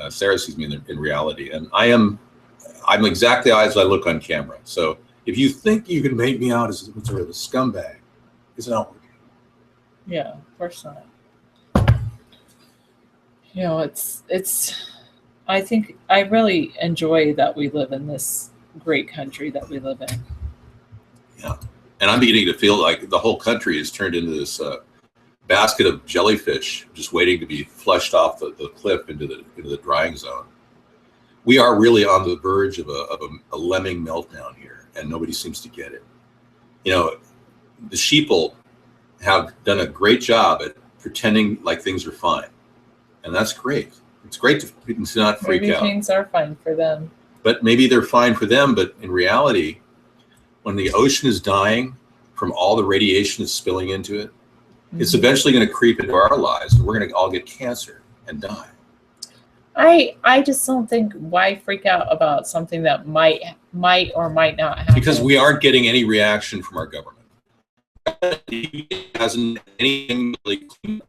S1: Sarah sees me in reality. And I'm exactly as I look on camera. So if you think you can make me out as sort of a scumbag, it's not working.
S3: Yeah, of course not. I think I really enjoy that we live in this great country that we live in.
S1: Yeah. And I'm beginning to feel like the whole country has turned into this basket of jellyfish just waiting to be flushed off the cliff into the drying zone. We are really on the verge of a lemming meltdown here, and nobody seems to get it. The sheeple have done a great job at pretending like things are fine, and that's great. It's great to not freak out.
S3: Maybe things are fine for them.
S1: But maybe they're fine for them, but in reality, when the ocean is dying from all the radiation that's spilling into it, it's eventually going to creep into our lives, and we're going to all get cancer and die.
S3: I just don't think, why freak out about something that might or might not happen.
S1: Because we aren't getting any reaction from our government. It hasn't anything really cleaned up.